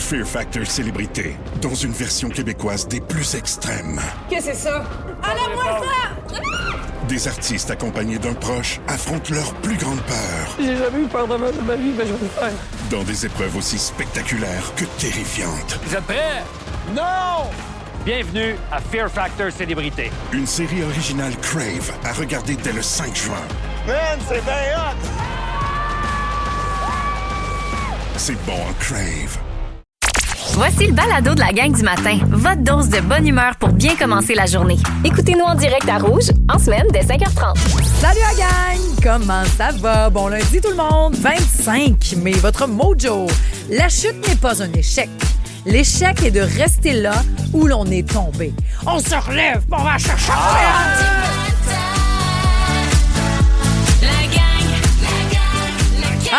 Fear Factor Célébrité, dans une version québécoise des plus extrêmes. Qu'est-ce que c'est ça? Enlève-moi ça! Des artistes accompagnés d'un proche affrontent leur plus grande peur. J'ai jamais eu peur de ma vie, mais je vais le faire. Dans des épreuves aussi spectaculaires que terrifiantes. Vous êtes prêts? Non! Bienvenue à Fear Factor Célébrité. Une série originale Crave à regarder dès le 5 juin. Man, c'est bien hot! C'est bon en Crave. Voici le balado de la gang du matin. Votre dose de bonne humeur pour bien commencer la journée. Écoutez-nous en direct à Rouge, en semaine, dès 5h30. Salut la gang! Comment ça va? Bon lundi tout le monde, 25 mai, votre mojo. La chute n'est pas un échec. L'échec est de rester là où l'on est tombé. On se relève, on va chercher.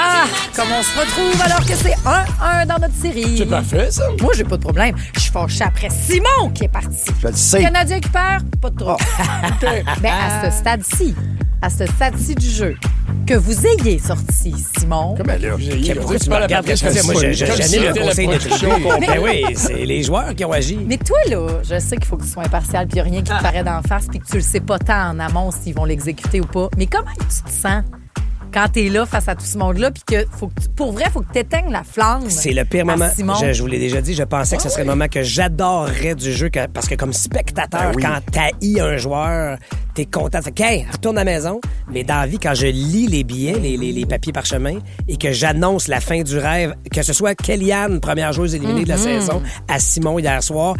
Ah, comme on se retrouve alors que c'est 1-1 dans notre série. C'est parfait, ça. Moi, j'ai pas de problème. Je suis fâchée après Simon qui est parti. Je le sais. Canadien qui perd, pas de trouble. Mais à ce stade-ci du jeu, que vous ayez sorti, Simon. Comment là? Pourquoi tu me regardes comme ça? Moi, j'annule le conseil de trio. Ben oui, c'est les joueurs qui ont agi. Mais toi, là, je sais qu'il faut que tu sois impartial puis il n'y a rien qui te paraît d'en face puis que tu le sais pas tant en amont s'ils vont l'exécuter ou pas. Mais comment tu te sens quand t'es là face à tout ce monde-là puis que, pour vrai, il faut que tu éteignes la flamme? C'est le pire moment. Simon. Je vous l'ai déjà dit, je pensais que ce serait le moment que j'adorerais du jeu parce que comme spectateur, quand t'haïs un joueur, t'es content. Fait que, hey, retourne à la maison. Mais dans la vie, quand je lis les billets, les papiers parchemin, et que j'annonce la fin du rêve, que ce soit Kellyanne, première joueuse éliminée de la saison, à Simon hier soir,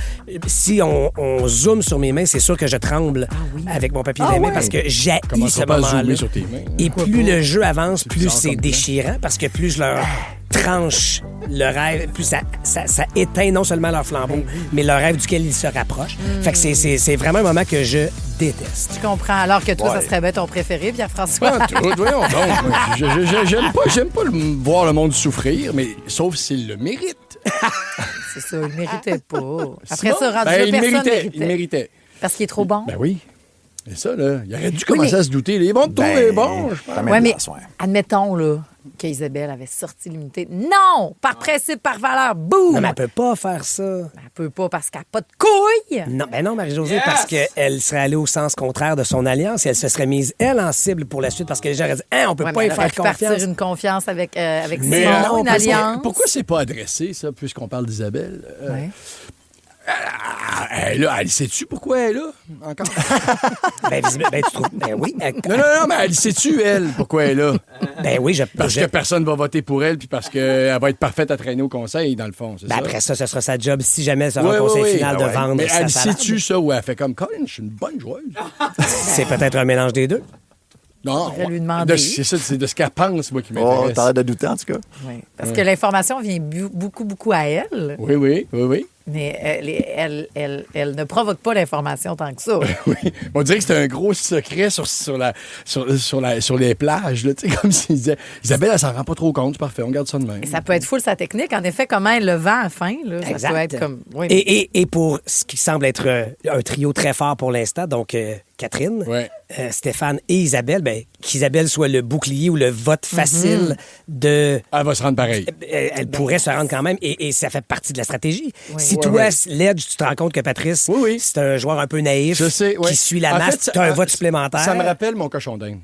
si on zoome sur mes mains, c'est sûr que je tremble avec mon papier dans les mains parce que j'haïs ce moment-là. Sur tes mains? Et plus le jeu avance, plus c'est déchirant parce que plus je leur tranche le rêve, plus ça éteint non seulement leur flambeau, mais le rêve duquel ils se rapprochent. Fait que c'est vraiment un moment que je déteste. Tu comprends. Alors que toi, ça serait bien ton préféré, Pierre-François. Voyons donc. J'aime pas voir le monde souffrir, mais sauf s'il le mérite. C'est ça, il méritait pas. Après Simon? ça, rendu là, il personne il méritait. Parce qu'il est trop bon. Ben oui. C'est ça, là. Il aurait dû commencer à se douter. Il est bon de trouver bon, je pense. Oui, mais admettons, là, qu'Isabelle avait sorti l'immunité. Non! Par principe, par valeur, boum! Non, mais elle peut pas faire ça. Elle peut pas parce qu'elle n'a pas de couilles! Non, ben non, Marie-Josée, parce qu'elle serait allée au sens contraire de son alliance et elle se serait mise, elle, en cible pour la suite parce que les gens auraient dit, on peut pas y faire confiance. Partir une confiance avec Mais Simon, non, une alliance. Pourquoi c'est pas adressé, ça, puisqu'on parle d'Isabelle? Ouais. Elle sait-tu pourquoi elle est là, encore? tu trouves... Ben oui. Non, mais elle sait-tu, elle, pourquoi elle est là? Ben oui, Parce que personne va voter pour elle, puis parce qu'elle va être parfaite à traîner au conseil, dans le fond, c'est ça? Après ça, ce sera sa job, si jamais elle sera au conseil final, de vendre mais sa elle salade. sait-tu ça, ou elle fait comme, Colin, je suis une bonne joueuse? C'est peut-être un mélange des deux. Non, Je vais lui demander. c'est ça, c'est de ce qu'elle pense, moi, qui m'intéresse. Oh, t'as l'air de douter, en tout cas. Oui. Parce que l'information vient beaucoup à elle. Oui. Mais elle ne provoque pas l'information tant que ça. Oui. On dirait que c'était un gros secret sur les plages, là, tu sais, comme s'il disait Isabelle, elle s'en rend pas trop compte, c'est parfait, on garde ça de même. Et ça peut être full sa technique. En effet, comment elle le vend à la fin, là, ça Exact. peut être comme... Oui. Et pour ce qui semble être un trio très fort pour l'instant, donc Catherine, Stéphane et Isabelle, qu'Isabelle soit le bouclier ou le vote facile de... Elle va se rendre pareil. Elle pourrait se rendre quand même, et ça fait partie de la stratégie. Oui. Si toi, Ledge, tu te rends compte que Patrice, c'est un joueur un peu naïf, Je sais, qui suit la masse, tu as un vote supplémentaire. Ça me rappelle mon cochon d'Inde.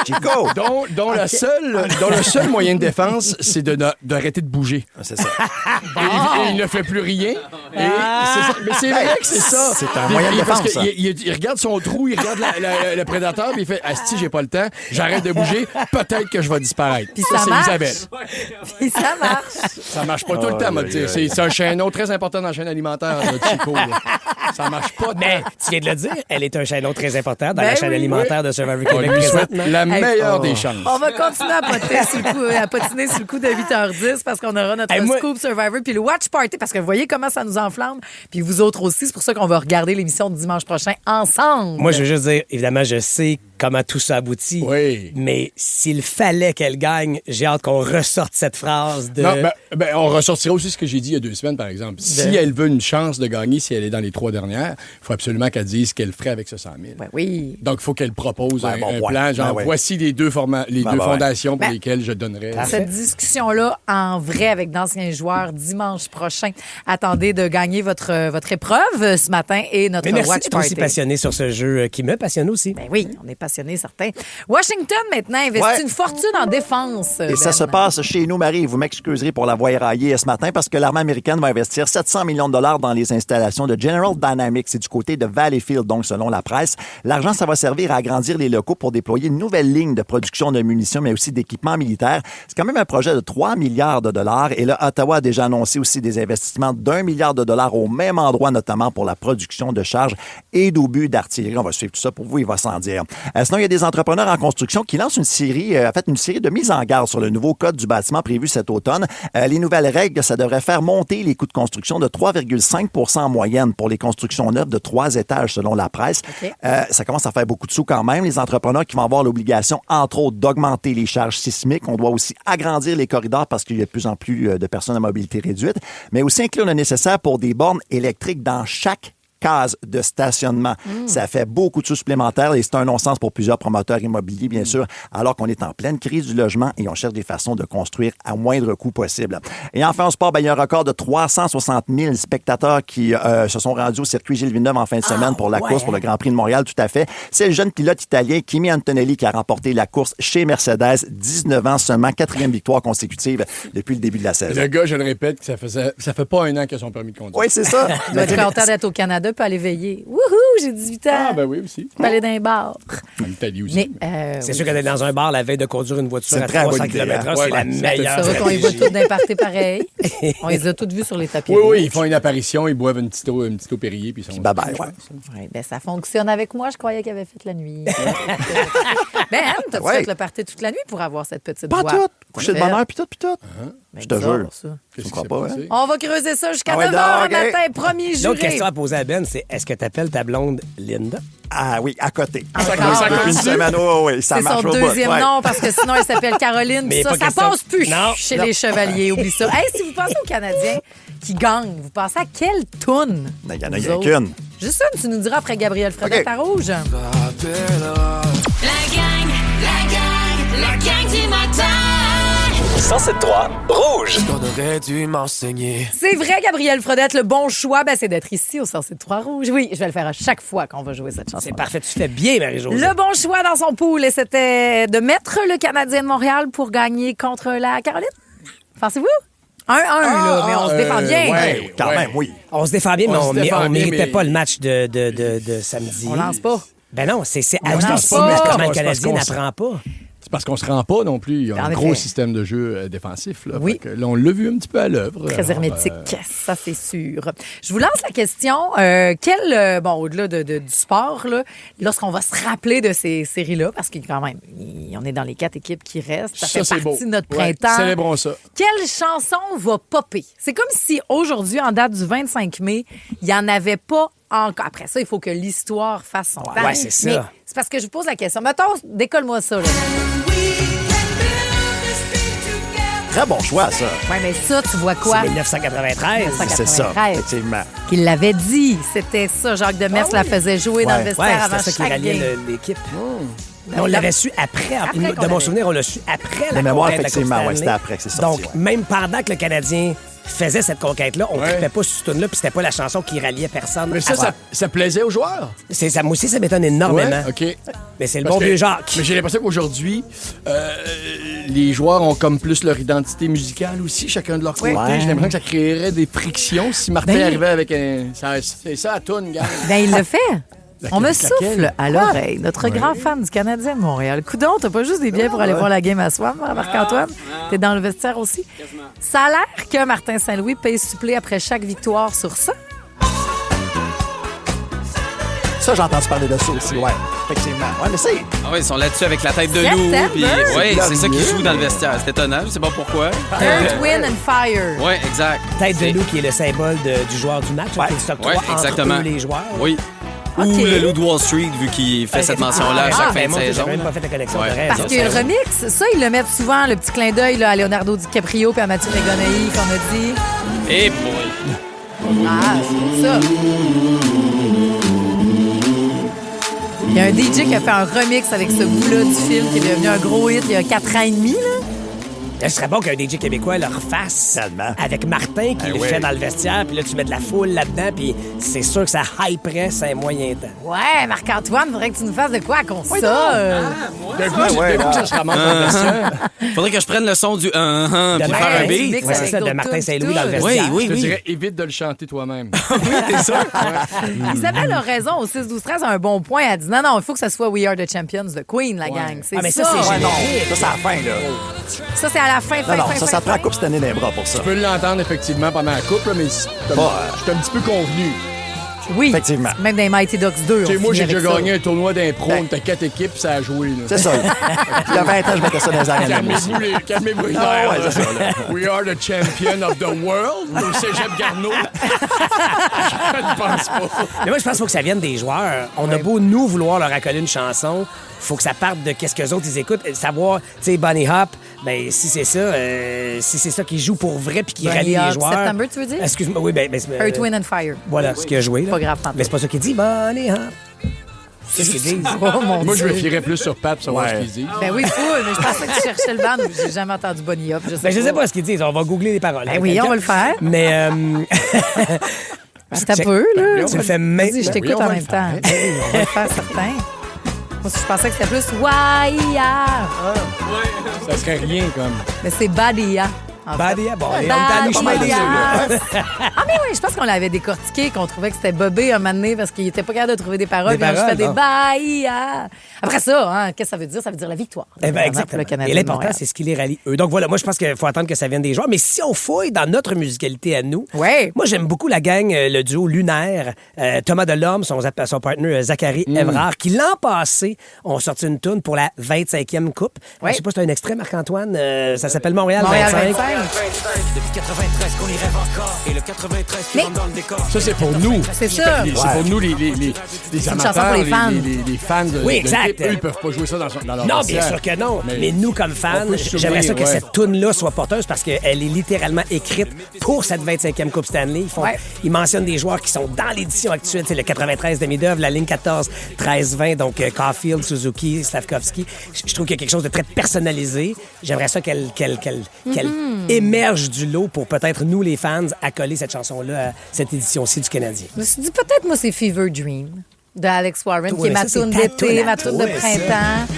Chico! Dont le seul moyen de défense, c'est d'arrêter de bouger. C'est ça. Et il ne fait plus rien. Et c'est ça. Mais c'est vrai que c'est ça. C'est un moyen de défense, Parce ça. qu'il regarde son trou, il regarde le prédateur, puis il fait Asti, j'ai pas le temps, j'arrête de bouger, peut-être que je vais disparaître. Puis ça c'est marche. Isabelle. Puis ça marche. Ça marche pas tout le temps, moi, dire. C'est un chaînon très important dans la chaîne alimentaire, notre Chico. Là. Ça marche pas. Mais tu viens de le dire, elle est un chaînon très important dans la chaîne alimentaire de Survivor On Québec lui souhaite présentement. la meilleure des chances. On va continuer à patiner sur le coup de 8h10 parce qu'on aura notre Scoop Survivor puis le Watch Party parce que vous voyez comment ça nous enflamme. Puis vous autres aussi, c'est pour ça qu'on va regarder l'émission de dimanche prochain ensemble. Moi, je veux juste dire, évidemment, je sais comment tout ça aboutit. Oui. Mais s'il fallait qu'elle gagne, j'ai hâte qu'on ressorte cette phrase de... Non, on ressortira aussi ce que j'ai dit il y a 2 semaines, par exemple. Si elle veut une chance de gagner, si elle est dans les 3 dernières, il faut absolument qu'elle dise ce qu'elle ferait avec ce 100 000. Ben oui. Donc, il faut qu'elle propose un ouais. plan, genre, voici les deux fondations pour Ben, lesquelles je donnerais. Cette discussion-là, en vrai, avec d'anciens joueurs, dimanche prochain. Attendez de gagner votre épreuve ce matin et notre Mais merci Watch d'être aussi Party. passionné sur ce jeu qui me passionne aussi. Ben oui, on est passionnés, certains. Washington, maintenant, investit une fortune en défense. Et ça se passe chez nous, Marie. Vous m'excuserez pour la voix éraillée ce matin parce que l'armée américaine va investir 700 millions de dollars dans les installations de General Dynamics. C'est du côté de Valleyfield, donc selon la presse. L'argent, ça va servir à agrandir les locaux pour déployer une nouvelle ligne de production de munitions, mais aussi d'équipements militaires. C'est quand même un projet de 3 milliards de dollars. Et là, Ottawa a déjà annoncé aussi des investissements d'1 milliard de dollars au même endroit, notamment pour la production de charges et d'obus d'artillerie. On va suivre tout ça pour vous, il va s'en dire. Sinon, il y a des entrepreneurs en construction qui lancent une série de mises en garde sur le nouveau code du bâtiment prévu cet automne. Les nouvelles règles, ça devrait faire monter les coûts de construction de 3,5 % en moyenne pour les constructions neuves de 3 étages, selon la presse. Okay. Ça commence à faire beaucoup de sous quand même. Les entrepreneurs qui vont avoir l'obligation, entre autres, d'augmenter les charges sismiques. On doit aussi agrandir les corridors parce qu'il y a de plus en plus de personnes à mobilité réduite, mais aussi inclure le nécessaire pour des bornes électriques dans chaque case de stationnement. Ça fait beaucoup de sous supplémentaires et c'est un non-sens pour plusieurs promoteurs immobiliers, bien sûr, alors qu'on est en pleine crise du logement et on cherche des façons de construire à moindre coût possible. Et enfin, au sport, il y a un record de 360 000 spectateurs qui se sont rendus au circuit Gilles Villeneuve en fin de semaine pour la course, pour le Grand Prix de Montréal, tout à fait. C'est le jeune pilote italien Kimi Antonelli qui a remporté la course chez Mercedes, 19 ans seulement, 4e victoire consécutive depuis le début de la saison. Le gars, je le répète, ça fait pas 1 an qu'il a son permis de conduire. Oui, c'est ça. Tu dois être content d'être au Canada peut aller veiller. Wouhou, j'ai 18 ans. Ah, ben oui, aussi. Je peux aller dans un bar. En Italie aussi. Mais, C'est sûr qu'aller dans un bar la veille de conduire une voiture C'est à une très 300 bonne idée, km/h, hein? c'est Ouais, la meilleure. Ça va qu'on y voit tous d'un party pareil. On les a toutes vues sur les tapis. Oui, ils font une apparition, ils boivent une petite eau Périllé, puis ils sont... Bye-bye, ouais. Ouais, ben, ça fonctionne avec moi. Je croyais qu'il avait fait la nuit. Ben, t'as-tu fait le party toute la nuit pour avoir cette petite Pas voix? tout. Coucher de bonne heure, puis tout, puis tout. Je te bizarre, jure. ça. Qu'est-ce Tu qui crois s'est pas, passé? On va creuser ça jusqu'à Ah ouais, 9h ok. matin, premier L'autre juré. question à poser à Ben, c'est est-ce que tu appelles ta blonde Linda? Ah oui, à côté. Encore, Depuis une semaine, oui, ça C'est marche son au bout. deuxième Ouais. nom parce que sinon elle s'appelle Caroline. Mais Ça, pas ça question- passe plus Non, chez non. les chevaliers. Oublie ça. Hey, si vous pensez aux Canadiens qui gagnent, vous pensez à quelle toune? Ben, il y en a Vous rien autres? qu'une. Juste ça, tu nous diras après Gabriel Fredette OK. à Rouge. La gang du matin. 107.3 Rouge. On aurait dû m'enseigner. C'est vrai, Gabriel Fredette, le bon choix, c'est d'être ici au 107.3 Rouge. Oui, je vais le faire à chaque fois qu'on va jouer cette chanson. C'est parfait, tu fais bien, Marie-Josée. Le bon choix dans son pool, et c'était de mettre le Canadien de Montréal pour gagner contre la Caroline. Pensez-vous? 1-1, là, mais on se défend bien. Oui, quand même, oui. On se défend bien, mais On se défend on bien, méritait mais- pas le match de samedi. On lance pas. Ben non, c'est On à lance ça pas. comment C'est le parce Canadien qu'on n'apprend pas. C'est parce qu'on se rend pas non plus. Il y a En un effet. gros système de jeu défensif. Là. Oui. Fait que là, on l'a vu un petit peu à l'œuvre. Très Alors, hermétique, ça c'est sûr. Je vous lance la question. Au-delà du sport, là, lorsqu'on va se rappeler de ces séries-là, parce qu'on est dans les 4 équipes qui restent, ça fait c'est partie beau. de notre Ouais, printemps. célébrons ça. Quelle chanson va popper? C'est comme si aujourd'hui, en date du 25 mai, il n'y en avait pas encore. Après ça, il faut que l'histoire fasse son temps. Ouais, c'est ça. Mais c'est parce que je vous pose la question. Mettons, décolle-moi ça. Là. Très bon choix, ça. Ouais, mais ça, tu vois quoi? C'est 1993. C'est ça, 93. effectivement. Qu'il l'avait dit. C'était ça. Jacques Demers la faisait jouer dans le Ouais. vestiaire Ouais, avant c'était ça qui chaque ralliait game. l'équipe. Mais on l'avait su après. Après De qu'on mon l'avait. souvenir, on l'a su après la De mémoire, conquête de la Coupe effectivement, ouais, Stanley. c'était après que c'est sorti, Donc, ouais. même pendant que le Canadien faisait cette conquête-là, on ne Ouais. trippait pas sur ce tune-là, puis c'était pas la chanson qui ralliait personne. Mais ça plaisait aux joueurs. Moi aussi, ça m'étonne énormément. Ouais, OK. Mais c'est le Parce bon que- vieux Jacques. Mais j'ai l'impression qu'aujourd'hui, les joueurs ont comme plus leur identité musicale aussi, chacun de leur côté. Ouais. J'ai l'impression que ça créerait des frictions si Martin Ben- arrivait avec un... C'est ça, à toune, gars. Ben, il le fait. On me Laquelle? souffle à l'oreille. Notre grand fan du Canadien de Montréal. Coudon, t'as pas juste des billets pour aller voir la game à soi, Marc-Antoine? T'es dans le vestiaire aussi? Ça a l'air que Martin Saint-Louis paye supplé après chaque victoire sur ça. Ça, j'ai entendu parler de ça aussi, ouais. Effectivement. Ouais, mais c'est... Ah oui, ils sont là-dessus avec la tête de loup. September. Puis, ouais, c'est ça qui glorieux. joue dans le vestiaire. C'est étonnant, je sais pas pourquoi. Earth, Wind and Fire. Oui, exact. Tête C'est- de loup qui est le symbole du joueur du match, Ouais. qui est le top Ouais, 3 exactement. entre eux, les joueurs. Oui. Ou OK. le Loup de Wall Street, vu qu'il fait cette mention-là à chaque fin de mon Dieu, saison. j'avais même pas fait la connexion. Ouais. t'as raison. Parce que le remix, ça, ils le mettent souvent, le petit clin d'œil là, à Leonardo DiCaprio et à Matthew McConaughey qu'on a dit. Et boy. Ah, c'est pour ça. Il y a un DJ qui a fait un remix avec ce bout-là du film qui est devenu un gros hit il y a 4 ans et demi. Là. Ce serait bon qu'un DJ québécois le refasse Tellement. avec Martin qui le fait dans le vestiaire, puis là, tu mets de la foule là-dedans, puis c'est sûr que ça hyperait un moyen temps. Ouais, Marc-Antoine, faudrait que tu nous fasses de quoi qu'on ça. D'un coup, ça se ramasse dans le vestiaire. Faudrait que je prenne le son du pour De faire un Martin, beat. mix ouais, c'est avec ça, de d'autres Martin tunes, Saint-Louis dans le tout. vestiaire. Oui, Je te oui. dirais, évite de le chanter toi-même. T'es sûr? Isabelle a raison, au 6-12-13, a un bon point. Elle dit non, il faut que ça soit We Are the Champions de Queen, la gang. C'est Ah, mais ça, ça. c'est Ouais, non, générique. ça, c'est à la fin, là. Ça, c'est à la fin, Non, non, ça prend la coupe cette année d'un bras pour ça. Tu peux l'entendre effectivement pendant la coupe, là, mais je suis un petit peu convenu. Oui, Effectivement. même dans les Mighty Ducks 2. Tu sais, on moi, j'ai finit déjà avec ça. gagné un tournoi d'impro, Ben. on était 4 équipes, ça a joué. Là. C'est ça. Il y a 20 ans, je mettais ça dans les arènes aussi. Calmez-vous les Ah, nerfs, ouais, là. c'est ça, là. We are the champion of the world au Cégep Garneau. Je ne pense pas. Mais moi, je pense qu'il faut que ça vienne des joueurs. On a beau, nous, vouloir leur accoler une chanson, faut que ça parte de qu'est-ce qu'eux autres, ils écoutent. Savoir, tu sais, Bunny Hop, ben si c'est ça qui joue pour vrai puis qui Bunny rallie Hop, les joueurs. September, tu veux dire? Excuse-moi, oui, ben... Earth, Wind and Fire. Voilà ce qu'il a joué. Là. Pas grave, tantôt. Mais c'est pas ça qu'il dit, Bunny Hop. C'est ce qu'il dit. Oh mon Moi, je me Dieu. fierais plus sur Pat pour savoir ce qu'il dit. Ben oui, full, mais je pensais que tu cherchais le band. J'ai jamais entendu Bonnie Hop. Ben, je sais pas ce qu'ils disent. On va googler les paroles. Ben oui, on va le faire. Mais... C'est un peu, là. Tu le fais maintenant. Vas-y, je t'écoute Oui, on en va même le temps. Ben oui, on va le faire, certain. Moi, je pensais que c'était plus Waya. Ça serait rien comme. Mais c'est Badia. en fait. Badia, bon, on est dans les chemins des Badia. yeux, là. Ah, mais oui, je pense qu'on l'avait décortiqué, qu'on trouvait que c'était bobé un moment donné parce qu'il était pas capable de trouver des paroles. Des Puis on paroles, fait des non. Bahia. Après ça, hein, qu'est-ce que ça veut dire? Ça veut dire la victoire. Eh ben, Vraiment, exactement. pour le Canadien Et de l'important, Montréal. c'est ce qui les rallie eux. Donc voilà, moi, je pense qu'il faut attendre que ça vienne des joueurs. Mais si on fouille dans notre musicalité à nous, Ouais. moi, j'aime beaucoup la gang, le duo Lunaire, Thomas Delorme, son partenaire Zachary Evrard, qui l'an passé ont sorti une tourne pour la 25e Coupe. Ouais. Je sais pas si c'est un extrait, Marc-Antoine. Ça s'appelle Montréal, Montréal 25. 25. Depuis 93 qu'on y rêve encore. Et le 93 qui Mais- rentre dans le décor. Ça, c'est pour nous. C'est ça. C'est pour nous, les une chanson amateurs, pour les fans. les fans de Oui, de exact. l'équipe. Eux, ils peuvent pas jouer ça dans leur Non, vestiaire. bien sûr que non. Mais Mais nous, comme fans, on peut se j'aimerais ça souvenir, que ouais. cette toune-là soit porteuse parce qu'elle est littéralement écrite pour cette 25e Coupe Stanley. Ouais. Ils mentionnent des joueurs qui sont dans l'édition actuelle. C'est le 93 Demidov, la ligne 14, 13-20, donc Caulfield, Suzuki, Slavkovski. Je trouve qu'il y a quelque chose de très personnalisé. J'aimerais ça qu'elle émerge du lot pour peut-être, nous, les fans, accoler cette chanson-là à cette édition-ci du Canadien. Je me suis dit, peut-être, moi, c'est Fever Dream de Alex Warren, Toi, qui est ma ça, c'est toune ta d'été, toune à ma toune de toi, ça. printemps.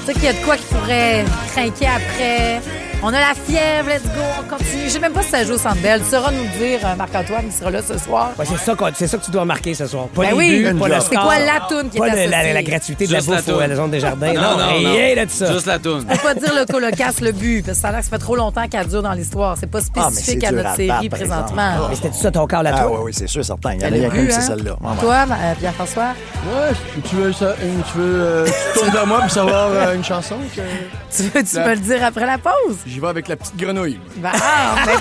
Tu sais qu'il y a de quoi qui pourrait craquer après. On a la fièvre, let's go, on continue. Je sais même pas si ça joue au Centre Bell. Tu sauras nous dire, Marc-Antoine, qui sera là ce soir. Ouais, c'est ça que tu dois remarquer ce soir. Pas Ben les oui. buts, pas le C'est score. quoi la toune qui est Pas associée? la gratuité de la Juste la bouffe à toune. la zone des jardins. Non, rien de ça. Juste la toune. Faut pas dire le colocasse, le but, parce que ça a l'air que ça fait trop longtemps qu'elle dure dans l'histoire. C'est pas Ah, mais spécifique c'est à dur notre à série battre, par présentement. exemple. Mais c'était-tu ça ton corps, la Ah toune? oui, c'est sûr, certain. Il y en a Elle qui a a vu, comme c'est hein? celle-là. Ouais, ouais. Toi, Pierre-François? Ouais, tu veux ça? Tu tournes vers moi pour savoir une chanson? Tu peux le dire après la pause? J'y vais avec la petite grenouille. Ben,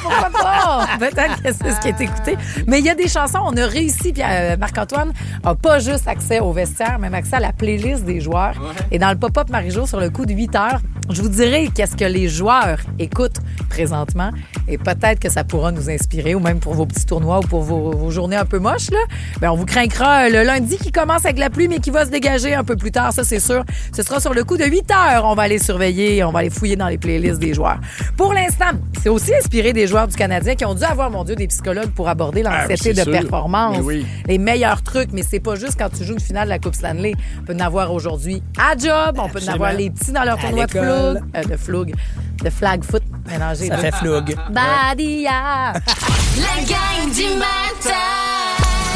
pourquoi pas? Peut-être que c'est ce qui est écouté. Mais il y a des chansons, on a réussi, puis Marc-Antoine n'a pas juste accès au vestiaire, même accès à la playlist des joueurs. Et dans le pop-up Marie-Jo, sur le coup de 8 heures, je vous dirai qu'est-ce que les joueurs écoutent présentement. Et peut-être que ça pourra nous inspirer, ou même pour vos petits tournois ou pour vos journées un peu moches. Là. Ben, on vous craindra le lundi qui commence avec la pluie, mais qui va se dégager un peu plus tard, ça c'est sûr. Ce sera sur le coup de 8 heures. On va aller surveiller, on va aller fouiller dans les playlists des joueurs. Pour l'instant, c'est aussi inspiré des joueurs du Canadien qui ont dû avoir, mon Dieu, des psychologues pour aborder l'anxiété c'est de sûr. performance. Mais oui. Les meilleurs trucs, mais c'est pas juste quand tu joues une finale de la Coupe Stanley. On peut en avoir aujourd'hui à job, on peut en avoir les petits dans leur À tournoi l'école. de flag foot mélangé. Ça fait floug. Badia! La gang du matin.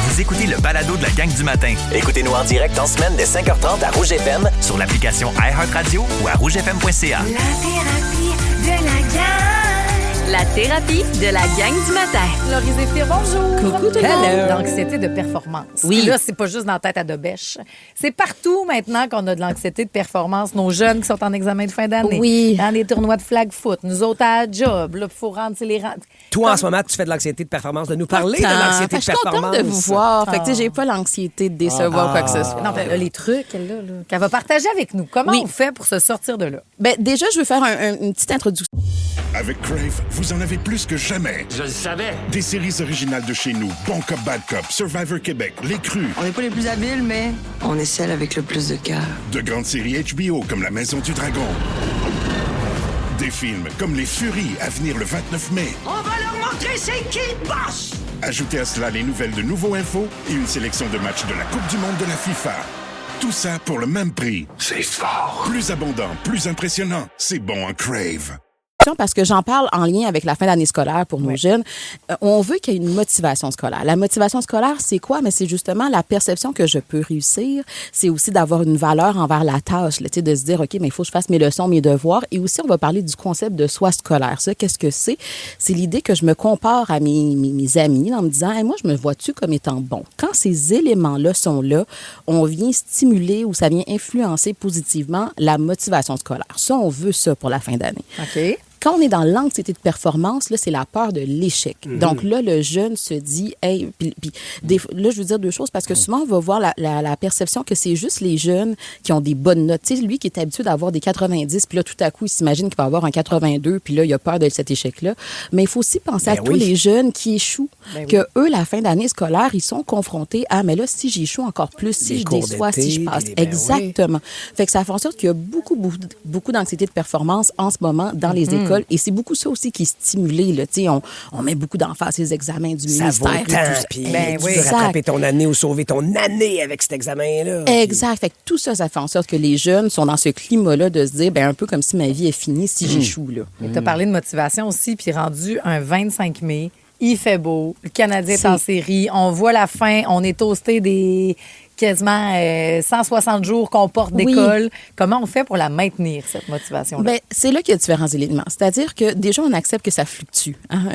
Vous écoutez le balado de la gang du matin. Écoutez-nous en direct en semaine dès 5h30 à Rouge FM sur l'application iHeartRadio ou à rougefm.ca. La thérapie de la gang. La thérapie de la gang du matin. Laurie Zéphyr, bonjour. Coucou tout le monde. L'anxiété de performance. Oui. Et là, c'est pas juste dans la tête à de bêche. C'est partout maintenant qu'on a de l'anxiété de performance. Nos jeunes qui sont en examen de fin d'année. Oui. Dans les tournois de flag foot. Nous autres à la job. Là, il faut rendre les rangs. Toi, en ce moment, tu fais de l'anxiété de performance. De nous parler de l'anxiété de Je suis contente performance. de vous voir. Fait que, tu sais, j'ai pas l'anxiété de décevoir quoi que ce soit. Non, ben, là, les trucs, qu'elle va partager avec nous. Comment Oui. on fait pour se sortir de là? Ben, déjà, je veux faire une petite introduction. Avec Crave, vous en avez plus que jamais. Je le savais. Des séries originales de chez nous, Bon Cop, Bad Cop, Survivor Québec, Les Crus. On n'est pas les plus habiles, mais on est celle avec le plus de cœur. De grandes séries HBO comme La Maison du Dragon. Des films comme Les Furies à venir le 29 mai. On va leur montrer c'est qui le boss! Ajoutez à cela les nouvelles de Nouveau Info et une sélection de matchs de la Coupe du Monde de la FIFA. Tout ça pour le même prix. C'est fort. Plus abondant, plus impressionnant. C'est bon en Crave. Parce que j'en parle en lien avec la fin d'année scolaire pour nos jeunes. On veut qu'il y ait une motivation scolaire. La motivation scolaire, c'est quoi? Mais c'est justement la perception que je peux réussir. C'est aussi d'avoir une valeur envers la tâche, là, de se dire, OK, mais il faut que je fasse mes leçons, mes devoirs. Et aussi, on va parler du concept de soi scolaire. Ça, qu'est-ce que c'est? C'est l'idée que je me compare à mes amis en me disant, hey, moi, je me vois-tu comme étant bon? Quand ces éléments-là sont là, on vient stimuler ou ça vient influencer positivement la motivation scolaire. Ça, on veut ça pour la fin d'année. OK. Quand on est dans l'anxiété de performance, là, c'est la peur de l'échec. Donc là, le jeune se dit, hey, là, je veux dire deux choses parce que souvent, on va voir la perception que c'est juste les jeunes qui ont des bonnes notes. Tu sais, lui qui est habitué d'avoir des 90, puis là, tout à coup, il s'imagine qu'il va avoir un 82, puis là, il a peur de cet échec-là. Mais il faut aussi penser à tous les jeunes qui échouent, que eux, la fin d'année scolaire, ils sont confrontés à, mais là, si j'échoue encore plus, si je déçois, si je passe. Exactement. Fait que ça fait en sorte qu'il y a beaucoup d'anxiété de performance en ce moment dans les écoles. Et c'est beaucoup ça aussi qui est stimulé. Là. On met beaucoup d'emphase ces examens du ministère. Ça vaut le temps, puis tu peux rattraper ton année ou sauver ton année avec cet examen-là. Exact. Fait que tout ça, ça fait en sorte que les jeunes sont dans ce climat-là de se dire, un peu comme si ma vie est finie si j'échoue. Tu as parlé de motivation aussi, puis rendu un 25 mai, il fait beau, le Canadien est en série, on voit la fin, on est toasté des quasiment 160 jours qu'on porte d'école. Comment on fait pour la maintenir, cette motivation-là? Bien, c'est là qu'il y a différents éléments. C'est-à-dire que déjà, on accepte que ça fluctue. Hein?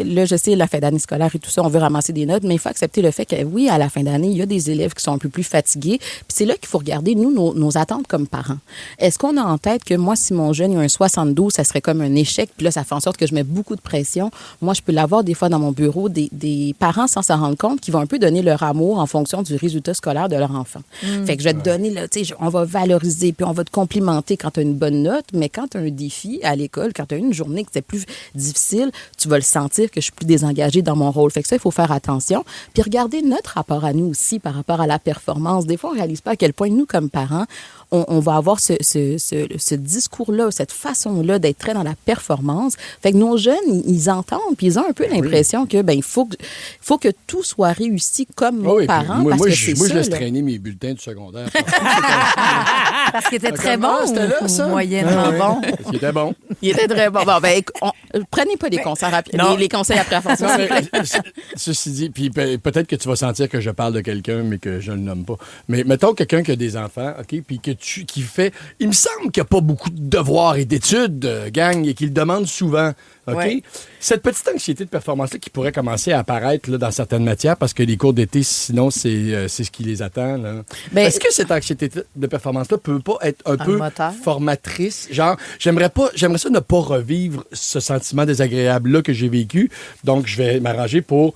Là, je sais, la fin d'année scolaire et tout ça, on veut ramasser des notes, mais il faut accepter le fait que, oui, à la fin d'année, il y a des élèves qui sont un peu plus fatigués. Puis c'est là qu'il faut regarder, nous, nos attentes comme parents. Est-ce qu'on a en tête que moi, si mon jeune il a un 72, ça serait comme un échec, puis là, ça fait en sorte que je mets beaucoup de pression. Moi, je peux l'avoir des fois dans mon bureau, des parents sans s'en rendre compte qui vont un peu donner leur amour en fonction du résultat scolaire de leur enfant. Fait que je vais te donner, là, on va valoriser, puis on va te complimenter quand tu as une bonne note, mais quand tu as un défi à l'école, quand tu as une journée que c'est plus difficile, tu vas le sentir que je suis plus désengagée dans mon rôle. Fait que ça, il faut faire attention. Puis regarder notre rapport à nous aussi par rapport à la performance. Des fois, on ne réalise pas à quel point nous, comme parents, on va avoir ce discours-là, cette façon-là d'être très dans la performance. Fait que nos jeunes, ils entendent, puis ils ont un peu l'impression que il faut que tout soit réussi comme nos parents. Moi, je laisse traîner mes bulletins du secondaire. Parce qu'il était très bon là, ça? Moyennement bon. Il était bon. Il était très bon. Bon, prenez pas les conseils les conseils après la formation. Ceci dit, puis peut-être que tu vas sentir que je parle de quelqu'un, mais que je ne le nomme pas. Mais mettons quelqu'un qui a des enfants, OK, puis qui fait... Il me semble qu'il n'y a pas beaucoup de devoirs et d'études, gang, et qu'il le demande souvent, OK? Ouais. Cette petite anxiété de performance-là qui pourrait commencer à apparaître là, dans certaines matières, parce que les cours d'été, sinon, c'est ce qui les attend. Là. Est-ce que cette anxiété de performance-là peut pas être un peu formatrice? Genre, j'aimerais ça ne pas revivre ce sentiment désagréable-là que j'ai vécu, donc je vais m'arranger pour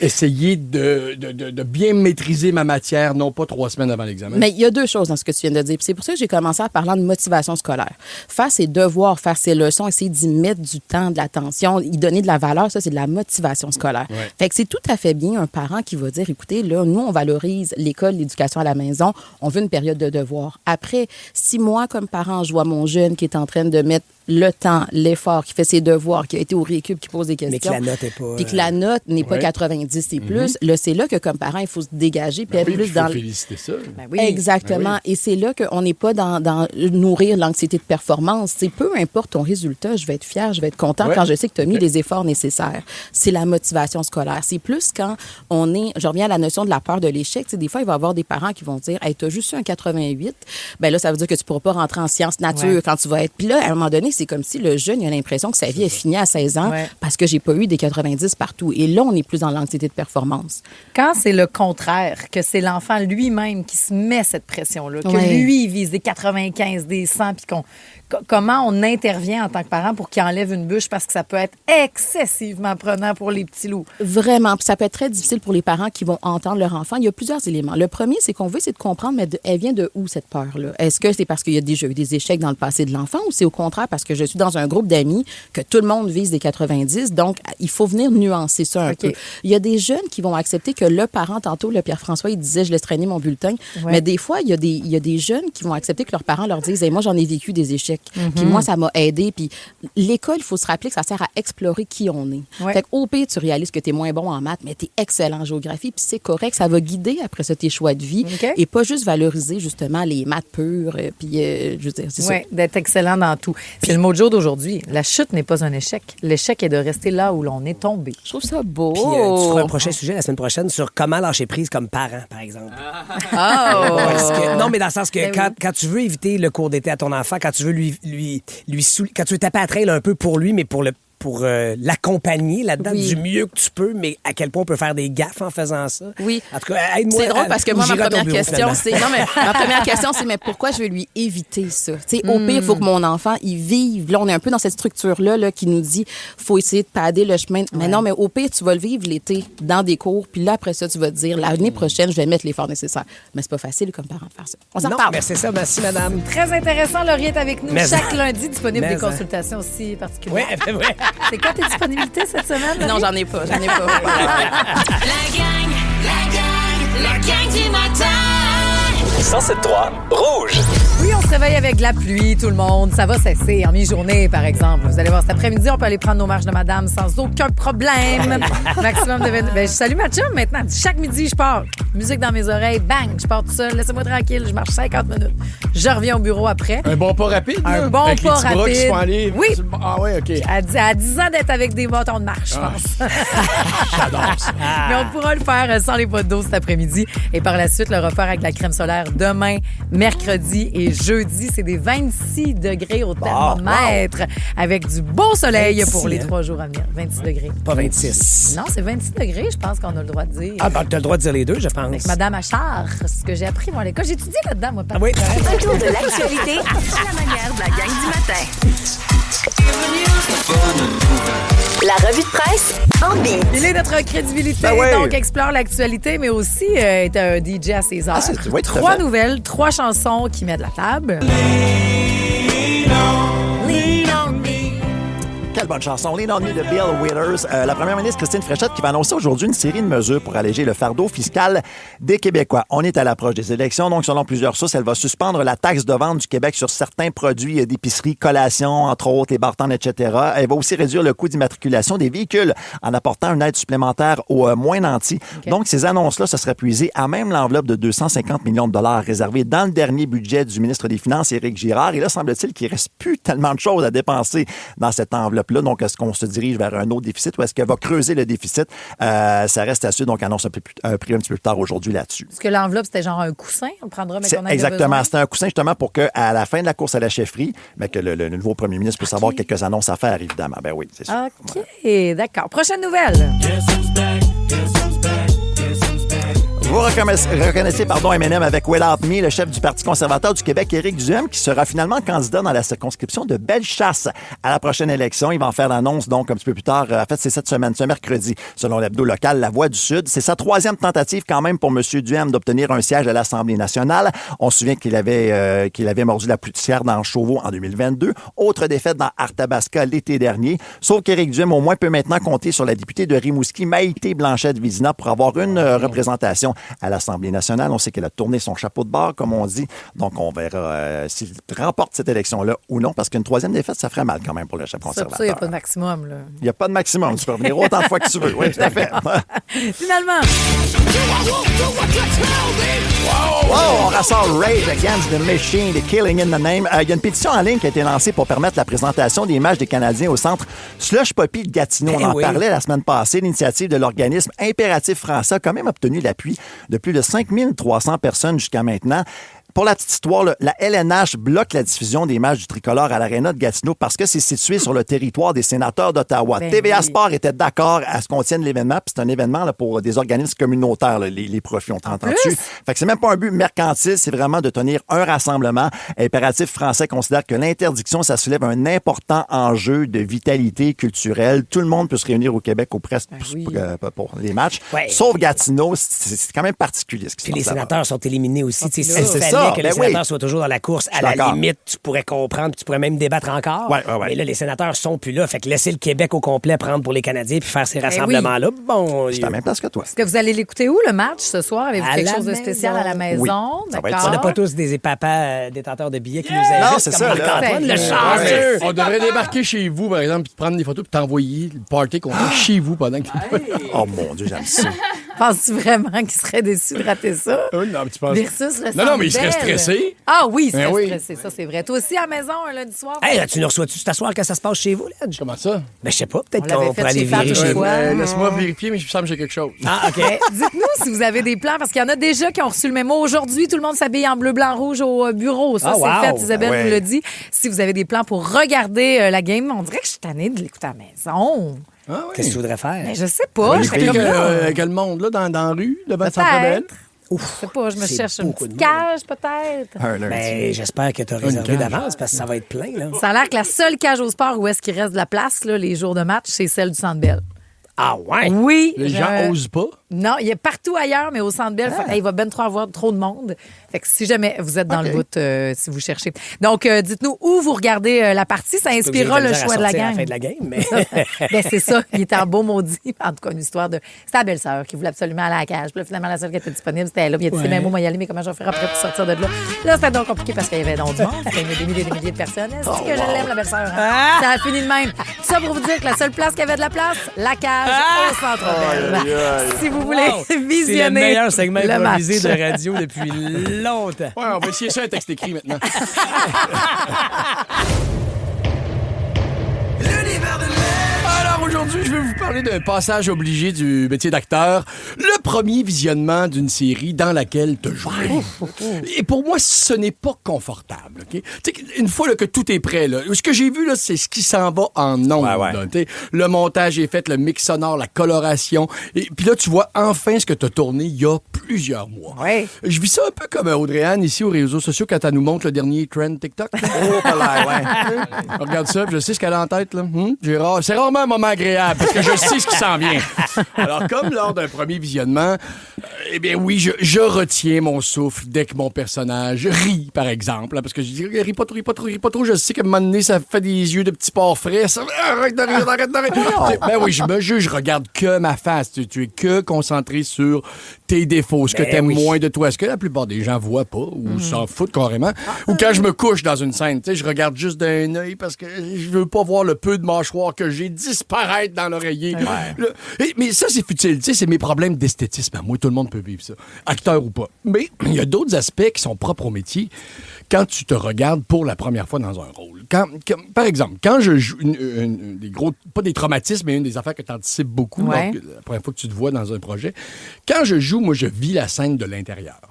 essayer de bien maîtriser ma matière, non pas 3 semaines avant l'examen. Mais il y a deux choses dans ce que tu viens de dire. Puis c'est pour ça que j'ai commencé à parler de motivation scolaire. Faire ses devoirs, faire ses leçons, essayer d'y mettre du temps, de l'attention, y donner de la valeur, ça, c'est de la motivation scolaire. Ouais. Fait que c'est tout à fait bien un parent qui va dire, écoutez, là, nous, on valorise l'école, l'éducation à la maison, on veut une période de devoirs. Après, si moi, comme parent, je vois mon jeune qui est en train de mettre le temps, l'effort, qui fait ses devoirs, qui a été au récup, qui pose des questions. Mais que la note est pas... Puis que la note n'est pas 90 et plus. Là, c'est là que, comme parent, il faut se dégager puis être plus dans... féliciter ça. Oui. Exactement. Et c'est là qu'on n'est pas dans nourrir l'anxiété de performance. C'est peu importe ton résultat, je vais être fière, je vais être contente quand je sais que tu as mis les efforts nécessaires. C'est la motivation scolaire. C'est plus quand on est... Je reviens à la notion de la peur de l'échec. Des fois, il va y avoir des parents qui vont dire, hey, tu as juste eu un 88. Bien là, ça veut dire que tu ne pourras pas rentrer en sciences nature quand tu vas être... Puis là, à un moment donné, c'est comme si le jeune il a l'impression que sa vie est finie à 16 ans parce que j'ai pas eu des 90 partout. Et là, on est plus dans l'anxiété de performance. Quand c'est le contraire, que c'est l'enfant lui-même qui se met cette pression-là, que lui, il vise des 95, des 100, puis comment on intervient en tant que parent pour qu'il enlève une bûche parce que ça peut être excessivement prenant pour les petits loups. Vraiment. Puis ça peut être très difficile pour les parents qui vont entendre leur enfant. Il y a plusieurs éléments. Le premier, c'est qu'on veut essayer de comprendre, mais elle vient de où cette peur-là? Est-ce que c'est parce qu'il y a déjà eu des échecs dans le passé de l'enfant ou c'est au contraire parce que je suis dans un groupe d'amis que tout le monde vise des 90? Donc, il faut venir nuancer ça un peu. Il y a des jeunes qui vont accepter que le parent, tantôt, le Pierre-François, il disait, je laisse traîner mon bulletin. Mais des fois, il y a des jeunes qui vont accepter que leurs parents leur disent, hey, moi, j'en ai vécu des échecs. Puis moi, ça m'a aidé. Puis l'école, il faut se rappeler que ça sert à explorer qui on est. Fait qu'au pire, tu réalises que tu es moins bon en maths, mais tu es excellent en géographie. Puis c'est correct. Ça va guider après ça tes choix de vie et pas juste valoriser justement les maths pures. Puis, je veux dire, c'est ça. Oui, d'être excellent dans tout. C'est le mojo d'aujourd'hui. La chute n'est pas un échec. L'échec est de rester là où l'on est tombé. Je trouve ça beau. Puis tu feras un prochain sujet la semaine prochaine sur comment lâcher prise comme parent, par exemple. Non, mais dans le sens que quand tu veux éviter le cours d'été à ton enfant, quand tu veux quand tu veux taper à trail un peu pour lui, mais pour l'accompagner là-dedans du mieux que tu peux, mais à quel point on peut faire des gaffes en faisant ça. Oui. En tout cas, aide-moi. C'est drôle parce que moi, ma première question, c'est mais pourquoi je vais lui éviter ça? Au pire, il faut que mon enfant, il vive. Là, on est un peu dans cette structure-là qui nous dit faut essayer de padder le chemin. Mais non, mais au pire, tu vas le vivre l'été dans des cours, puis là, après ça, tu vas te dire l'année prochaine, je vais mettre l'effort nécessaire. Mais c'est pas facile comme parent de faire ça. On s'en reparle. Mais c'est ça, merci, madame. Très intéressant, Laurie est avec nous chaque lundi, disponible des consultations aussi particulières. Oui. C'est quoi tes disponibilités cette semaine? Non, j'en ai pas. La gang du matin. 107.3 Rouge. Oui, on se réveille avec de la pluie, tout le monde. Ça va cesser en mi-journée, par exemple. Vous allez voir, cet après-midi, on peut aller prendre nos marches de madame sans aucun problème. Maximum de 20... je salue ma chum maintenant. Chaque midi, je pars. Musique dans mes oreilles, bang, je pars tout seul. Laissez-moi tranquille, je marche 50 minutes. Je reviens au bureau après. Un bon pas rapide, Un bon avec pas les petits bras qui se font aller. Oui. Ah oui, OK. À 10 ans d'être avec des bâtons de marche, je pense. J'adore ça. Mais on pourra le faire sans les pots d'eau cet après-midi. Et par la suite, le refaire avec la crème solaire demain, mercredi et jeudi. C'est des 26 degrés au thermomètre avec du beau soleil 26, pour les 3 jours à venir. 26 degrés. Pas 26. Non, c'est 26 degrés, je pense qu'on a le droit de dire. Ah, ben, tu as le droit de dire les deux, je pense. Avec Madame Achard, c'est ce que j'ai appris, moi, à l'école. J'ai étudié là-dedans, moi. Oui. Un tour de l'actualité à la manière de la gang du matin. La revue de presse en beat. Il est notre crédibilité, donc explore l'actualité, mais aussi est un DJ à ses heures. 3 nouvelles, 3 chansons qui mettent la table. Quelle bonne chanson. Lean on Me de Bill Withers. La première ministre Christine Fréchette qui va annoncer aujourd'hui une série de mesures pour alléger le fardeau fiscal des Québécois. On est à l'approche des élections, donc selon plusieurs sources, elle va suspendre la taxe de vente du Québec sur certains produits d'épicerie, collations, entre autres, les bartendes, etc. Elle va aussi réduire le coût d'immatriculation des véhicules en apportant une aide supplémentaire aux moins nantis. Okay. Donc, ces annonces-là, ça serait puisé à même l'enveloppe de 250 millions de dollars réservée dans le dernier budget du ministre des Finances, Éric Girard. Et là, semble-t-il qu'il ne reste plus tellement de choses à dépenser dans cette enveloppe-là. Donc, est-ce qu'on se dirige vers un autre déficit ou est-ce qu'elle va creuser le déficit? Ça reste à suivre. Donc, annonce un prix un petit peu plus tard aujourd'hui là-dessus. Est-ce que l'enveloppe, c'était genre un coussin? On le prendra, mais qu'on a exactement. C'était un coussin justement pour qu'à la fin de la course à la chefferie, mais que le nouveau premier ministre puisse avoir quelques annonces à faire, évidemment. Ben oui, c'est ça. OK, d'accord. Prochaine nouvelle. Vous reconnaissez M&M avec Without Me, le chef du Parti conservateur du Québec, Éric Duhem, qui sera finalement candidat dans la circonscription de Bellechasse à la prochaine élection. Il va en faire l'annonce, donc, un petit peu plus tard. En fait, c'est cette semaine, ce mercredi, selon l'hebdo local La Voix du Sud. C'est sa 3e tentative, quand même, pour M. Duhem d'obtenir un siège à l'Assemblée nationale. On se souvient qu'il avait mordu la poussière dans Chauveau en 2022. Autre défaite dans Arthabasca l'été dernier. Sauf qu'Éric Duhem, au moins, peut maintenant compter sur la députée de Rimouski, Maïté Blanchette-Vizina, pour avoir une représentation à l'Assemblée nationale. On sait qu'elle a tourné son chapeau de bord, comme on dit. Donc, on verra s'il remporte cette élection-là ou non, parce qu'une 3e défaite, ça ferait mal quand même pour le chef conservateur. Ça, il n'y a pas de maximum, là. Il n'y a pas de maximum. Tu peux revenir autant de fois que tu veux. Oui, tout à fait. Finalement. Wow, on ressort Rage Against the Machine, The Killing in the Name. Il y a une pétition en ligne qui a été lancée pour permettre la présentation des matchs des Canadiens au centre Slush Poppy de Gatineau. On en parlait la semaine passée. L'initiative de l'organisme Impératif français a quand même obtenu l'appui de plus de 5300 personnes jusqu'à maintenant. pour la petite histoire, là, la LNH bloque la diffusion des matchs du tricolore à l'Aréna de Gatineau parce que c'est situé sur le territoire des sénateurs d'Ottawa. Ben TVA oui. Sport était d'accord à ce qu'on tienne l'événement, puis c'est un événement là, pour des organismes communautaires, là, les profits, on t'entend dessus. Fait que c'est même pas un but mercantile, c'est vraiment de tenir un rassemblement. Impératif français considère que l'interdiction, ça soulève un important enjeu de vitalité culturelle. Tout le monde peut se réunir au Québec ou presque pour les matchs. Ouais. Sauf Gatineau, c'est quand même particulier ce qui se Puis passe les là-bas. sénateurs sont éliminés aussi. Tu sais, c'est s'il ça. fallait que les Ben oui. sénateurs soient toujours dans la course, à suis la d'accord. limite, tu pourrais comprendre, puis tu pourrais même débattre encore. Ouais. Mais là, les sénateurs sont plus là. Fait que laisser le Québec au complet prendre pour les Canadiens puis faire ces rassemblements-là, bon... Je suis à la même place que toi. Est-ce que vous allez l'écouter où, le match, ce soir? Avez-vous À quelque la chose de spécial à la maison? Oui. Ça va être D'accord. On n'a pas tous des papas détenteurs de billets qui nous Non, invitent c'est comme ça, Marc-Antoine, là. le Ouais, chanceux. On devrait débarquer chez vous, par exemple, puis prendre des photos, puis t'envoyer le party qu'on fait chez vous pendant que Oh mon Dieu, j'aime ça. Penses-tu vraiment qu'il serait déçu de rater ça? Oui, non, mais tu penses... Versus le Non, mais il Centre serait Bell. stressé. Ah oui, il serait Ben oui. stressé, ça c'est vrai. Toi aussi, à la maison, un lundi soir? Hey, là, tu nous reçois-tu cet soir que ça se passe chez vous, Ledge? Comment ça? Ben, je sais pas, On peut-être l'avait qu'on fait pourrait aller chez Pat virer une chez vous. fois. Laisse-moi vérifier, mais je me semble que j'ai quelque chose. Ah, OK. Dites-nous si vous avez des plans, parce qu'il y en a déjà qui ont reçu le mémo. Aujourd'hui, tout le monde s'habille en bleu, blanc, rouge au bureau. Ça, Ah, c'est wow. fait. Isabelle Ouais. nous l'a dit. Si vous avez des plans pour regarder la game, on dirait que je suis tannée de l'écouter à la maison. Ah oui. Qu'est-ce que tu voudrais faire? Mais je sais pas. Je Olivier, fais comme là. que le monde, là, dans la rue, devant le Centre Bell. Peut-être. Je sais pas, je me C'est cherche une beaucoup petite de monde. cage, peut-être. Un lundi. Ben, j'espère que tu as réservé cage. d'avance parce que ça va être plein, là. Ça a l'air que la seule cage au sport où est-ce qu'il reste de la place, là, les jours de match, c'est celle du Centre Bell. Ah, ouais? Oui. Les gens osent pas. Non, il y a partout ailleurs, mais au Centre Bell, il va ben trop avoir trop de monde. Fait que si jamais vous êtes dans le bout, si vous cherchez. Donc, dites-nous où vous regardez la partie. Ça inspirera le choix de la À la gang. fin de la game, mais... Ben, c'est ça. Il était en beau maudit. En tout cas, une histoire de... C'était la belle-sœur qui voulait absolument aller à la cage. Puis là, finalement, la seule qui était disponible, c'était elle. Là. Puis il a dit, c'est même moi y aller, mais comment je vais faire après pour sortir de là? Là, c'était donc compliqué parce qu'il y avait donc du monde. C'était des milliers et des milliers de personnes. Est-ce que je l'aime, la belle-sœur? Hein? Ça a fini de même. Tout ça pour vous dire que la seule place qui avait de la place, la cage au Centre Bell. Si vous voulez visionner C'est le meilleur segment le improvisé match. de radio depuis longtemps. Ouais, on va essayer ça, un texte écrit maintenant. Alors aujourd'hui, je vais vous parler d'un passage obligé du métier d'acteur, le premier visionnement d'une série dans laquelle tu joues. Et pour moi, ce n'est pas confortable. OK? Tu sais, une fois là, que tout est prêt, là, ce que j'ai vu, là, c'est ce qui s'en va en ondes. Là, tu sais. Le montage est fait, le mix sonore, la coloration. Et puis là, tu vois enfin ce que tu as tourné il y a plusieurs mois. Ouais. Je vis ça un peu comme Audrey-Anne ici aux réseaux sociaux quand elle nous montre le dernier trend TikTok. Regarde ça, puis je sais ce qu'elle a en tête. Là. C'est rarement un moment agréable parce que je sais ce qui s'en vient. Alors, comme lors d'un premier visionnement, eh bien oui, je retiens mon souffle dès que mon personnage rit, par exemple. Là, parce que je dis, ris pas trop, ris pas trop, ris pas trop. Je sais qu'à un moment donné, ça fait des yeux de petits porcs frais. Ça... Arrête de rire, arrête de rire. Ben oui, je me juge, je regarde que ma face. Tu es que concentré sur tes défauts, ce que t'aimes moins de toi, ce que la plupart des gens voient pas ou s'en foutent carrément. Ou quand je me couche dans une scène, tu sais, je regarde juste d'un œil parce que je veux pas voir le peu de mâchoire que j'ai disparaître dans l'oreiller. Mais ça, c'est futile. Tu sais, c'est mes problèmes d'esthétisme. Moi, tout le monde peut vivre ça, acteur ou pas. Mais il y a d'autres aspects qui sont propres au métier quand tu te regardes pour la première fois dans un rôle. Par exemple, quand je joue des gros, pas des traumatismes, mais une des affaires que tu anticipes beaucoup la première fois que tu te vois dans un projet, quand je joue, moi, je vis la scène de l'intérieur.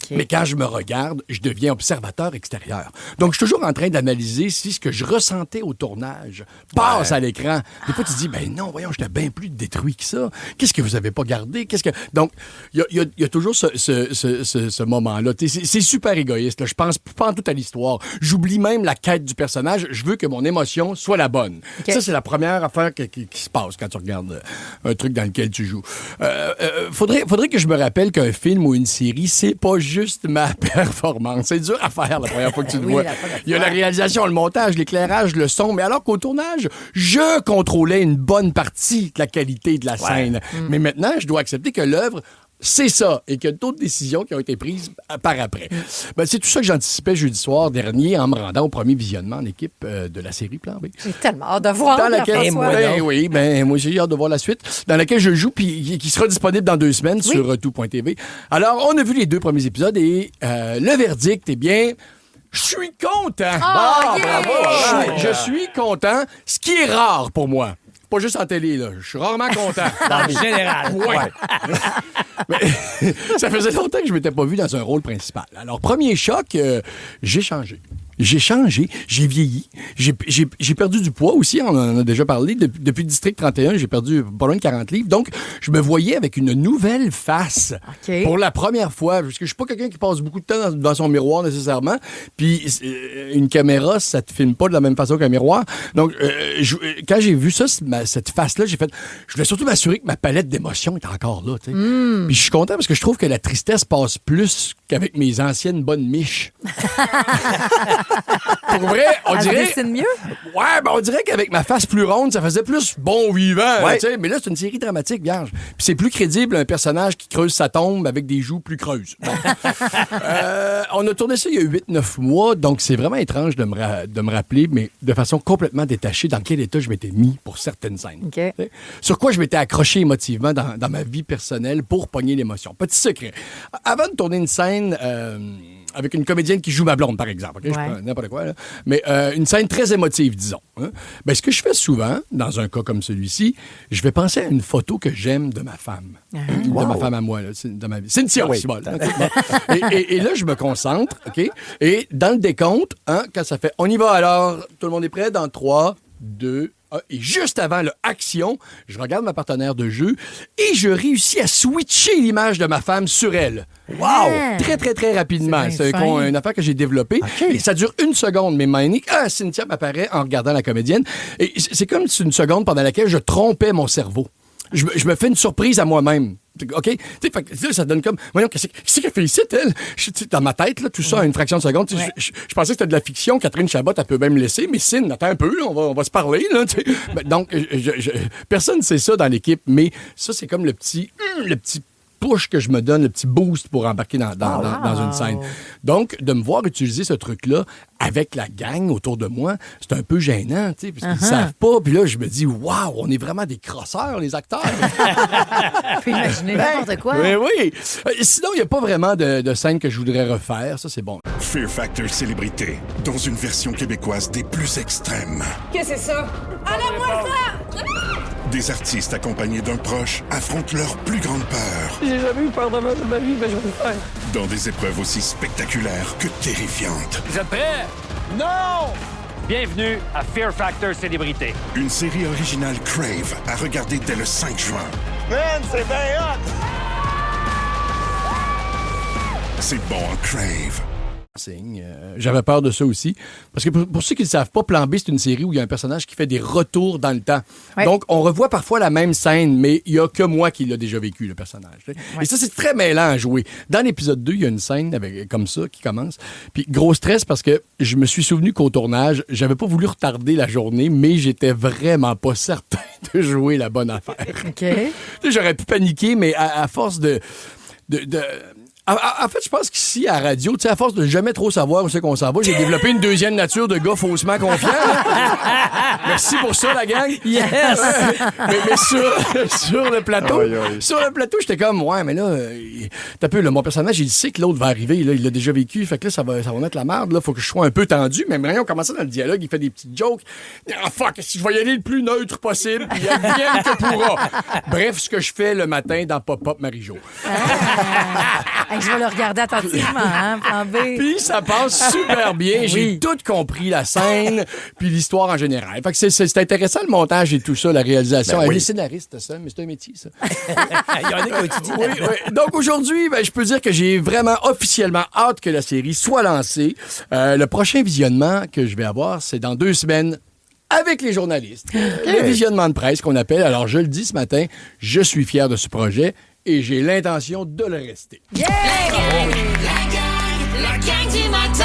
Mais quand je me regarde, je deviens observateur extérieur. Donc, je suis toujours en train d'analyser si ce que je ressentais au tournage passe à l'écran. Des fois, tu te dis, ben non, voyons, j'étais bien plus détruit que ça. Qu'est-ce que vous avez pas gardé? Donc, il y a toujours ce moment-là. C'est super égoïste. Là. Je pense pas en tout à l'histoire. J'oublie même la quête du personnage. Je veux que mon émotion soit la bonne. Okay. Ça, c'est la première affaire qui se passe quand tu regardes un truc dans lequel tu joues. Faudrait que je me rappelle qu'un film ou une série, c'est pas juste ma performance. C'est dur à faire la première fois que tu te vois. Il y a la réalisation, le montage, l'éclairage, le son. Mais alors qu'au tournage, je contrôlais une bonne partie de la qualité de la scène. Mais maintenant, je dois accepter que l'œuvre, c'est ça, et qu'il y a d'autres décisions qui ont été prises par après. Ben, c'est tout ça que j'anticipais jeudi soir dernier en me rendant au premier visionnement en équipe de la série Plan B. J'ai tellement hâte de voir dans laquelle, moi j'ai hâte de voir la suite, dans laquelle je joue, puis qui sera disponible dans 2 semaines sur tout.tv. Alors, on a vu les 2 premiers épisodes et le verdict, eh bien... Je suis content. Oh, bravo. Je suis content, ce qui est rare pour moi. Pas juste en télé, là. Je suis rarement content. En général. Ouais. Mais, ça faisait longtemps que je m'étais pas vu dans un rôle principal. Alors, premier choc, j'ai changé. J'ai changé, j'ai vieilli, j'ai perdu du poids aussi, on en a déjà parlé. Depuis le District 31, j'ai perdu pas loin de 40 livres. Donc, je me voyais avec une nouvelle face pour la première fois. Parce que je suis pas quelqu'un qui passe beaucoup de temps dans son miroir nécessairement. Puis, une caméra, ça te filme pas de la même façon qu'un miroir. Donc, quand j'ai vu ça, cette face-là, j'ai fait... Je voulais surtout m'assurer que ma palette d'émotions est encore là. T'sais. Puis, je suis content parce que je trouve que la tristesse passe plus qu'avec mes anciennes bonnes miches. Pour vrai, on dirait... Elle dessine mieux? Ouais, ben on dirait qu'avec ma face plus ronde, ça faisait plus bon vivant. Ouais. Tu sais. Mais là, c'est une série dramatique, vierge. Puis c'est plus crédible un personnage qui creuse sa tombe avec des joues plus creuses. Bon. On a tourné ça il y a 8-9 mois, donc c'est vraiment étrange de me rappeler, mais de façon complètement détachée, dans quel état je m'étais mis pour certaines scènes. Okay. Sur quoi je m'étais accroché émotivement dans ma vie personnelle pour pogner l'émotion. Petit secret. Avant de tourner une scène... avec une comédienne qui joue ma blonde, par exemple. Okay? Je prends n'importe quoi. Là. Mais une scène très émotive, disons. Hein? Ben, ce que je fais souvent, dans un cas comme celui-ci, je vais penser à une photo que j'aime de ma femme. De ma femme à moi, là, de ma vie. Cynthia, c'est bon. Et là, je me concentre, OK? Et dans le décompte, hein, quand ça fait « On y va alors », tout le monde est prêt? Dans 3, 2, et juste avant l'action, je regarde ma partenaire de jeu et je réussis à switcher l'image de ma femme sur elle. Wow! Très, très, très rapidement. C'est une affaire que j'ai développée. Okay. Et ça dure 1 seconde, mais Cynthia m'apparaît en regardant la comédienne. Et c'est comme une seconde pendant laquelle je trompais mon cerveau. Je me fais une surprise à moi-même. OK? Là, ça donne comme... Voyons, qu'est-ce qu'elle fait ici, elle? Dans ma tête, là, tout ça, en une fraction de seconde. Ouais. Je pensais que c'était de la fiction. Catherine Chabot, elle peut même me laisser. Mais Cyn, attends un peu, là, on va se parler. Là, donc, personne ne sait ça dans l'équipe, mais ça, c'est comme le petit push que je me donne, le petit boost pour embarquer dans une scène. Donc, de me voir utiliser ce truc-là avec la gang autour de moi, c'est un peu gênant, tu sais, parce qu'ils ne savent pas. Puis là, je me dis, waouh, on est vraiment des crosseurs, les acteurs. Tu peux imaginer n'importe quoi. Oui. Sinon, il n'y a pas vraiment de scène que je voudrais refaire. Ça, c'est bon. Fear Factor Célébrité, dans une version québécoise des plus extrêmes. Qu'est-ce que c'est ça? Enlève-moi ça! Des artistes accompagnés d'un proche affrontent leur plus grande peur. J'ai jamais eu peur de ma vie, mais je vais le faire. Dans des épreuves aussi spectaculaires que terrifiantes. Vous êtes prêts? Non! Bienvenue à Fear Factor Célébrité. Une série originale Crave à regarder dès le 5 juin. Man, c'est bien hot! C'est bon, Crave. J'avais peur de ça aussi. Parce que pour ceux qui ne savent pas, Plan B, c'est une série où il y a un personnage qui fait des retours dans le temps. Ouais. Donc, on revoit parfois la même scène, mais il n'y a que moi qui l'ai déjà vécu, le personnage. Ouais. Et ça, c'est très mêlant à jouer. Dans l'épisode 2, il y a une scène comme ça qui commence. Puis, gros stress parce que je me suis souvenu qu'au tournage, j'avais pas voulu retarder la journée, mais j'étais vraiment pas certain de jouer la bonne affaire. Okay. J'aurais pu paniquer, mais à force de... En fait, je pense qu'ici, à la radio, tu sais, à force de jamais trop savoir où c'est qu'on s'en va, j'ai développé une deuxième nature de gars faussement confiant. Merci pour ça, la gang. Yes! mais sur le plateau, sur le plateau, j'étais comme, ouais, mais là, t'as peu, là, mon personnage, il sait que l'autre va arriver, là, il l'a déjà vécu, fait que là, ça va mettre la merde, là, faut que je sois un peu tendu, mais rien, on commençait dans le dialogue, il fait des petites jokes. Ah, fuck, si je vais y aller le plus neutre possible, puis advienne que pourra. Bref, ce que je fais le matin dans Pop-Up Marie-Jo. Je vais le regarder attentivement, hein, Plan B. Puis ça passe super bien. Oui. J'ai tout compris, la scène, puis l'histoire en général. Fait que c'est intéressant, le montage et tout ça, la réalisation. Elle est scénariste, ça, mais c'est un métier, ça. Il y en a qui ont étudié. Oui. Donc aujourd'hui, je peux dire que j'ai vraiment officiellement hâte que la série soit lancée. Le prochain visionnement que je vais avoir, c'est dans 2 semaines. Avec les journalistes. Le visionnement de presse qu'on appelle. Alors, je le dis ce matin, je suis fier de ce projet et j'ai l'intention de le rester. Yeah! La gang du matin!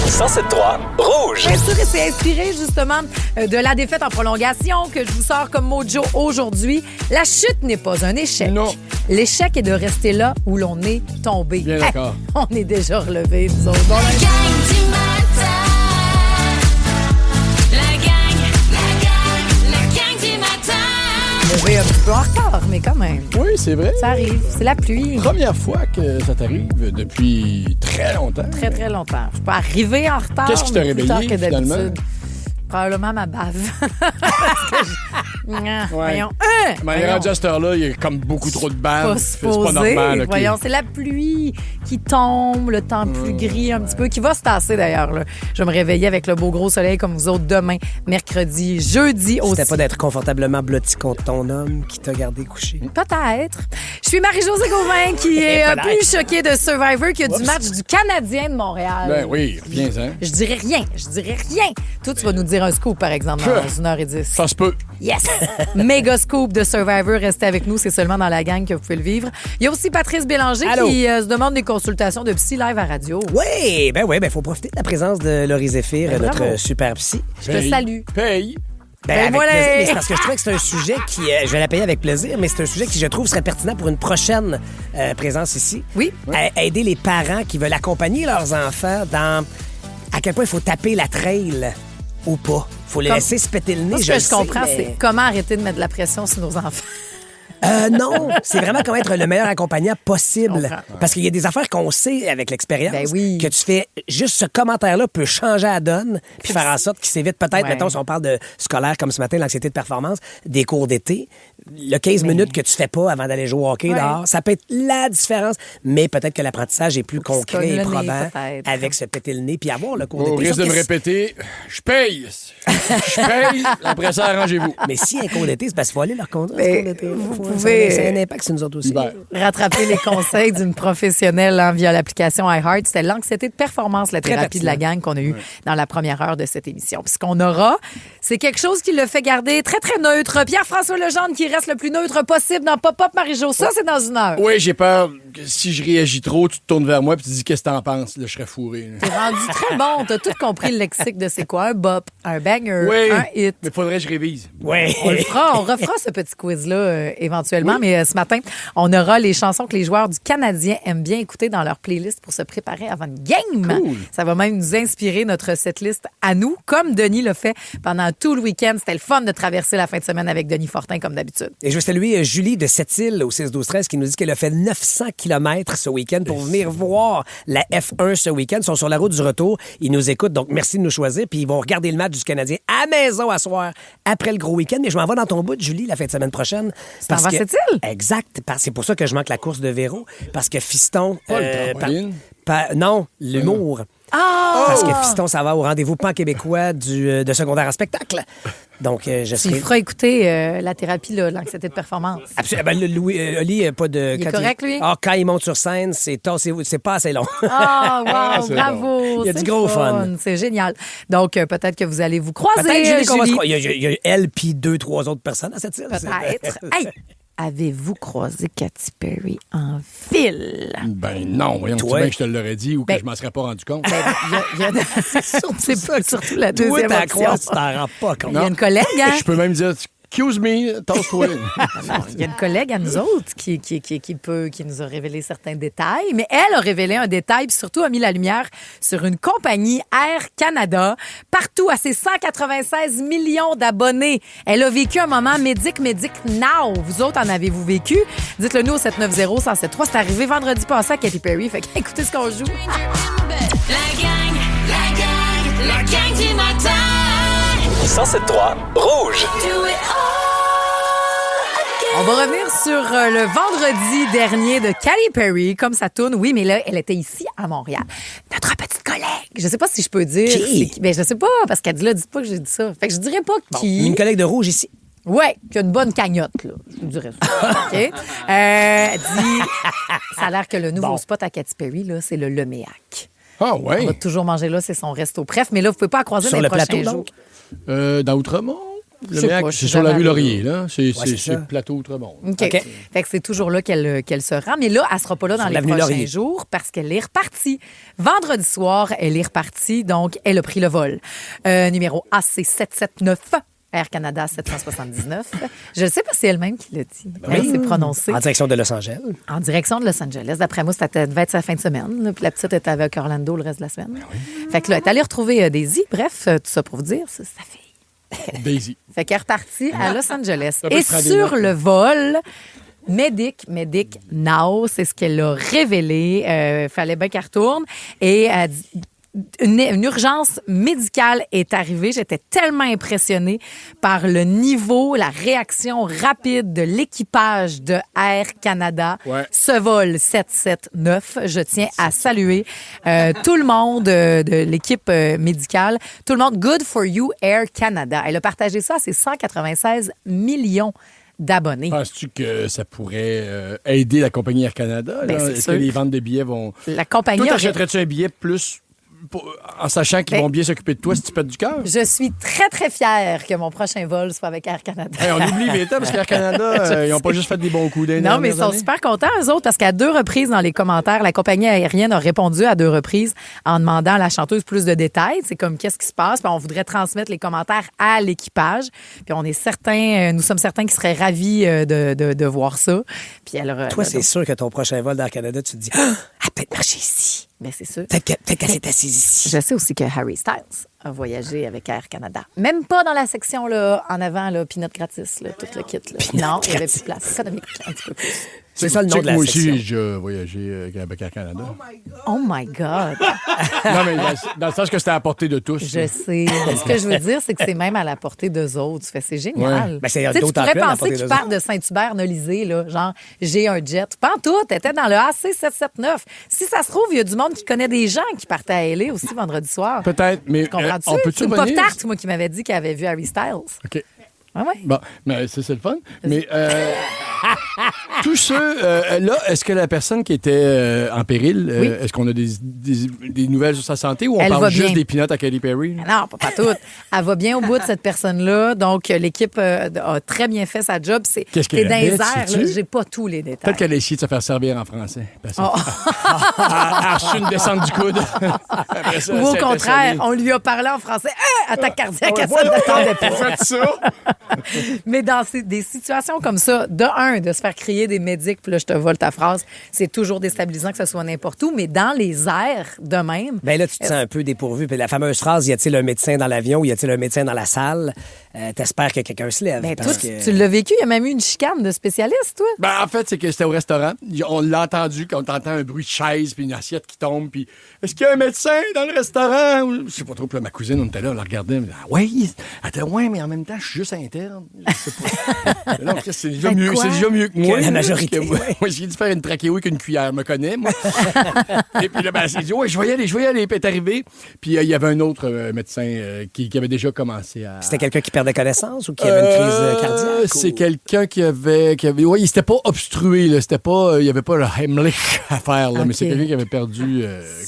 107.3 Rouge. Bien sûr, et c'est inspiré justement de la défaite en prolongation que je vous sors comme mojo aujourd'hui. La chute n'est pas un échec. Non. L'échec est de rester là où l'on est tombé. Bien d'accord. On est déjà relevé, nous autres. La gang du matin! On est un petit peu en retard, mais quand même. Oui, c'est vrai. Ça arrive. C'est la pluie. Première fois que ça t'arrive depuis très longtemps. Très, très longtemps. Je suis pas arrivée en retard. Qu'est-ce qui t'a réveillé, plus tard que finalement? d'habitude. probablement ma bave. Voyons. Mais rendu à cette heure-là, il y a comme beaucoup trop de balles. C'est pas normal. Okay. Voyons, c'est la pluie qui tombe, le temps plus gris un petit peu, qui va se tasser d'ailleurs. Là. Je vais me réveiller avec le beau gros soleil comme vous autres demain, mercredi, jeudi aussi. C'était pas d'être confortablement blotti contre ton homme qui t'a gardé couché. Peut-être. Je suis Marie-Josée Gauvin qui est plus choquée de Survivor que du match du Canadien de Montréal. Ben oui, reviens, hein. Je dirais rien. Toi, tu vas nous dire un scoop, par exemple, dans 1h10. Ça se peut. Yes! Méga scoop de Survivor. Restez avec nous. C'est seulement dans la gang que vous pouvez le vivre. Il y a aussi Patrice Bélanger qui se demande des consultations de psy live à radio. Oui, ben faut profiter de la présence de Laurie Zéphir, notre super psy. Je te salue. Paye. Ben, mais c'est parce que je trouvais que c'est un sujet qui... je vais la payer avec plaisir, mais c'est un sujet qui, je trouve, serait pertinent pour une prochaine présence ici. Oui. Aider les parents qui veulent accompagner leurs enfants dans à quel point il faut taper la trail ou pas. Il faut les laisser se péter le nez. Ce que je comprends, c'est comment arrêter de mettre de la pression sur nos enfants. Non, c'est vraiment comment être le meilleur accompagnant possible. Parce qu'il y a des affaires qu'on sait avec l'expérience que tu fais. Juste ce commentaire-là peut changer la donne puis faire en sorte qu'il s'évite peut-être, mettons, si on parle de scolaire comme ce matin, l'anxiété de performance, des cours d'été, le 15 minutes que tu fais pas avant d'aller jouer au hockey dehors, ça peut être la différence, mais peut-être que l'apprentissage est plus concret et probant avec se péter le nez puis avoir le cours d'été. Au risque de me répéter, je paye. Après ça, arrangez-vous. Mais si un cours d'été, c'est parce qu'il faut aller leur conduire. Vous pouvez c'est un impact sur nous autres aussi. Rattraper les conseils d'une professionnelle via l'application iHeart. C'était l'anxiété de performance, la thérapie de la gang qu'on a eue dans la première heure de cette émission. Puis ce qu'on aura, c'est quelque chose qui le fait garder très, très neutre. Pierre-François Legendre qui reste le plus neutre possible dans Pop-Up Marie-Jo. Ça, c'est dans 1 heure. Oui, j'ai peur que si je réagis trop, tu te tournes vers moi et tu dis qu'est-ce que t'en penses. Là, je serais fourré. T'es rendu très bon. T'as tout compris le lexique de c'est quoi un bop, un banger, un hit. Mais faudrait que je révise. Oui. On le fera. On refera ce petit quiz-là éventuellement. Mais ce matin, on aura les chansons que les joueurs du Canadien aiment bien écouter dans leur playlist pour se préparer avant une game. Cool. Ça va même nous inspirer notre setlist à nous, comme Denis l'a fait pendant tout le week-end. C'était le fun de traverser la fin de semaine avec Denis Fortin, comme d'habitude. Et je veux saluer Julie de Sept-Îles au 6-12-13 qui nous dit qu'elle a fait 900 km ce week-end pour venir voir la F1 ce week-end. Ils sont sur la route du retour. Ils nous écoutent, donc merci de nous choisir. Puis ils vont regarder le match du Canadien à maison à soir après le gros week-end. Mais je m'en vais dans ton bout, Julie, la fin de semaine prochaine. Parce que Sept-Îles? Exact. C'est pour ça que je manque la course de Véro. Parce que Fiston... Pas le trampoline? Non, l'humour. Parce que Fiston, ça va au rendez-vous pan-québécois de secondaire en spectacle. Donc, je serai... Tu feras écouter la thérapie, l'anxiété de performance. Absolument. Oli, pas de... Il est correct, lui? Quand il monte sur scène, c'est pas assez long. Wow, bravo! Il y a du gros fun. C'est génial. Donc, peut-être que vous allez vous croiser, Julie. Il y a elle puis 2-3 autres personnes à cette île. Peut-être. Hey! Avez-vous croisé Katy Perry en ville? Ben non, voyons, tu bien que je te l'aurais dit ou que je m'en serais pas rendu compte. C'est surtout la deuxième option. Toi, tu t'en rends pas compte. Il y a une collègue, hein? Je peux même dire... Excuse me, tasse-toi. Il y a une collègue à nous autres qui nous a révélé certains détails, mais elle a révélé un détail, puis surtout a mis la lumière sur une compagnie Air Canada, partout à ses 196 millions d'abonnés. Elle a vécu un moment Médic Now. Vous autres, en avez-vous vécu? Dites-le nous au 790-1073. C'est arrivé vendredi passé à Katy Perry. Fait qu'écoutez ce qu'on joue. La gang du matin. 107.3 Rouge. On va revenir sur le vendredi dernier de Katy Perry, comme ça tourne. Oui, mais là, elle était ici à Montréal. Notre petite collègue. Je sais pas si je peux dire. Qui? Ben, je sais pas, parce qu'elle dit là, dites pas que j'ai dit ça. Fait que je dirais pas qui. Une collègue de Rouge ici. Ouais, qui a une bonne cagnotte, là. Je vous dirais ça. OK? Elle dit, ça a l'air que le nouveau spot à Katy Perry, là, c'est le Leméac. Ah ouais. On va toujours manger là, c'est son resto. Bref, mais là, vous pouvez pas croiser sur les le prochains plateau, jours. Donc? Dans Outremont? C'est sur la rue Laurier, là. C'est plateau Outremont. OK. Fait que c'est toujours là qu'elle se rend. Mais là, elle sera pas là dans les prochains jours parce qu'elle est repartie. Vendredi soir, elle est repartie. Donc, elle a pris le vol. Numéro AC779. Air Canada 779. Je ne sais pas si c'est elle-même qui l'a dit. Elle s'est prononcée. En direction de Los Angeles. En direction de Los Angeles. D'après moi, ça devait être sa fin de semaine. Là, puis la petite était avec Orlando le reste de la semaine. Fait que là, elle est allée retrouver Daisy. Bref, tout ça pour vous dire, c'est sa fille. Daisy. Fait qu'elle est repartie à Los Angeles. Et sur le vol... Médic Now, c'est ce qu'elle a révélé. Fallait bien qu'elle retourne. Et elle dit... une urgence médicale est arrivée. J'étais tellement impressionnée par le niveau, la réaction rapide de l'équipage de Air Canada. Ouais. Ce vol 779, je tiens à saluer tout le monde de l'équipe médicale. Tout le monde, good for you, Air Canada. Elle a partagé ça à ses 196 millions d'abonnés. Penses-tu que ça pourrait aider la compagnie Air Canada? Ben, c'est Est-ce sûr. que les ventes de billets vont... La compagnie Toi, aurait- t'achèterais-tu un billet plus en sachant qu'ils vont bien s'occuper de toi si tu pètes du cœur? Je suis très, très fière que mon prochain vol soit avec Air Canada. Hey, on oublie Vita parce qu'Air Canada, ils n'ont pas juste fait des bons coups d'un Non, mais ils sont super contents, eux autres, parce qu'à 2 reprises dans les commentaires, la compagnie aérienne a répondu à 2 reprises en demandant à la chanteuse plus de détails. C'est comme qu'est-ce qui se passe. Puis on voudrait transmettre les commentaires à l'équipage. Puis on est certains, nous sommes certains qu'ils seraient ravis de voir ça. Puis alors, Toi, c'est sûr que ton prochain vol d'Air Canada, tu te dis, ah, elle peut marcher ici. Bien, c'est sûr. Peut-être qu'elle s'est assise ici. Je sais aussi que Harry Styles a voyagé avec Air Canada. Même pas dans la section là, en avant, là, peanut gratis, là, tout le kit. Là. Non, il n'y avait plus de place. Économique, un petit peu plus. C'est ça le nom de la moi section. aussi, j'ai voyagé avec Air Canada. Oh my God! Non, mais dans le sens que c'était à la portée de tous. Je sais. Mais ce que je veux dire, c'est que c'est même à la portée d'eux autres. Fait, c'est génial. Ouais. Ben, c'est Tu sais, tu d'autant pourrais plus à la penser portée qu'ils d'eux partent de Saint-Hubert-Nolisée, là, genre, j'ai un jet. Pas en tout, t'étais dans le AC779. Si ça se trouve, il y a du monde qui connaît des gens qui partaient à LA aussi vendredi soir. Peut-être, mais Comprends-tu? on peut-tu C'est une revenir? pop-tart, moi, qui m'avait dit qu'elle avait vu Harry Styles. OK. Ouais, ouais. Bon, mais c'est le fun. Mais tous ceux, là, est-ce que la personne qui était en péril, Oui. est-ce qu'on a des nouvelles sur sa santé ou on Elle va parle juste bien. des peanuts à Katy Perry? Non, pas toutes. Elle va bien au bout de cette personne-là. Donc, l'équipe a très bien fait sa job. C'est Qu'est-ce t'es qu'elle dans les habite, airs, sais-tu? là. J'ai pas tous les détails. Peut-être qu'elle a essayé de se faire servir en français. Parce que- Oh. Elle a reçu une descente du coude. Après ça, Ou ça au a été contraire, sonné. on lui a parlé en français. Attaque cardiaque, elle voilà, s'en attendait pas. faites ça. Mais dans des situations comme ça, de se faire crier des médics, puis là, je te vole ta phrase, c'est toujours déstabilisant que ce soit n'importe où, mais dans les airs de même. Ben là, tu te sens un peu dépourvu. Puis la fameuse phrase, y a-t-il un médecin dans l'avion ou y a-t-il un médecin dans la salle? T'espères que quelqu'un se lève. Ben, toi, parce tu que... l'as vécu, il y a même eu une chicane de spécialiste, toi. Ben, en fait, c'est que c'était au restaurant. On l'a entendu quand on entend un bruit de chaise puis une assiette qui tombe. Puis est-ce qu'il y a un médecin dans le restaurant? Ou- Je sais pas trop. Puis là, ma cousine, on était là, on la regardait. Oui, elle était ouais, mais en même temps, je suis juste interne. Je sais pas. Mais non, c'est déjà, Ben mieux, quoi? c'est déjà mieux que moi. Que la majorité, Moi, ouais. j'ai dû faire une trachéo avec une cuillère. Elle me connaît, moi. Et puis là, ben, elle s'est dit, ouais, je vais y aller. Puis elle est arrivée. Puis il y avait un autre médecin qui avait déjà commencé à. C'était quelqu'un qui perdait connaissance ou qui avait une crise cardiaque? C'est quelqu'un qui avait. Oui, il s'était pas obstrué, là. C'était pas. Il n'y avait pas le Heimlich à faire, là. OK. Mais c'est quelqu'un qui avait perdu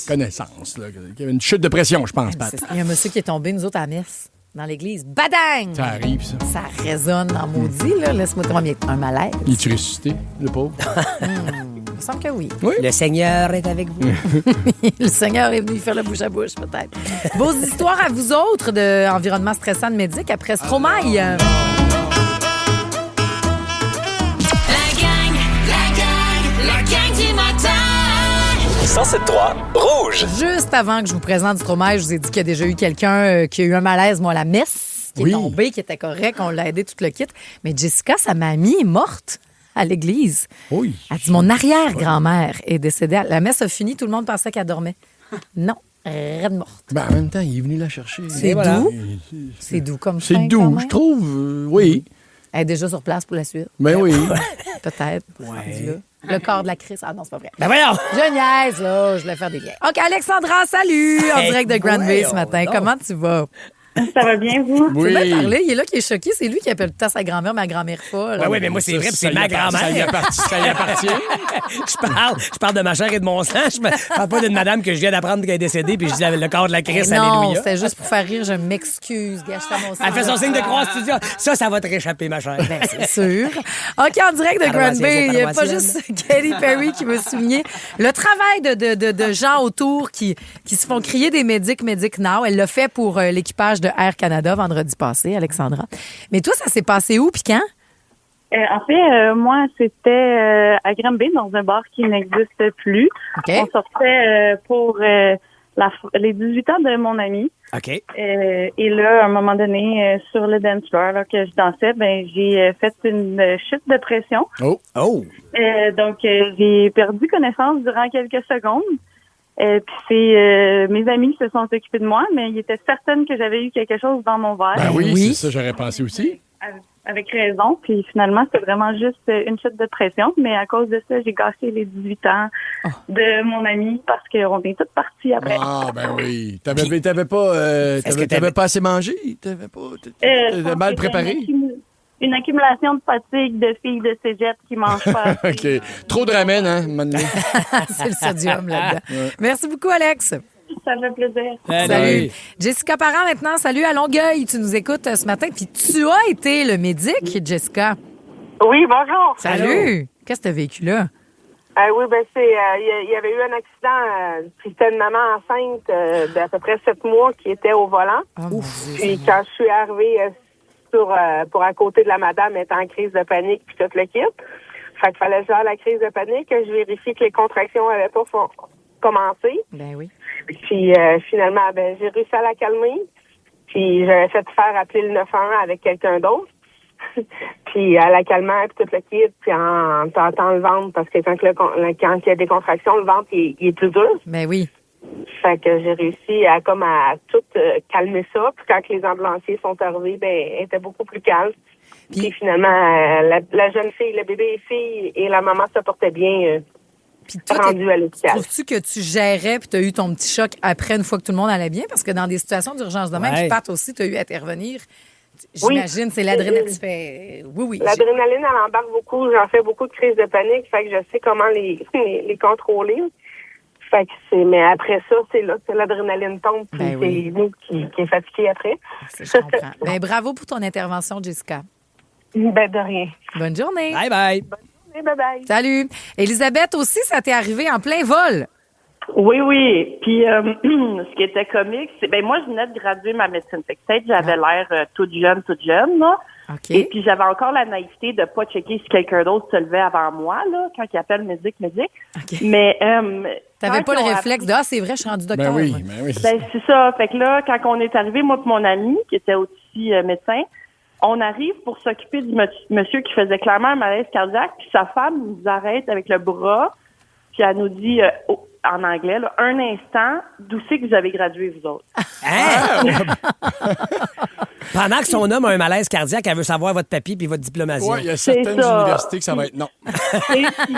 connaissance, là. Qui avait une chute de pression, je pense, Pat. Il y a un monsieur qui est tombé, nous autres, à la messe, dans l'église. Badang! Ça arrive, ça. Ça résonne en maudit, là. Laisse-moi te dire, un malaise. Il est-tu ressuscité, le pauvre? Il me semble que oui. Le Seigneur est avec vous. Le Seigneur est venu faire le bouche à bouche, peut-être. Vos histoires à vous autres d'environnement stressant de médic après Stromae. La gang du matin. 107.3 Rouge. Juste avant que je vous présente Stromae, je vous ai dit qu'il y a déjà eu quelqu'un qui a eu un malaise, moi, à la messe, qui est tombé, qui était correct, on l'a aidé tout le kit. Mais Jessica, sa mamie, est morte à l'église. Oui. Elle dit, mon arrière-grand-mère est décédée. La messe a fini, tout le monde pensait qu'elle dormait. Non, raide morte. Ben, en même temps, il est venu la chercher. C'est voilà. doux. C'est doux comme C'est fin, quand doux, même. je trouve. Oui. Elle est déjà sur place pour la suite. Ben oui. Peut-être. rendu là. Le corps de la crise. Ah non, c'est pas vrai. Ben voyons! Je niaise, là. Je voulais faire des liens. OK, Alexandra, salut! En Hey, direct de Grand Bay ce voyons matin. donc. Comment tu vas? Ça va bien, vous? Oui. Tu bien parlé. Il est là qui est choqué. C'est lui qui appelle tout à sa grand-mère, ma grand-mère folle. Oui, mais moi, c'est vrai, puis c'est Ça ma y appartient, grand-mère. Ça y appartient. Je parle de ma chair et de mon sang. Je parle pas d'une madame que je viens d'apprendre qu'elle est décédée, puis je dis le corps de la crise, Non, alléluia. c'était juste pour faire rire. Je m'excuse. Gars, je fais mon Elle fait son signe de croix, tu dis, ça va te réchapper, ma chère. Ben, c'est sûr. OK, en direct de Grand Bay, il n'y a pas juste Katy Perry qui veut souligner le travail de gens autour qui se font crier des médics now. Elle l'a fait pour l'équipage de Air Canada vendredi passé, Alexandra. Mais toi, ça s'est passé où puis quand? En fait, moi, c'était à Granby, dans un bar qui n'existe plus. OK. On sortait pour les 18 ans de mon ami. OK. Et là, à un moment donné, sur le dance floor là, que je dansais, ben j'ai fait une chute de pression. Oh. Oh. Donc, j'ai perdu connaissance durant quelques secondes. Puis c'est mes amis qui se sont occupés de moi, mais ils étaient certaines que j'avais eu quelque chose dans mon verre. Ben oui, c'est ça, j'aurais pensé aussi. Avec raison. Puis finalement, c'était vraiment juste une chute de pression. Mais à cause de ça, j'ai gâché les 18 ans de mon ami parce qu'on est toutes parties après. Ah, ben oui. T'avais pas assez mangé? T'avais mal préparé? Une accumulation de fatigue de filles de cégep qui mangent pas. OK. Trop de ramen, hein, maintenant. C'est le sodium là-dedans. Ouais. Merci beaucoup, Alex. Ça fait plaisir. Salut. Jessica Parent, maintenant. Salut à Longueuil. Tu nous écoutes ce matin. Puis tu as été le médic, Jessica. Oui, bonjour. Salut. Qu'est-ce que tu as vécu là? Oui, ben il y avait eu un accident. C'était une maman enceinte d'à peu près 7 mois qui était au volant. Puis quand je suis arrivée pour à côté de la madame, elle était en crise de panique puis tout le kit. Fait qu'il fallait faire la crise de panique, que je vérifie que les contractions n'avaient pas commencé. Ben oui. Puis finalement, j'ai réussi à la calmer. Puis j'avais fait faire appeler le 911 avec quelqu'un d'autre. Puis à la calmant, puis tout le kit, puis en tentant le ventre, parce que quand il y a des contractions, le ventre il est plus dur. Ben oui. Fait que j'ai réussi à tout calmer ça. Puis quand les ambulanciers sont arrivés, elle était beaucoup plus calme. Puis finalement, la jeune fille, le bébé fille et la maman se portaient bien. Puis toi, rendu à l'hôpital. Trouves-tu que tu gérais puis tu as eu ton petit choc après, une fois que tout le monde allait bien? Parce que dans des situations d'urgence de même, puis Pat aussi, tu as eu à intervenir. J'imagine, c'est l'adrénaline. Tu fais oui. L'adrénaline, elle embarque beaucoup. J'en fais beaucoup de crises de panique. Fait que je sais comment les contrôler. Fait que mais après ça, c'est là que l'adrénaline tombe. Puis c'est nous qui est fatigué après. Je comprends. Bravo pour ton intervention, Jessica. De rien. Bonne journée. Bye bye. Bye-bye. Salut. Élisabeth aussi, ça t'est arrivé en plein vol. Oui. Puis, ce qui était comique, c'est, moi, je venais de graduer ma médecine. Fait que peut-être j'avais l'air toute jeune, là. Okay. Et puis, j'avais encore la naïveté de pas checker si quelqu'un d'autre se levait avant moi, là, quand il appelle médic. Okay. Mais, t'avais pas le réflexe de, c'est vrai, je suis rendu docteur. Ben oui. C'est ça. Fait que là, quand on est arrivé, moi et mon ami, qui était aussi médecin, on arrive pour s'occuper du monsieur qui faisait clairement un malaise cardiaque, puis sa femme nous arrête avec le bras, puis elle nous dit, en anglais, là, un instant, d'où c'est que vous avez gradué, vous autres? Pendant que son homme a un malaise cardiaque, elle veut savoir votre papier puis votre diplomation. Oui, il y a certaines universités que ça va être non. Et puis,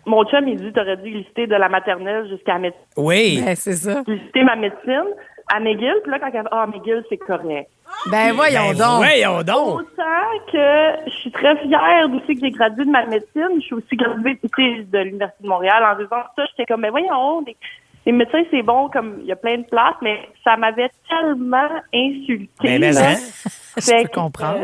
mon chum, il dit, t'aurais dû lister de la maternelle jusqu'à la médecine. Oui. Ben, c'est ça. Lister ma médecine à McGill, puis là, quand elle McGill, c'est correct. Ben, voyons donc. Voyons donc. Autant que je suis très fière d'où que j'ai gradué de ma médecine. Je suis aussi graduée de l'Université de Montréal. En disant ça, j'étais comme, voyons, les médecins, c'est bon, comme il y a plein de places, mais ça m'avait tellement insultée. Mais hein? Je peux comprendre.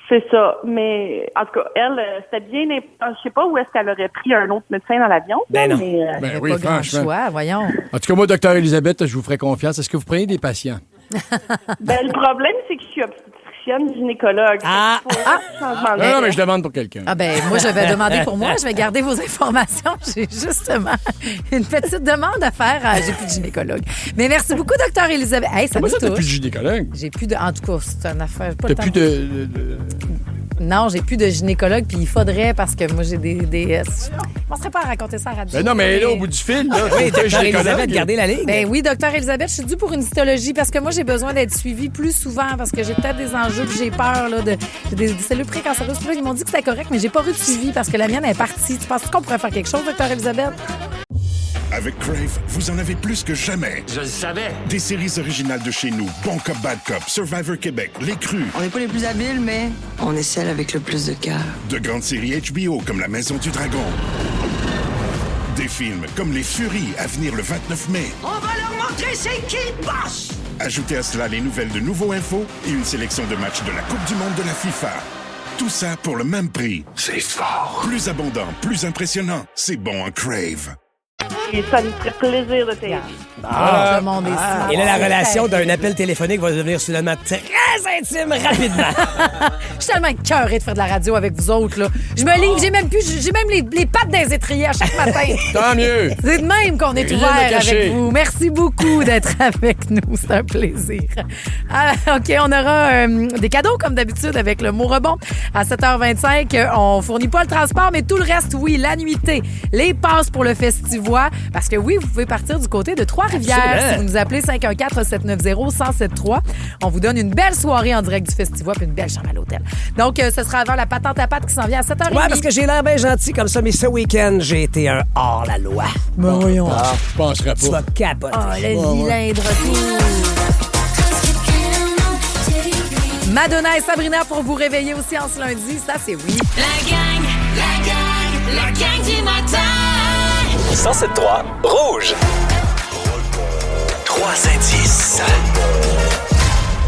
C'est ça. Mais, en tout cas, elle, c'était bien... Je sais pas où est-ce qu'elle aurait pris un autre médecin dans l'avion. Ben non. Mais, ben oui, pas grand franchement. choix, voyons. En tout cas, moi, docteur Elisabeth, je vous ferai confiance. Est-ce que vous prenez des patients? Le problème, c'est que je suis obstétricienne gynécologue. Non, mais je demande pour quelqu'un. Ah ben, moi, je vais demander pour moi. Je vais garder vos informations. J'ai justement une petite demande à faire. J'ai plus de gynécologue. Mais merci beaucoup, docteur Elisabeth. Hey, ça Comment me ça, t'as touche. plus de gynécologue? J'ai plus de... En tout cas, c'est une affaire... T'as plus de... Non, j'ai plus de gynécologue, puis il faudrait, parce que moi, j'ai des je ne serais pas à raconter ça à radio. Ben non, mais là, au bout du fil, là, oui, docteur Elisabeth, gardez la ligne. Ben oui, docteur Elisabeth, je suis due pour une histologie, parce que moi, j'ai besoin d'être suivie plus souvent, parce que j'ai peut-être des enjeux, puis j'ai peur, là, des cellules précancéreuses. Puis là, ils m'ont dit que c'était correct, mais j'ai pas eu de suivi, parce que la mienne est partie. Tu penses qu'on pourrait faire quelque chose, docteur Elisabeth? Avec Crave, vous en avez plus que jamais. Je le savais. Des séries originales de chez nous, Bon Cop, Bad Cop, Survivor Québec, Les Crus. On n'est pas les plus habiles, mais on est celles avec le plus de cœur. De grandes séries HBO comme La Maison du Dragon. Des films comme Les Furies à venir le 29 mai. On va leur montrer c'est qui le boss! Ajoutez à cela les nouvelles de Nouveau Info et une sélection de matchs de la Coupe du monde de la FIFA. Tout ça pour le même prix. C'est fort. Plus abondant, plus impressionnant. C'est bon en Crave. Et ça me ferait plaisir de t'aider. Le monde est Et là, la relation d'un appel téléphonique va devenir soudainement très très intime rapidement. Je suis tellement écœurée de faire de la radio avec vous autres. Là. Je me livre, j'ai même les pattes dans les étriers à chaque matin. Tant mieux. C'est de même qu'on est Rien ouvert de caché. avec vous. Merci beaucoup d'être avec nous. C'est un plaisir. Ah, OK, on aura des cadeaux comme d'habitude avec le mot rebond. À 7h25, on fournit pas le transport, mais tout le reste, oui, la nuitée, les passes pour le Festivois. Parce que oui, vous pouvez partir du côté de Trois-Rivières. Absolument. Si vous nous appelez 514-790-1073, on vous donne une belle soirée en direct du Festivois puis une belle chambre à l'hôtel. Donc, ce sera avant la patente à pâte qui s'en vient à 7h30. Ouais, parce que j'ai l'air bien gentil comme ça, mais ce week-end, j'ai été un hors-la-loi. Ben voyons. Je penserais Tu vas pas. capoter. Oh, le vilain de retour. Madonna et Sabrina pour vous réveiller aussi en ce lundi. Ça, c'est oui. La gang du matin. 107.3 Rouge. 3 indices.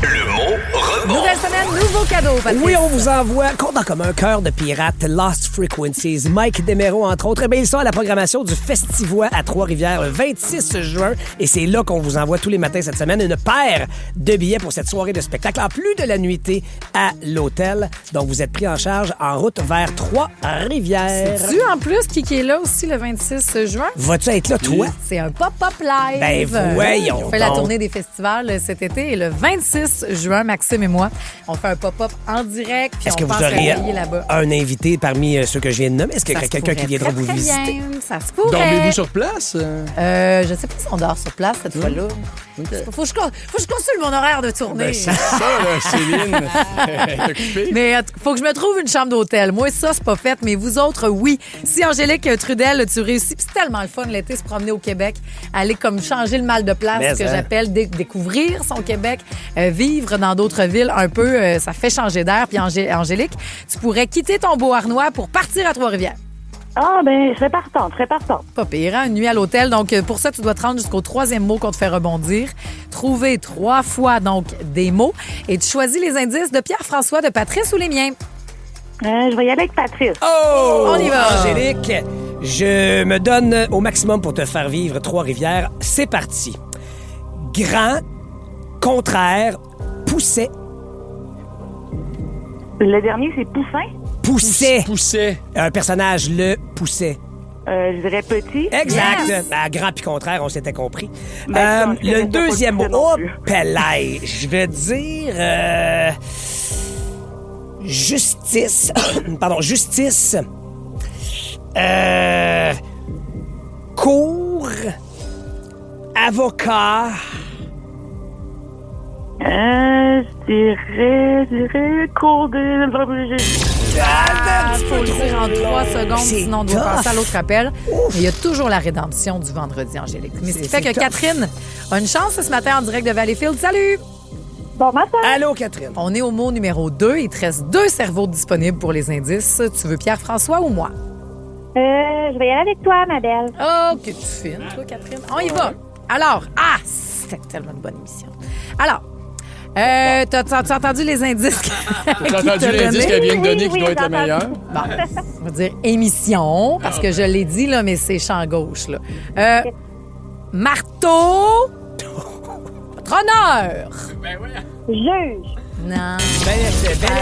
Le mot rebond. Nouvelle semaine, nouveau cadeau, Patrice. Oui, on vous envoie Compte comme un cœur de pirate, Lost Frequencies, Mike Desméreaux, entre autres. Ils sont à la programmation du Festivois à Trois-Rivières le 26 juin. Et c'est là qu'on vous envoie tous les matins cette semaine une paire de billets pour cette soirée de spectacle, en plus de la nuitée à l'hôtel. Donc, vous êtes pris en charge en route vers Trois-Rivières. C'est-tu en plus qui est là aussi le 26 juin? Vas-tu être là, toi? C'est un pop-up live. Ben, voyons On fait la donc. tournée des festivals cet été et le 26 juin, Maxime et moi, on fait un pop-up en direct puis Est-ce que on vous passe auriez réveiller là-bas. un invité parmi ceux que je viens de nommer? Est-ce qu'il y a Ça se quelqu'un qui pourrait viendra très, vous très visiter? bien. Ça se pourrait. Dormez-vous sur place? Je sais pas si on dort sur place cette fois-là. Faut que je consulte mon horaire de tournée. Ben, c'est ça, là, Céline. Elle est occupée. Mais faut que je me trouve une chambre d'hôtel. Moi, ça, c'est pas fait, mais vous autres, oui. Si, Angélique Trudel, tu réussis, puis c'est tellement le fun l'été, se promener au Québec, aller comme changer le mal de place, Mais ce que hein. j'appelle découvrir son Québec, vivre dans d'autres villes un peu, ça fait changer d'air. Puis Angélique, tu pourrais quitter ton Beauharnois pour partir à Trois-Rivières. Ah, ben, très partante, très partante. Pas pire, hein? Une nuit à l'hôtel. Donc, pour ça, tu dois te rendre jusqu'au 3e mot qu'on te fait rebondir. Trouver 3 fois, donc, des mots. Et tu choisis les indices de Pierre-François, de Patrice ou les miens? Je vais y aller avec Patrice. Oh! On y va. Angélique, je me donne au maximum pour te faire vivre Trois-Rivières. C'est parti. Grand, contraire, pousset. Le dernier, c'est Poussin. Pousset. Un personnage, le pousset. Je dirais petit. Exact. Yes. Ben, grand puis contraire, on s'était compris. Ben, je le connaissais pas deuxième mot, Pousset non plus. pelaille. Je vais dire justice. Pardon, justice. Cour. Avocat. Je dirais cours de... Faut le dire en 3 secondes, C'est sinon on doit tough. passer à l'autre appel. Mais il y a toujours la rédemption du vendredi, Angélique. Mais ce qui fait que c'est tough. Catherine a une chance ce matin en direct de Valleyfield. Salut! Bon matin. Allô, Catherine. On est au mot numéro 2. Il te reste 2 cerveaux disponibles pour les indices. Tu veux Pierre-François ou moi? Je vais y aller avec toi, ma belle. Oh, que tu fines, toi, Catherine. On y va. Alors, c'était tellement une bonne émission. Alors, t'as entendu les indices? T'as entendu l'indice qu'elle vient de donner qui doit être le meilleur? Bon, on va dire émission, parce que je l'ai dit, là, mais c'est champ gauche. Là. Marteau. Votre honneur. Juge. Non. Bel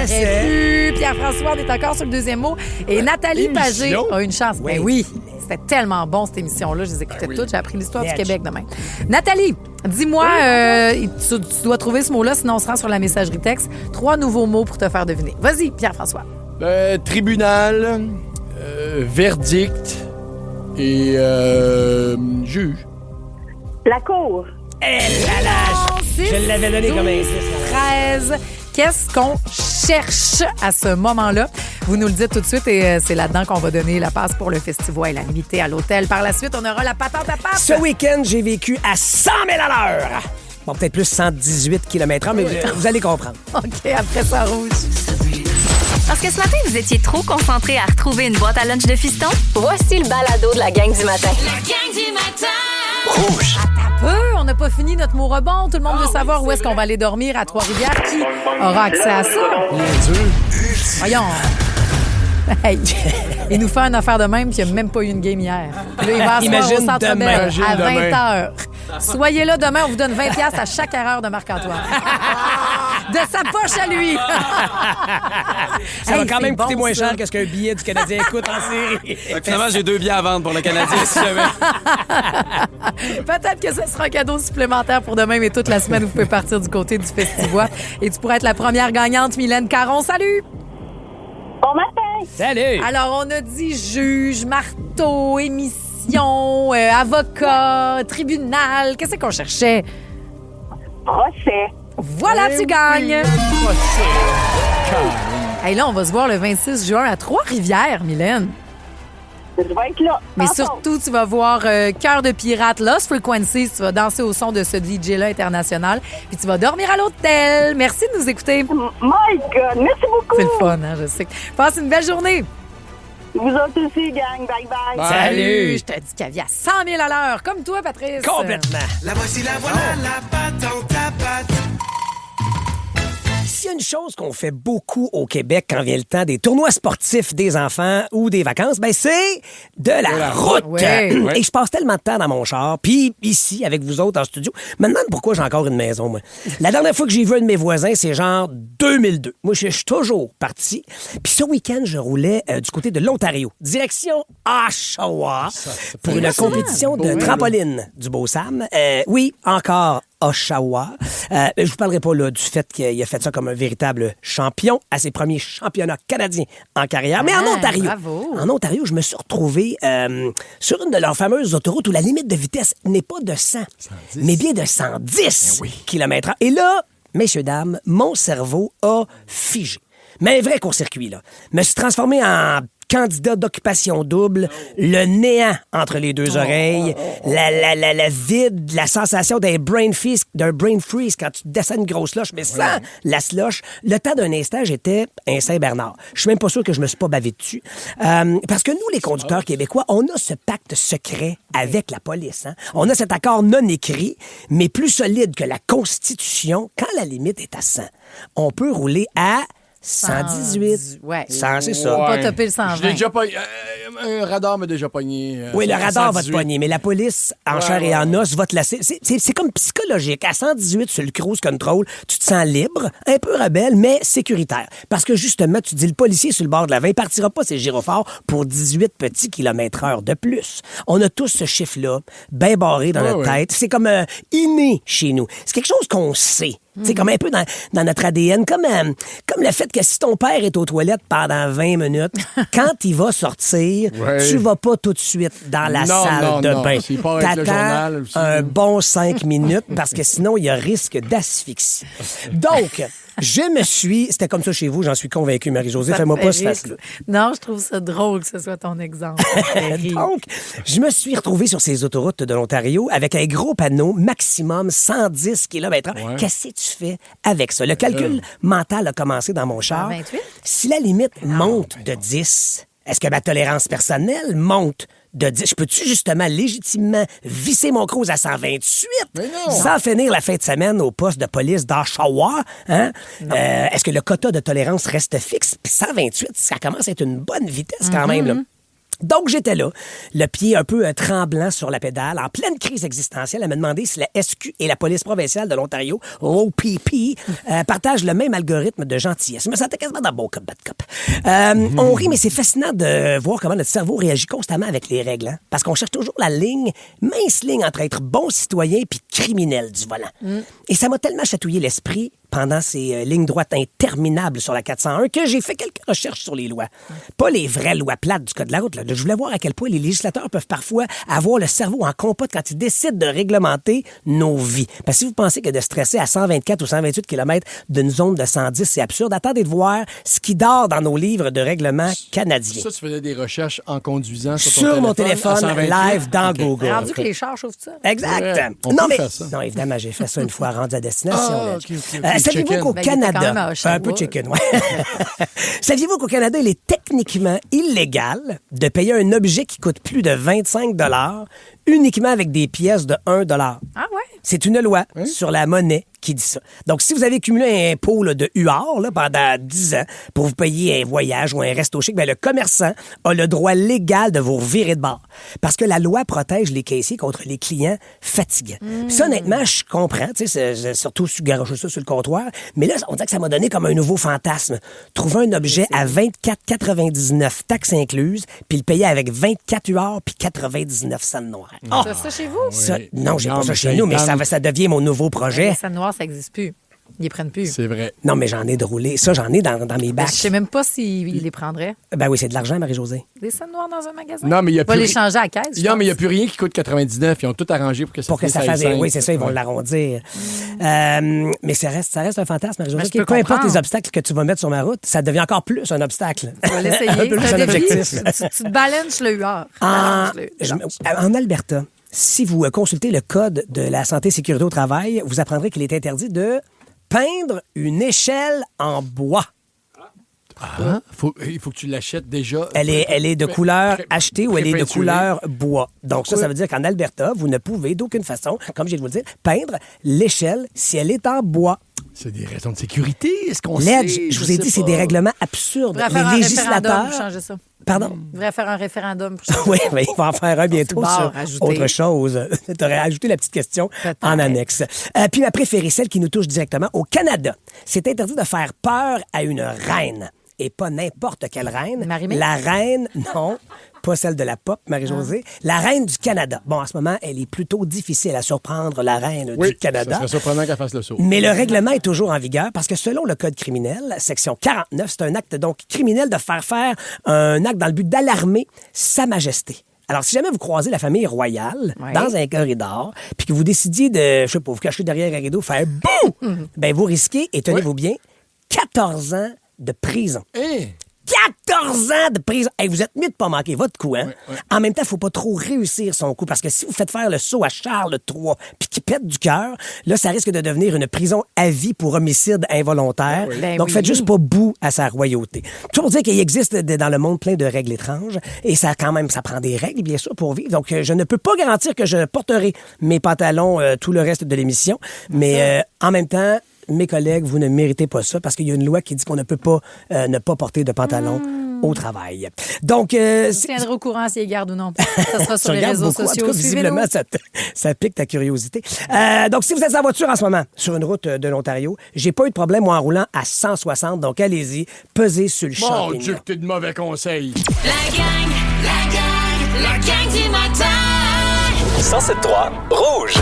essai. Pierre-François, on est encore sur le deuxième mot. Et Nathalie Pagé Émission? a une chance. Oui. Ben oui. C'était tellement bon, cette émission-là. Je les écoutais toutes. J'ai appris l'histoire du Bitch. Québec demain. Nathalie, dis-moi, tu dois trouver ce mot-là, sinon on se rend sur la messagerie texte. 3 nouveaux mots pour te faire deviner. Vas-y, Pierre-François. Tribunal, verdict et juge. La cour. Je l'avais donné comme indice. 13. Qu'est-ce qu'on cherche à ce moment-là? Vous nous le dites tout de suite et c'est là-dedans qu'on va donner la passe pour le festival et la nuitée à l'hôtel. Par la suite, on aura la patente à pâte. Ce week-end, j'ai vécu à 100 000 à l'heure. Bon, peut-être plus 118 km/h, mais vous allez comprendre. OK, après ça, rouge. Parce que ce matin, vous étiez trop concentré à retrouver une boîte à lunch de fiston? Voici le balado de la gang du matin. La gang du matin. Rouge. On n'a pas fini notre mot rebond. Tout le monde veut savoir où est-ce qu'on va aller dormir à Trois-Rivières. Qui aura accès à ça? Voyons. Hey, il nous fait une affaire de même, puis il n'y a même pas eu une game hier. Là, il va asseoir Imagine au Centre demain. Bell Imagine à demain. 20h. Soyez là demain, on vous donne 20$ à chaque erreur de Marc-Antoine. de sa poche à lui. Ça va Hey, quand c'est même coûter bon, moins ça. cher que ce qu'un billet du Canadien coûte en série. Donc, finalement, j'ai 2 billets à vendre pour le Canadien, si jamais. Peut-être que ce sera un cadeau supplémentaire pour demain, mais toute la semaine, vous pouvez partir du côté du Festivois. Et tu pourrais être la première gagnante, Mylène Caron. Salut! Bon matin! Salut! Alors, on a dit juge, marteau, émission, avocat, tribunal. Qu'est-ce qu'on cherchait? Procès. Voilà, tu gagnes! Hey, là, on va se voir le 26 juin à Trois-Rivières, Mylène. Je vais être là. Mais Tantôt. surtout, tu vas voir Cœur de pirate, Lost Frequencies. Tu vas danser au son de ce DJ-là international. Puis tu vas dormir à l'hôtel. Merci de nous écouter. My God, merci beaucoup. C'est le fun, hein, je sais. Passe une belle journée. Vous autres aussi, gang. Bye bye. Salut! Je te dis qu'il y a 100 000 à l'heure, comme toi, Patrice. Complètement. La voici, la voilà, la patente à patte. S'il y a une chose qu'on fait beaucoup au Québec quand vient le temps des tournois sportifs des enfants ou des vacances, ben c'est de la route. Ouais. Et je passe tellement de temps dans mon char, puis ici, avec vous autres en studio, je me demande pourquoi j'ai encore une maison, moi. La dernière fois que j'ai vu un de mes voisins, c'est genre 2002. Moi, je suis toujours parti. Puis ce week-end, je roulais du côté de l'Ontario, direction Oshawa, pour une compétition de trampoline du Beau-Sam. Oui, encore Oshawa. Je vous parlerai pas là, du fait qu'il a fait ça comme un véritable champion à ses premiers championnats canadiens en carrière. Mais en Ontario, je me suis retrouvé sur une de leurs fameuses autoroutes où la limite de vitesse n'est pas de 100, mais bien de 110 km/h. Et là, messieurs, dames, mon cerveau a figé. Mais un vrai court-circuit, là. Je me suis transformé en candidat d'occupation double, le néant entre les deux oreilles, la vide, la sensation d'un brain freeze quand tu descends une grosse slush, mais sans la slush. Le temps d'un instant, j'étais un Saint-Bernard. Je suis même pas sûr que je me suis pas bavé dessus. Parce que nous, les conducteurs québécois, on a ce pacte secret avec la police. Hein? On a cet accord non écrit, mais plus solide que la Constitution quand la limite est à 100. On peut rouler à 118. Ouais. C'est ça. Faut pas topper le 120. Je l'ai déjà pogné. Un radar m'a déjà pogné. Oui, le radar 118. va te pogner, mais la police, en chair et en os, va te laisser. C'est comme psychologique. À 118 sur le cruise control, tu te sens libre, un peu rebelle, mais sécuritaire. Parce que justement, tu dis, le policier sur le bord de la 20, il partira pas ses gyrophares pour 18 petits kilomètres-heure de plus. On a tous ce chiffre-là, bien barré dans notre tête. C'est comme inné chez nous. C'est quelque chose qu'on sait. C'est comme un peu dans notre ADN, comme le fait que si ton père est aux toilettes pendant 20 minutes, quand il va sortir, tu vas pas tout de suite dans la salle de bain. T'attends un bon 5 minutes parce que sinon, il y a risque d'asphyxie. Donc, c'était comme ça chez vous, j'en suis convaincu, Marie-Josée, fais-moi pas ce face-là. Non, je trouve ça drôle que ce soit ton exemple. Donc, je me suis retrouvé sur ces autoroutes de l'Ontario avec un gros panneau maximum 110 km/h. Qu'est-ce que tu fais avec ça? Le calcul mental a commencé dans mon char. 28? Si la limite monte de 10, est-ce que ma tolérance personnelle monte de 10? Je peux-tu justement légitimement visser mon cruise à 128 sans finir la fin de semaine au poste de police d'Oshawa? Hein? Est-ce que le quota de tolérance reste fixe? Puis 128, ça commence à être une bonne vitesse quand même, là. Donc, j'étais là, le pied un peu tremblant sur la pédale, en pleine crise existentielle, à me demander si la SQ et la police provinciale de l'Ontario, l'OPP, partagent le même algorithme de gentillesse. Je me sentais quasiment dans bon cop, bad cop. On rit, mais c'est fascinant de voir comment notre cerveau réagit constamment avec les règles. Hein? Parce qu'on cherche toujours la mince ligne entre être bon citoyen puis criminel du volant. Et ça m'a tellement chatouillé l'esprit pendant ces lignes droites interminables sur la 401 que j'ai fait quelques recherches sur les lois. Pas les vraies lois plates du code de la route. Là. Je voulais voir à quel point les législateurs peuvent parfois avoir le cerveau en compote quand ils décident de réglementer nos vies. Parce que si vous pensez que de stresser à 124 ou 128 km d'une zone de 110, c'est absurde, attendez de voir ce qui dort dans nos livres de règlement canadiens. Ça, tu faisais des recherches en conduisant sur mon téléphone live dans Google. Rendu que les chars chauffent ça. Exact. Ouais, non, évidemment, j'ai fait ça une fois rendu à destination. Ah, Saviez-vous qu'au Canada, un peu chicken, saviez-vous qu'au Canada, il est techniquement illégal de payer un objet qui coûte plus de 25 $ uniquement avec des pièces de 1 $? Ah ouais? C'est une loi sur la monnaie qui dit ça. Donc, si vous avez cumulé un pot là, de UR là, pendant 10 ans pour vous payer un voyage ou un resto chic, ben, le commerçant a le droit légal de vous revirer de bord. Parce que la loi protège les caissiers contre les clients fatigants. Puis ça, honnêtement, je comprends. Surtout si tu garoches ça sur le comptoir. Mais là, on dirait que ça m'a donné comme un nouveau fantasme. Trouver un objet à 24,99 taxes incluses, puis le payer avec 24 UR puis 99 cents noirs. Oh. Ça chez vous? Ça, non, j'ai pas ça chez nous, mais ça devient mon nouveau projet. Les scènes noires, ça n'existe plus. Ils les prennent plus. C'est vrai. Non, mais j'en ai de roulé. Ça, j'en ai dans mes bacs. Je sais même pas s'ils les prendraient. Ben oui, c'est de l'argent, Marie-Josée. Des scènes noires dans un magasin? Non, mais il y a pas les changer à la caisse. Non, mais il n'y a plus rien qui coûte 99. Ils ont tout arrangé pour que ça fasse. Oui, c'est ça, ils vont l'arrondir. Mais ça reste un fantasme, Marie-Josée. Peu importe les obstacles que tu vas mettre sur ma route, ça devient encore plus un obstacle. Tu vas l'essayer. Un peu plus un objectif. Tu te balances le UR. En Alberta, si vous consultez le code de la santé et sécurité au travail, vous apprendrez qu'il est interdit de peindre une échelle en bois. Il faut que tu l'achètes déjà. Elle est de couleur achetée ou elle est de couleur bois. Donc ça veut dire qu'en Alberta, vous ne pouvez d'aucune façon, comme je viens de vous le dire, peindre l'échelle si elle est en bois. C'est des raisons de sécurité, est-ce qu'on Ledge, sait? je vous ai dit, c'est des règlements absurdes. Les législateurs... pour changer ça. Pardon? Il devrait faire un référendum pour changer oui, mais il va en faire un bientôt sur ajouter. Autre chose. Tu aurais ajouté la petite question en annexe. Puis ma préférée, celle qui nous touche directement, au Canada, c'est interdit de faire peur à une reine. Et pas n'importe quelle reine. Marie-Mé? La reine, non, pas celle de la pop, Marie-Josée. La reine du Canada. Bon, en ce moment, elle est plutôt difficile à surprendre, la reine du Canada. Ça serait surprenant qu'elle fasse le saut. Mais le règlement est toujours en vigueur parce que selon le Code criminel, section 49, c'est un acte donc criminel de faire un acte dans le but d'alarmer Sa Majesté. Alors, si jamais vous croisez la famille royale dans un corridor, puis que vous décidiez de, je sais pas, vous cacher derrière un rideau, faire bouh! Ben, vous risquez, et tenez-vous bien, 14 ans de prison. 14 ans de prison! Hey, vous êtes mieux de pas manquer votre coup, hein? En même temps, il faut pas trop réussir son coup, parce que si vous faites faire le saut à Charles III, puis qu'il pète du cœur, là, ça risque de devenir une prison à vie pour homicide involontaire. Donc, faites juste pas bout à sa royauté. Tout pour dire qu'il existe dans le monde plein de règles étranges, et ça prend des règles, bien sûr, pour vivre. Donc, je ne peux pas garantir que je porterai mes pantalons tout le reste de l'émission, mais en même temps, mes collègues, vous ne méritez pas ça parce qu'il y a une loi qui dit qu'on ne peut pas ne pas porter de pantalon au travail. Donc, je tiendrai au courant s'il garde ou non. Ça sera sur les réseaux sociaux. En tout cas, visiblement, ça pique ta curiosité. Donc, si vous êtes en voiture en ce moment, sur une route de l'Ontario, j'ai pas eu de problème, moi, en roulant à 160. Donc, allez-y, pesez sur le champignon. Mon Dieu, que t'es de mauvais conseils. La gang du matin. 107.3 Rouge.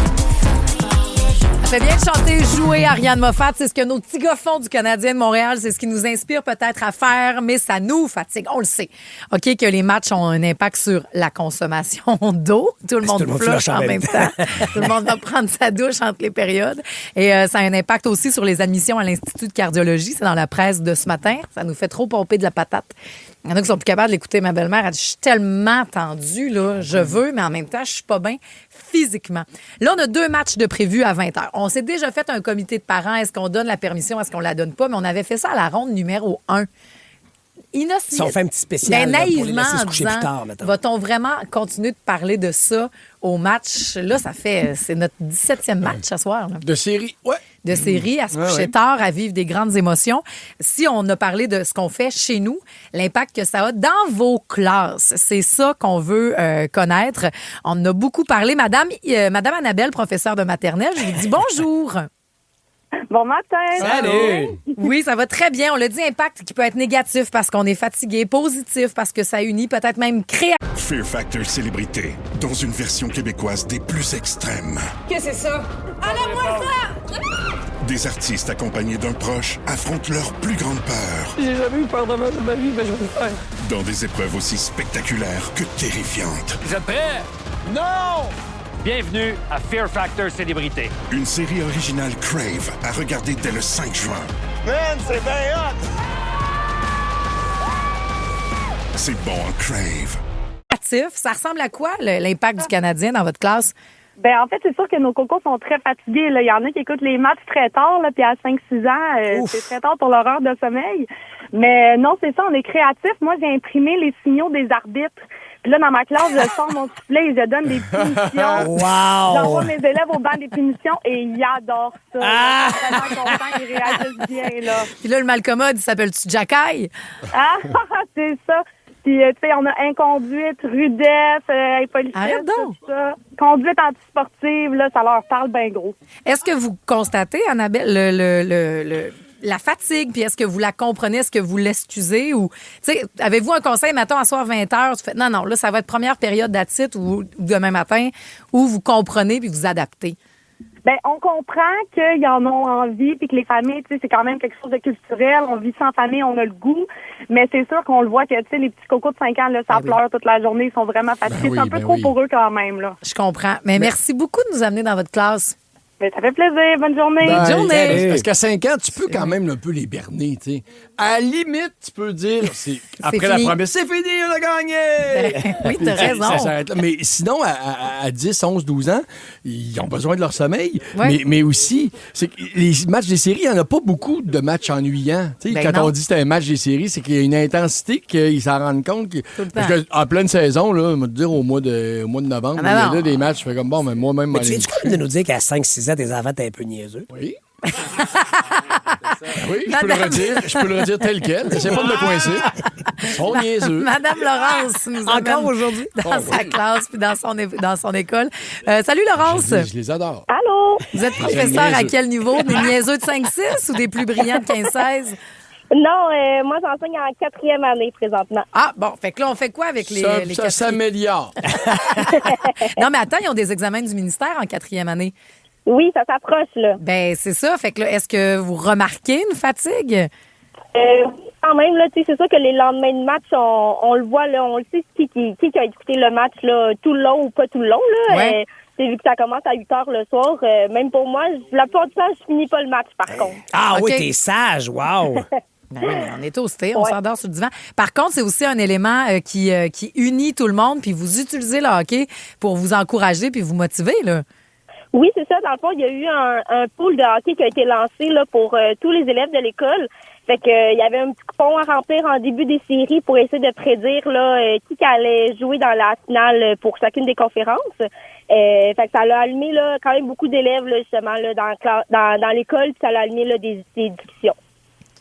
Ça fait bien de chanter, jouer Ariane Moffat. C'est ce que nos petits gars font du Canadien de Montréal. C'est ce qui nous inspire peut-être à faire, mais ça nous fatigue. On le sait. OK, que les matchs ont un impact sur la consommation d'eau. Tout le monde flush en même temps. Tout le monde va prendre sa douche entre les périodes. Et ça a un impact aussi sur les admissions à l'Institut de cardiologie. C'est dans la presse de ce matin. Ça nous fait trop pomper de la patate. Il y en a qui sont plus capables d'écouter ma belle-mère. Elle dit, je suis tellement tendue, là. Je veux, mais en même temps, je suis pas bien physiquement. Là, on a 2 matchs de prévus à 20h. On s'est déjà fait un comité de parents. Est-ce qu'on donne la permission? Est-ce qu'on la donne pas? Mais on avait fait ça à la ronde numéro 1. Si on fait un petit spécial naïvement, pour les laisser se coucher plus tard, va-t-on vraiment continuer de parler de ça au match? Là, c'est notre 17e match ce soir. Là. De série, de série, à se coucher tard, à vivre des grandes émotions. Si on a parlé de ce qu'on fait chez nous, l'impact que ça a dans vos classes, c'est ça qu'on veut connaître. On en a beaucoup parlé. Madame Annabelle, professeure de maternelle, je vous dis bonjour. Bon matin! Salut! Oui, ça va très bien. On l'a dit, impact qui peut être négatif parce qu'on est fatigué, positif parce que ça unit, peut-être même créatif. Fear Factor Célébrité, dans une version québécoise des plus extrêmes. Qu'est-ce que c'est ça? Enlève-moi ça! Des artistes accompagnés d'un proche affrontent leur plus grande peur. J'ai jamais eu peur de ma vie, mais je vais le faire. Dans des épreuves aussi spectaculaires que terrifiantes. Vous êtes prêts? Non! Bienvenue à Fear Factor Célébrité. Une série originale Crave à regarder dès le 5 juin. Man, c'est bien hot! C'est bon en Crave. Ça ressemble à quoi, l'impact du Canadien dans votre classe? Ben en fait, c'est sûr que nos cocos sont très fatigués. Là. Il y en a qui écoutent les matchs très tard, là, puis à 5-6 ans, c'est très tard pour leur heure de sommeil. Mais non, c'est ça, on est créatifs. Moi, j'ai imprimé les signaux des arbitres. Puis là, dans ma classe, je sors mon soufflet et je donne des punitions. Wow! J'envoie mes élèves au banc des punitions et ils adorent ça. Ah! Ils sont vraiment contents, ils réagissent bien, là. Puis là, le malcommode, il s'appelle-tu Jacky? Ah, c'est ça. Puis, tu sais, on a inconduite, rudesse, impolitesse, Arrête donc. tout ça. Conduite antisportive, là, ça leur parle bien gros. Est-ce que vous constatez, Annabelle, la fatigue, puis est-ce que vous la comprenez, est-ce que vous l'excusez ou, tu sais, avez-vous un conseil, mettons, à soir 20h, tu fais, non, là, ça va être première période d'attitude ou demain matin, où vous comprenez puis vous adaptez? Ben, on comprend qu'ils en ont envie puis que les familles, tu sais, c'est quand même quelque chose de culturel. On vit sans famille, on a le goût. Mais c'est sûr qu'on le voit que, tu sais, les petits cocos de 5 ans, là, ça pleure toute la journée. Ils sont vraiment fatigués. C'est un peu trop pour eux quand même, là. Je comprends. Mais merci beaucoup de nous amener dans votre classe. Mais ça fait plaisir. Bonne journée. Bonne journée. Parce qu'à 5 ans, tu peux quand même un peu les berner, tu sais. À la limite, tu peux dire, après la première, c'est fini, on a gagné! Oui, t'as raison. Ça s'arrête là. Mais sinon, à 10, 11, 12 ans, ils ont besoin de leur sommeil. Ouais. Mais aussi, c'est que les matchs des séries, il n'y en a pas beaucoup de matchs ennuyants. Tu sais, Ben quand non. on dit que c'est un match des séries, c'est qu'il y a une intensité qu'ils s'en rendent compte. le Parce temps. qu'en pleine saison, là, on va te dire au mois de novembre, il y non. a des matchs, je fais comme bon, mais moi-même, Mais tu es-tu capable de nous dire qu'à 5-6 ans, tes enfants, t'es un peu niaiseux? Oui. Oui, je peux le redire tel quel. Essaie pas de me coincer. Ils sont niaiseux. Madame Laurence nous Encore amène aujourd'hui? dans sa classe puis dans son école. Salut Laurence. Je les adore. Allô? Vous êtes professeur à quel niveau? Des niaiseux de 5-6 ou des plus brillants de 15-16? Non, moi, j'enseigne en 4e année présentement. Ah, bon. Fait que là, on fait quoi avec les Ça quatrièmes? s'améliore. Non, mais attends, ils ont des examens du ministère en 4e année. Oui, ça s'approche, là. Ben, c'est ça. Fait que là, est-ce que vous remarquez une fatigue? Quand même, là, tu sais, c'est sûr que les lendemains de match, on le voit, là, on le sait qui a écouté le match, là, tout le long ou pas tout le long, là. Ouais. Vu que ça commence à 8 heures le soir, même pour moi, la plupart du temps, je finis pas le match, par contre. Ah OK. oui, t'es sage, wow! Ben oui, mais on est toasté, on s'endort sur le divan. Par contre, c'est aussi un élément qui unit tout le monde, puis vous utilisez le hockey pour vous encourager puis vous motiver, là. Oui, c'est ça. Dans le fond, il y a eu un pool de hockey qui a été lancé là pour tous les élèves de l'école. Fait que il y avait un petit coupon à remplir en début des séries pour essayer de prédire là qui allait jouer dans la finale pour chacune des conférences. Fait que ça l'a allumé là quand même beaucoup d'élèves là, justement là dans l'école, puis ça l'a allumé là des discussions.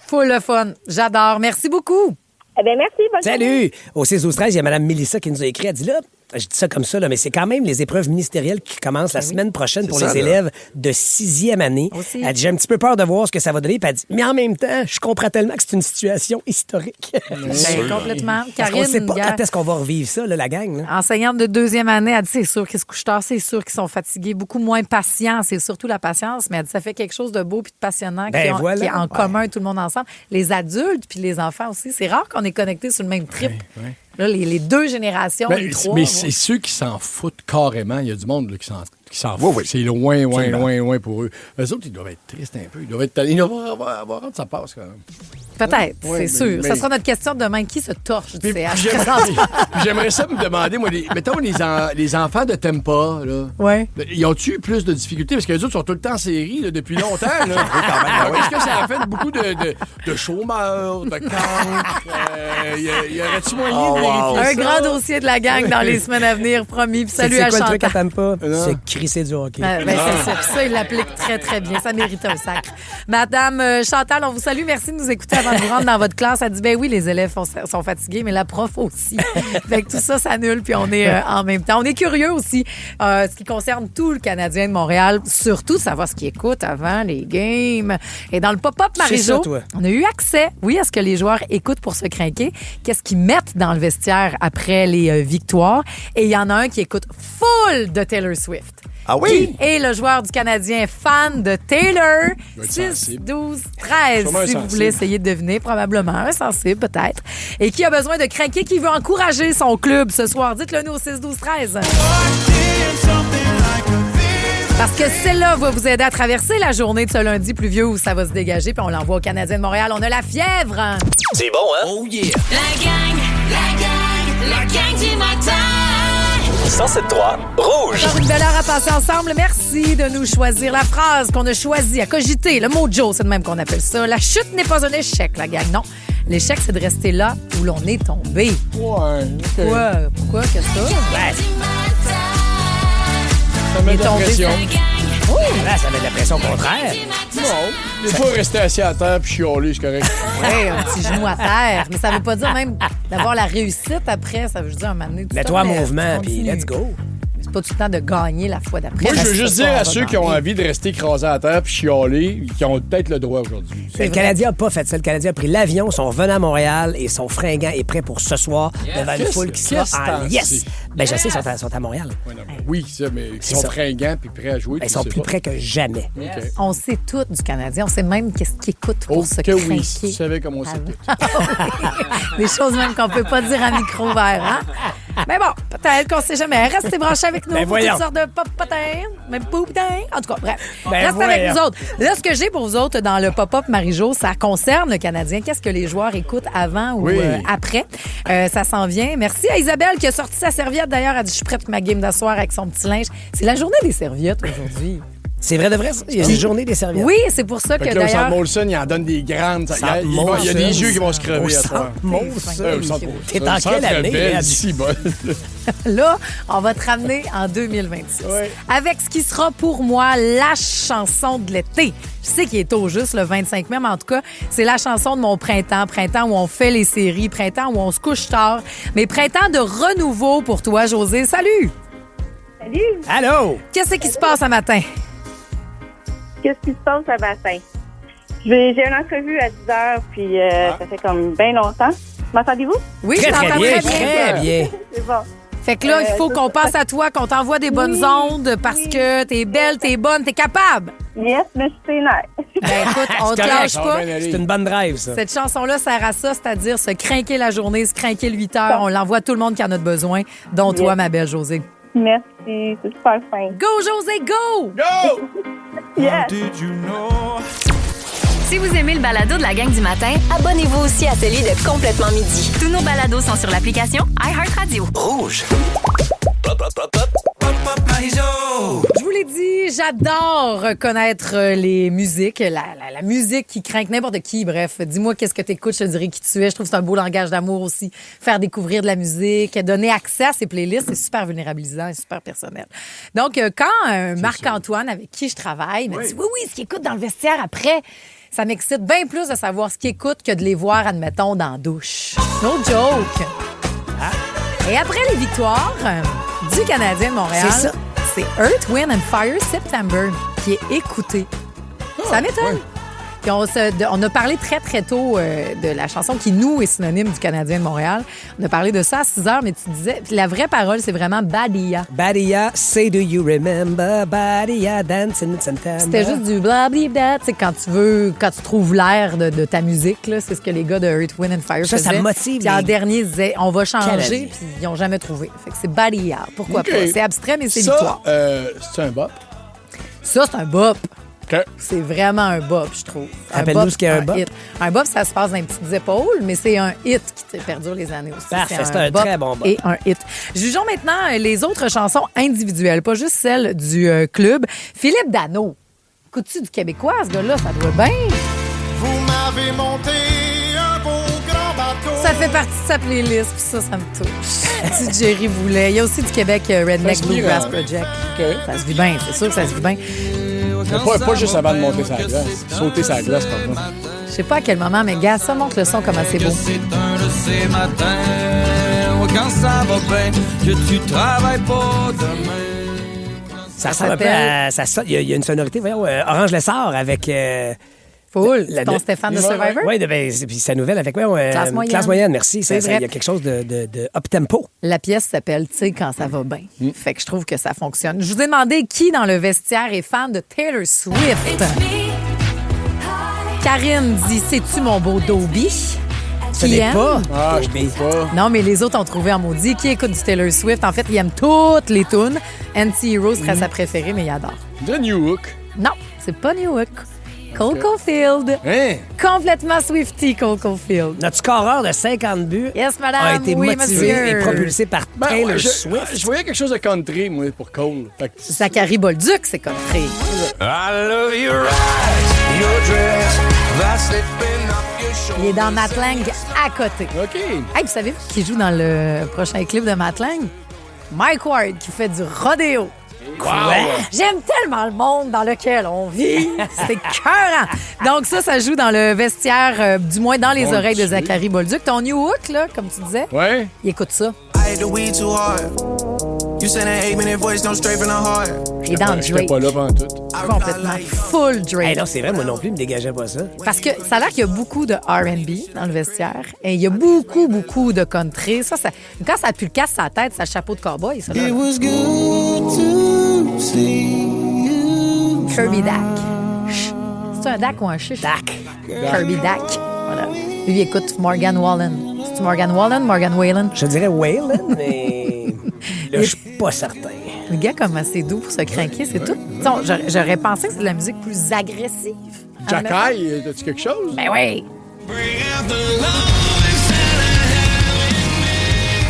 Full le fun. J'adore. Merci beaucoup. Eh bien, merci. Bonne journée. Salut! Au 6-12-13, il y a Mme Mélissa qui nous a écrit. Elle dit là, je dis ça comme ça, là, mais c'est quand même les épreuves ministérielles qui commencent la semaine prochaine pour les élèves de 6e année. Aussi. Elle dit j'ai un petit peu peur de voir ce que ça va donner. Puis elle dit mais en même temps, je comprends tellement que c'est une situation historique. Ben, complètement. Parce qu'on ne sait pas gars, quand est-ce qu'on va revivre ça, là, la gang. Là. enseignante de 2e année, elle dit c'est sûr qu'ils se couchent tard, c'est sûr qu'ils sont fatigués, beaucoup moins patients, c'est surtout la patience, mais elle dit ça fait quelque chose de beau puis de passionnant Ben, qui est en commun tout le monde ensemble. Les adultes puis les enfants aussi, c'est rare qu'on est connectés sur le même trip. Ouais. Là, les deux générations, les trois. Mais c'est ceux qui s'en foutent carrément. Il y a du monde là, qui s'en fout. Oui, oui. C'est loin Absolument. pour eux. Eux autres, ils doivent être tristes un peu. Ils doivent avoir hâte que ça passe quand même. Peut-être, Ouais, c'est sûr. mais- Ça sera notre question de demain. Qui se torche du Puis CH? J'aimerais ça me demander, moi, mettons les enfants de Tempa, là. Ouais. Ils ont-tu eu plus de difficultés? Parce que les autres sont tout le temps en série là, depuis longtemps. Là. Alors, est-ce que ça a fait beaucoup de chômeurs, de cancres? Y aurait-tu moyen de vérifier Un ça? grand dossier de la gang dans les semaines à venir, promis. Puis salut c'est à quoi le truc à Chantal. Tampa? C'est crisser du hockey. Ben, c'est ça. Puis ça, il l'applique très, très bien. Ça mérite un sacre. Madame Chantal, on vous salue. Merci de nous écouter avant de vous rendre dans votre classe. Elle dit, ben oui, les élèves sont fatigués, mais la prof aussi. Fait que tout ça s'annule, puis on est en même temps. On est curieux aussi, ce qui concerne tout le Canadien de Montréal, surtout savoir ce qu'ils écoutent avant les games. Et dans le pop-up C'est ça, Marie-Jo, toi. on a eu accès, oui, à ce que les joueurs écoutent pour se craquer. Qu'est-ce qu'ils mettent dans le vestiaire après les victoires. Et il y en a un qui écoute full de Taylor Swift. Ah oui? Qui est le joueur du Canadien fan de Taylor? doit être 6, sensible. 12, 13, Sûrement un si vous sensible. voulez essayer de deviner. Probablement un sensible, peut-être. Et qui a besoin de craquer, qui veut encourager son club ce soir? Dites-le nous au 6, 12, 13. Parce que celle-là va vous aider à traverser la journée de ce lundi pluvieux où ça va se dégager, puis on l'envoie au Canadien de Montréal. On a la fièvre. C'est bon, hein? Oh yeah! La gang du matin. 107.3 Rouge. Encore une belle heure à passer ensemble. Merci de nous choisir la phrase qu'on a choisie à cogiter. Le mojo, c'est de même qu'on appelle ça. La chute n'est pas un échec, la gang. Non. L'échec, c'est de rester là où l'on est tombé. Ouais. Pourquoi? Pourquoi? Qu'est-ce que ça? Ça met de la pression. Oh, là, ça met de la pression au contraire. Non. Des fois, rester assis à terre puis chialer, c'est correct. Oui, un petit genou à terre. Mais ça veut pas dire même d'avoir la réussite après. Ça veut juste dire un moment donné. Mets-toi en mouvement, puis let's go. C'est pas tout le temps de gagner la fois d'après. Moi, je veux juste dire à ceux qui ont envie de rester écrasés à terre puis chialer, qui ont peut-être le droit aujourd'hui. Le Canadien n'a pas fait ça. Le Canadien a pris l'avion, sont venus à Montréal et sont fringants et prêts pour ce soir devant une foule qui sera en liesse. Ben, je sais, ils sont à Montréal. Oui, ça, mais ils sont fringants puis prêts à jouer. Ils sont plus prêts que jamais. Okay. On sait tout du Canadien. On sait même qu'est-ce qu'il écoute pour se craquer. Oui, tu savais comment on s'écoute. Des choses même qu'on peut pas dire à micro ouvert, hein? Mais bon, peut-être qu'on sait jamais. Restez branchés avec nous pour toutes sortes de pop-potins, même poupins. En tout cas, bref. Restez avec nous autres. Là, ce que j'ai pour vous autres dans le pop-up Marie-Jo, ça concerne le Canadien. Qu'est-ce que les joueurs écoutent avant ou après? Ça s'en vient. Merci à Isabelle qui a sorti sa serviette. D'ailleurs, elle a dit, je suis prête pour ma game d'asseoir avec son petit linge. C'est la journée des serviettes aujourd'hui. C'est vrai de vrai, ça? Il y a une journée des serviettes. Oui, c'est pour ça que là, d'ailleurs... Au Centre Molson, il en donne des grandes. Il y a des yeux qui vont se crever à toi. T'es en quelle année? Là, on va te ramener en 2026. Oui. Avec ce qui sera pour moi la chanson de l'été. Je sais qu'il est tôt juste, le 25 mai, mais en tout cas, c'est la chanson de mon printemps. Printemps où on fait les séries, printemps où on se couche tard. Mais printemps de renouveau pour toi, Josée. Salut! Salut! Allô! Qu'est-ce qui se passe ce matin? Qu'est-ce qui se passe ce matin? J'ai une entrevue à 10h, puis ça fait comme bien longtemps. M'entendez-vous? Oui, je t'entends très bien. Très bien. C'est bon. Fait que là, il faut qu'on pense à toi, qu'on t'envoie des bonnes ondes parce que t'es belle, t'es bonne, t'es capable. Yes, mais je suis pénère. Ben écoute, on te lâche pas. C'est une bonne drive, ça. Cette chanson-là sert à ça, c'est-à-dire se crinquer la journée, se crinquer le 8 heures. On l'envoie à tout le monde qui en a besoin, dont toi, ma belle Josée. Merci, c'est super fin. Go, Josée, go! Go! Yes! Si vous aimez le balado de la gang du matin, abonnez-vous aussi à celui de Complètement Midi. Tous nos balados sont sur l'application iHeartRadio. Rouge. Je vous l'ai dit, j'adore connaître les musiques, la musique qui craint n'importe qui. Bref, dis-moi qu'est-ce que t'écoutes, je te dirai qui tu es. Je trouve que c'est un beau langage d'amour aussi. Faire découvrir de la musique, donner accès à ces playlists, c'est super vulnérabilisant et super personnel. Donc, quand Marc-Antoine, avec qui je travaille, me dit oui, ce qu'il écoute dans le vestiaire après, ça m'excite bien plus de savoir ce qu'il écoute que de les voir, admettons, dans la douche. No joke! Et après les victoires du Canadien de Montréal, c'est Earth, Wind and Fire September qui est écouté. Ça m'étonne. Ouais. Puis on a parlé très, très tôt de la chanson qui, nous, est synonyme du Canadien de Montréal. On a parlé de ça à 6 heures, mais tu disais... La vraie parole, c'est vraiment Badia. Badia, say do you remember Badia dancing in September. C'était juste du blablabla. Tu sais, quand tu trouves l'air de ta musique, là, c'est ce que les gars de Earth, Wind and Fire faisaient. Ça motive. Puis en dernier, ils disaient, on va changer, puis ils n'ont jamais trouvé. Fait que c'est Badia. Pourquoi pas? C'est abstrait, mais c'est victoire. C'est un bop? Ça, c'est un bop. Okay. C'est vraiment un bop, je trouve. Rappelle-nous ce qu'est un bop. Un bop, ça se passe dans les petites épaules, mais c'est un hit qui perdure les années aussi. Parfait, c'est un très bon bop. Et un hit. Jugeons maintenant les autres chansons individuelles, pas juste celles du club. Philippe Dano. Écoutes-tu du québécois, ce gars-là? Ça doit bien. Vous m'avez monté un beau grand bateau. Ça fait partie de sa playlist, puis ça me touche. Du Jerry Boulet. Il y a aussi du Québec Redneck Bluegrass Project. Okay. Ça se vit bien, c'est sûr que ça se vit bien. Pas juste avant de monter sa glace. Sauter sa glace, pardon. Je sais pas à quel moment, mais gars, ça monte le son comment c'est beau. C'est un de ces matins quand ça va bien, que tu travailles pas demain. Ça ressemble un peu à... Il y a une sonorité, voyons, Orange Lessard avec... Full. Ton Stéphane de Survivor? Oui, puis sa nouvelle avec Classe moyenne. Classe moyenne, merci. Il y a quelque chose de up-tempo. La pièce s'appelle « Tu sais quand ça va bien ». Fait que je trouve que ça fonctionne. Je vous ai demandé qui dans le vestiaire est fan de Taylor Swift. Karine dit « C'est-tu mon beau Dobby ». Ce n'est pas. Ah, je trouve pas. Non, mais les autres ont trouvé en maudit. Qui écoute du Taylor Swift? En fait, il aime toutes les tunes. Anti-Hero serait sa préférée, mais il adore. De New Hook. Non, c'est pas New Hook. Cole Caulfield. Hein? Complètement Swifty, Cole Caulfield. Notre scoreur de 50 buts a été motivé et propulsé par Taylor Swift. Je voyais quelque chose de country, moi, pour Cole. Zachary Bolduc, c'est country. I love you right, your dress, that's slipping up your Il est dans Matt Lang à côté. OK. Hey, vous savez qui joue dans le prochain clip de Matt Lang? Mike Ward, qui fait du rodéo. Wow. J'aime tellement le monde dans lequel on vit. C'est écœurant. Donc ça joue dans le vestiaire, du moins dans les Bon oreilles de Dieu. Zachary Bolduc. Ton New Hook, là, comme tu disais, Ouais. il écoute ça. I hate the weed too hard. You send an 8-minute voice, don't straight from the heart. Il est dans le J'étais Drake. pas là pendant tout. Complètement. Full Drake. Hey, non, c'est vrai, moi non plus, il me dégageait pas ça. Parce que ça a l'air qu'il y a beaucoup de R&B dans le vestiaire. Et il y a beaucoup de country. Ça, quand ça pue le casse sa tête, ça a le chapeau de cowboy, ça. Là. It was good to see you. Kirby Dack. C'est un Dack ou un chiche? Dack. Kirby Dack. Voilà. Lui, il écoute Morgan Wallen. C'est Morgan Wallen, Morgan Whalen? Je dirais Whalen, mais là, je suis pas certain. Le gars, comme assez doux pour se craquer, c'est tout. J'aurais pensé que c'est de la musique plus agressive. Jack High, as-tu quelque chose? Ben oui.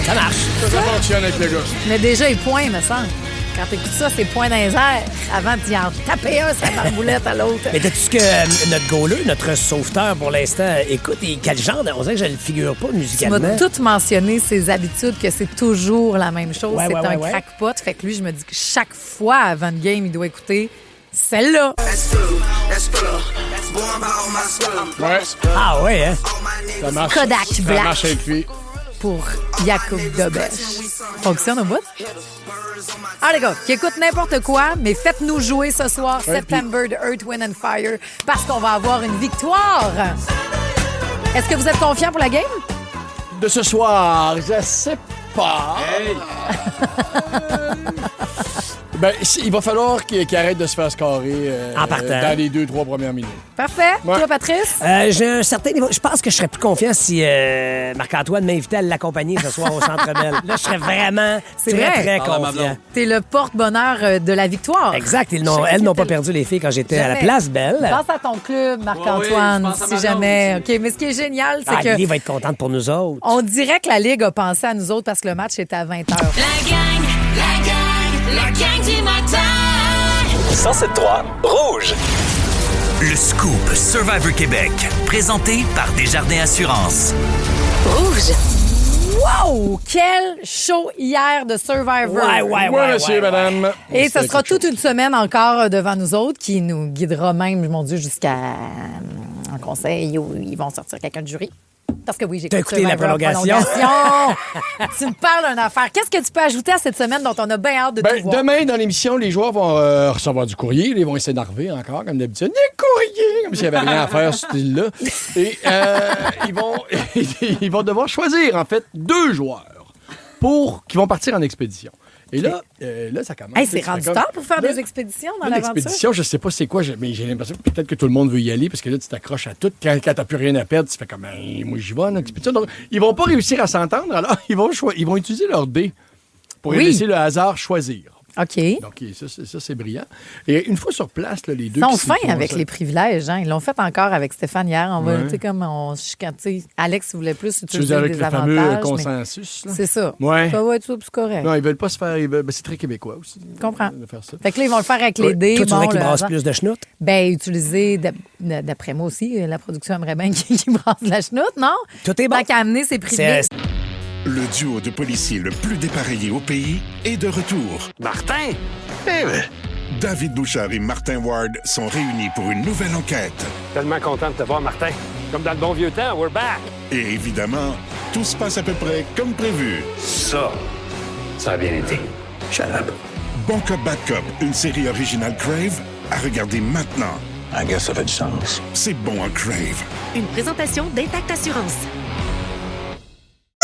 Ça marche. Ça fonctionne avec le gars. Mais déjà, il pointe, me semble. Quand t'écoutes ça, c'est point dans les airs. Avant d'y en taper un, sa barboulette à l'autre. Mais t'as-tu ce que notre goaler, notre sauveteur pour l'instant, écoute, quel genre, on dirait que je le figure pas Tu musicalement. m'as tout mentionné, ses habitudes, que c'est toujours la même chose. Ouais, c'est ouais, un ouais. crackpot. Fait que lui, je me dis que chaque fois avant le game, il doit écouter celle-là. Ouais. Ah ouais, hein? Ça marche. Kodak Ça Black. marche avec lui. Pour Yacoub Dobesh. Fonctionne au bout? Ah, les gars, qui écoutent n'importe quoi, mais faites-nous jouer ce soir, Ouais, September de Earth, Wind and Fire, parce qu'on va avoir une victoire. Est-ce que vous êtes confiants pour la game? De ce soir, je sais pas. Ben, il va falloir qu'il arrête de se faire scorer En partant. dans les 2-3 premières minutes. Parfait. Ouais. Toi, Patrice? J'ai un certain niveau. Je pense que je serais plus confiant si Marc-Antoine m'invitait à l'accompagner ce soir au Centre Bell. Là, je serais vraiment C'est très, vrai. très Parle à ma confiant. blonde. T'es le porte-bonheur de la victoire. Exact. Elles n'ont pas perdu les filles quand j'étais à la Jamais. Place Belle. Pense à ton club, Marc-Antoine, Ouais, oui, je pense à si ma jamais. blonde OK, mais ce qui est génial, c'est Ah, que Lily va être contente pour nous autres. on dirait que la Ligue a pensé à nous autres parce que le match était à 20h. La gang du matin. 107.3 Rouge. Le scoop Survivor Québec, présenté par Desjardins Assurance. Rouge. Wow! Quel show hier de Survivor! Ouais, monsieur, madame. Et ce C'était sera quelque toute une semaine encore devant nous autres qui nous guidera même, mon Dieu, jusqu'à un conseil où ils vont sortir quelqu'un de jury. Parce que oui, j'ai T'as écouté la prolongation. Tu me parles d'une affaire. Qu'est-ce que tu peux ajouter à cette semaine dont on a bien hâte de tout voir? Demain, dans l'émission, les joueurs vont recevoir du courrier. Ils vont s'énerver encore, comme d'habitude. Des courriers! Comme s'il n'y avait rien à faire, ce style-là. Et ils vont devoir choisir, en fait, 2 joueurs qui vont partir en expédition. Et là, ça commence. Hey, c'est rendu tard pour faire des expéditions dans l'aventure? L'expédition, je sais pas c'est quoi, mais j'ai l'impression que peut-être que tout le monde veut y aller parce que là, tu t'accroches à tout. Quand t'as plus rien à perdre, tu fais comme, moi, j'y vais en expédition. Donc, ils vont pas réussir à s'entendre, alors ils vont utiliser leur dé pour laisser le hasard choisir. OK. Donc, ça, c'est brillant. Et une fois sur place, là, les deux... Ils sont qui fins vont avec se- les privilèges. Hein? Ils l'ont fait encore avec Stéphane hier. On va, Ouais. tu sais, comme on chicane, tu sais, Alex voulait plus Tu veux utiliser dire avec des le avantages. fameux mais consensus, là? c'est ça. Ouais. Ça va être ça, puis c'est correct. Non, ils veulent pas se faire... c'est très québécois aussi. Je comprends. De faire ça. Fait que là, ils vont le faire avec les dés. Toi, tu voudrais bon, qu'ils le brassent hasard. plus de schnout? Ben, utiliser, d'après moi aussi, la production aimerait bien qu'ils brassent de la chenoute, non? Tout est bon. Tant qu'à amener ses privés. Le duo de policiers le plus dépareillé au pays est de retour. Martin! David Bouchard et Martin Ward sont réunis pour une nouvelle enquête. Tellement content de te voir, Martin. Comme dans le bon vieux temps, we're back. Et évidemment, tout se passe à peu près comme prévu. Ça a bien été. Shut up. Bon Cop, Bad Cop, une série originale Crave, à regarder maintenant. I guess ça fait du sens. C'est bon en Crave. Une présentation d'Intact Assurance.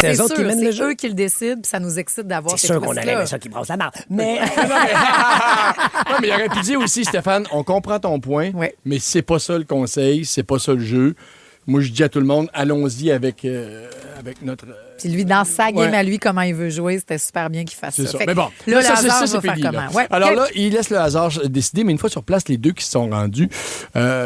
C'est eux C'est autres qui sûr, mènent le c'est jeu. eux qui le décident, puis ça nous excite d'avoir C'est ces sûr qu'on twists-là. aurait aimé ça qui brasse la marde. Mais Non, mais il aurait pu dire aussi, Stéphane, on comprend ton point, mais c'est pas ça le conseil, c'est pas ça le jeu. Moi, je dis à tout le monde, allons-y avec notre... Puis lui, dans sa game Ouais. à lui, comment il veut jouer, c'était super bien qu'il fasse C'est ça. ça. Fait Mais que bon, là, le ça, hasard c'est va faire fini, comment? là. Ouais. Alors Quel- là, il laisse le hasard décider, mais une fois sur place, les deux qui se sont rendus,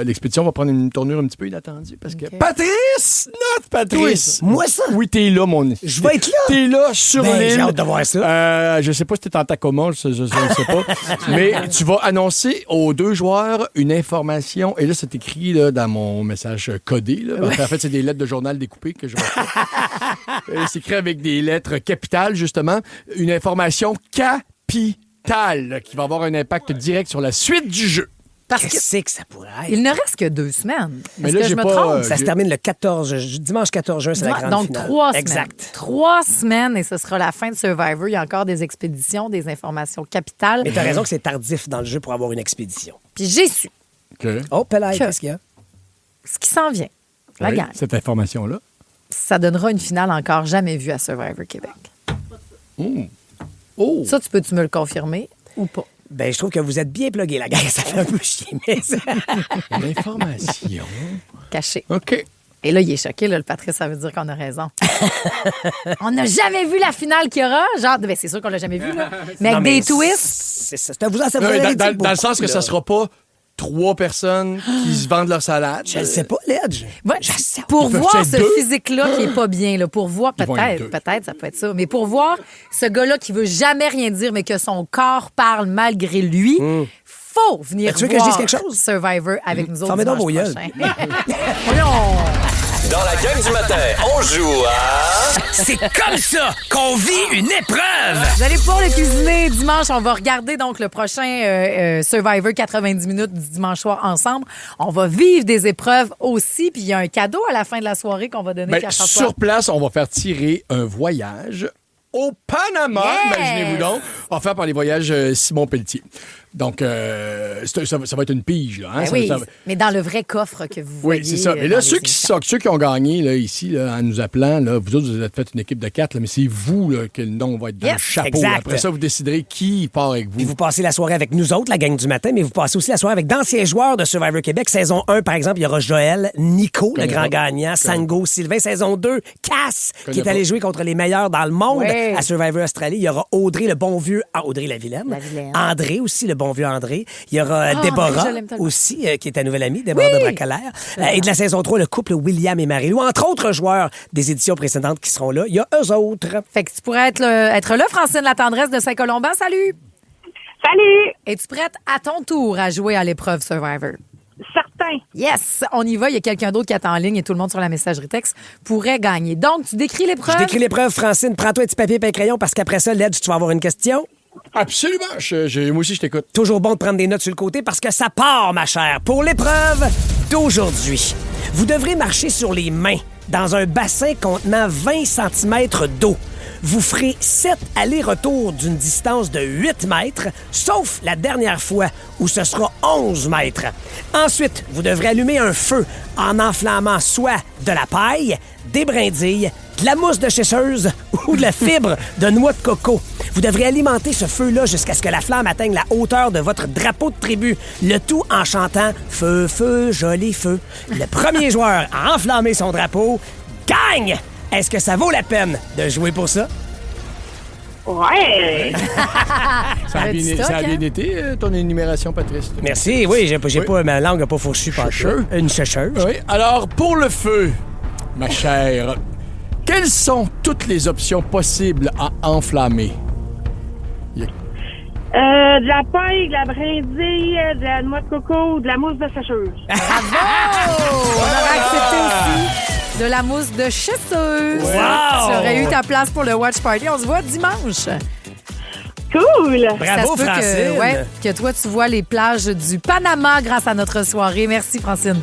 l'expédition va prendre une tournure un petit peu inattendue parce que Patrice, notre Patrice, moi ça? Oui, t'es là, mon... Je vais être là. T'es là sur Ben, l'île. j'ai hâte de voir ça. Je sais pas si t'es en Tacoma, je ne sais pas, mais tu vas annoncer aux 2 joueurs une information, et là, c'est écrit là, dans mon message codé, Là. En fait, c'est des lettres de journal découpées que je reçois. C'est écrit avec des lettres capitales, justement. Une information capitale qui va avoir un impact direct sur la suite du jeu. Parce que c'est que ça pourrait être? Il ne reste que 2 semaines. Mais Est-ce là, que je j'ai me pas, trompe? Ça se termine le 14, dimanche 14 juin, c'est la grande Donc, finale. 3 semaines. Exact. 3 semaines et ce sera la fin de Survivor. Il y a encore des expéditions, des informations capitales. Mais t'as raison que c'est tardif dans le jeu pour avoir une expédition. Puis j'ai su Oh, Pelay, Que- qu'est-ce qu'il y a? ce qui s'en vient. La Oui, gang. cette information-là. Ça donnera une finale encore jamais vue à Survivor Québec. Oh! Ça, tu me le confirmer ou pas? Ben, je trouve que vous êtes bien plugués, la gang. Ça fait un peu chier, mais... L'information. Caché. OK. Et là, il est choqué, là, le Patrice, ça veut dire qu'on a raison. On n'a jamais vu la finale qu'il y aura. Genre, ben, c'est sûr qu'on l'a jamais vu, là. Mais Non, avec mais des twists. C'est ça. Ça vous Non, mais dans le sens que ça ça sera pas 3 personnes qui se vendent leur salade. Je ne sais pas, Ledge. Ouais, pour Ils peuvent voir être ce 2. physique-là qui est pas bien, là, pour voir, Ils vont être 2. peut-être, ça peut être ça, mais pour voir ce gars-là qui veut jamais rien dire, mais que son corps parle malgré lui, faut venir Tu veux que je voir dise quelque chose? Survivor avec nous autres Fermez donc dimanche vos prochain. Dans la gang du matin, on joue à... C'est comme ça qu'on vit une épreuve! Vous allez pouvoir le cuisiner dimanche. On va regarder donc le prochain Survivor 90 minutes du dimanche soir ensemble. On va vivre des épreuves aussi. Puis il y a un cadeau à la fin de la soirée qu'on va donner Ben, Pierre-François. sur place, on va faire tirer un voyage au Panama. Yes! Imaginez-vous donc. Offert par les voyages Simon Pelletier. Donc, ça va être une pige. Là, hein? Ben Ça- oui, ça- mais dans le vrai coffre que vous voyez. Oui, c'est ça. Mais dans là, les ceux émissions. qui ont gagné là, ici, là, en nous appelant, là, vous autres, vous êtes fait une équipe de 4, là, mais c'est vous là, que le nom va être dans Yes, le chapeau. exact. Après ça, vous déciderez qui part avec vous. Puis vous passez la soirée avec nous autres, la gang du matin, mais vous passez aussi la soirée avec d'anciens joueurs de Survivor Québec. Saison 1, par exemple, il y aura Joël, Nico, le Connais grand pas. gagnant, Sango, Sylvain. Saison 2, Cass, qui Connais est allé pas. jouer contre les meilleurs dans le monde Ouais. à Survivor Australie. Il y aura Audrey, le bon vieux... Audrey Lavilaine. Lavilaine. André aussi, le bon vieux André. Il y aura Ah, Déborah je l'aime tellement. aussi, qui est ta nouvelle amie, Déborah de Bracolaire. Et de la saison 3, le couple William et Marie-Lou, entre autres joueurs des éditions précédentes qui seront là. Il y a eux autres. Fait que tu pourrais être là, Francine La Tendresse de Saint-Colomban. Salut! Salut! Es-tu prête à ton tour à jouer à l'épreuve Survivor? Certain. Yes! On y va. Il y a quelqu'un d'autre qui attend en ligne et tout le monde sur la messagerie texte pourrait gagner. Donc, tu décris l'épreuve? Je décris l'épreuve, Francine. Prends-toi un petit papier et un crayon parce qu'après ça, Ledge, tu vas avoir une question. Absolument. Moi aussi, je t'écoute. Toujours bon de prendre des notes sur le côté parce que ça part, ma chère. Pour l'épreuve d'aujourd'hui, vous devrez marcher sur les mains dans un bassin contenant 20 cm d'eau. Vous ferez 7 allers-retours d'une distance de 8 mètres, sauf la dernière fois où ce sera 11 mètres. Ensuite, vous devrez allumer un feu en enflammant soit de la paille, des brindilles, de la mousse de chasseuse ou de la fibre de noix de coco. Vous devrez alimenter ce feu-là jusqu'à ce que la flamme atteigne la hauteur de votre drapeau de tribu, le tout en chantant « Feu, feu, joli feu ». Le premier joueur à enflammer son drapeau gagne! Est-ce que ça vaut la peine de jouer pour ça? Ouais! Ça a bien été, ton énumération, Patrice. Merci, oui, j'ai pas, ma langue n'a pas fourchu par une chercheuse. Oui. Alors, pour le feu, ma chère, quelles sont toutes les options possibles à enflammer? De la paille, de la brindille, de la noix de coco, de la mousse de sécheuse. Bravo! On aurait accepté aussi de la mousse de chasseuse. Wow! Tu aurais eu ta place pour le Watch Party. On se voit dimanche. Cool! Bravo, Ça se peut Francine! que toi, tu vois les plages du Panama grâce à notre soirée. Merci, Francine.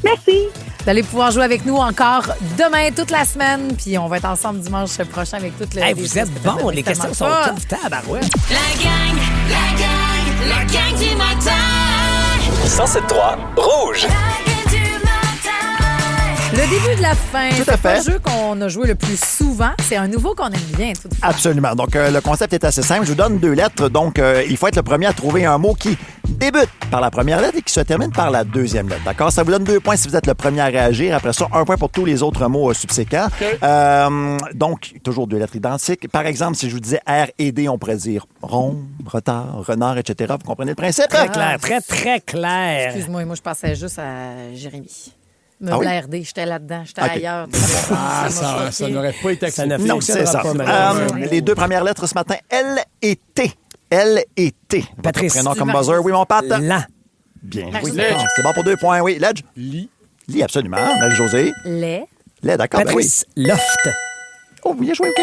Merci. Vous allez pouvoir jouer avec nous encore demain, toute la semaine. Puis on va être ensemble dimanche prochain avec toutes les... Hey, vous êtes bons, les questions sont tough, tabarouette. La gang du matin. 107.3 Rouge. Le début de la fin, Tout à c'est pas fait. le jeu qu'on a joué le plus souvent. C'est un nouveau qu'on aime bien, toutefois. Absolument. Donc, le concept est assez simple. Je vous donne 2 lettres. Donc, il faut être le premier à trouver un mot qui débute par la première lettre et qui se termine par la deuxième lettre. D'accord? Ça vous donne 2 points si vous êtes le premier à réagir. Après ça, 1 point pour tous les autres mots subséquents. Donc, toujours 2 lettres identiques. Par exemple, si je vous disais R et D, on pourrait dire rond, retard, renard, etc. Vous comprenez le principe? Très clair, très, très clair. Excuse-moi, moi, je pensais juste à Jérémy. Ah oui? RD, j'étais là-dedans, j'étais OK. ailleurs. Ah, ça n'aurait pas été accepté. Ça ne Non, c'est fonctionnera ça. pas, malheureusement. Les 2 premières lettres ce matin, L et T. L et T. Votre Patrice. prénom comme buzzer. Oui, mon Pat? Lent. Bien. Merci. Oui, c'est bon pour 2 points. Oui, Ledge? Lit. Lit, absolument. Marie-Josée. Lait. Lait, d'accord. Ben oui. Patrice, loft. Oh, bien joué, OK.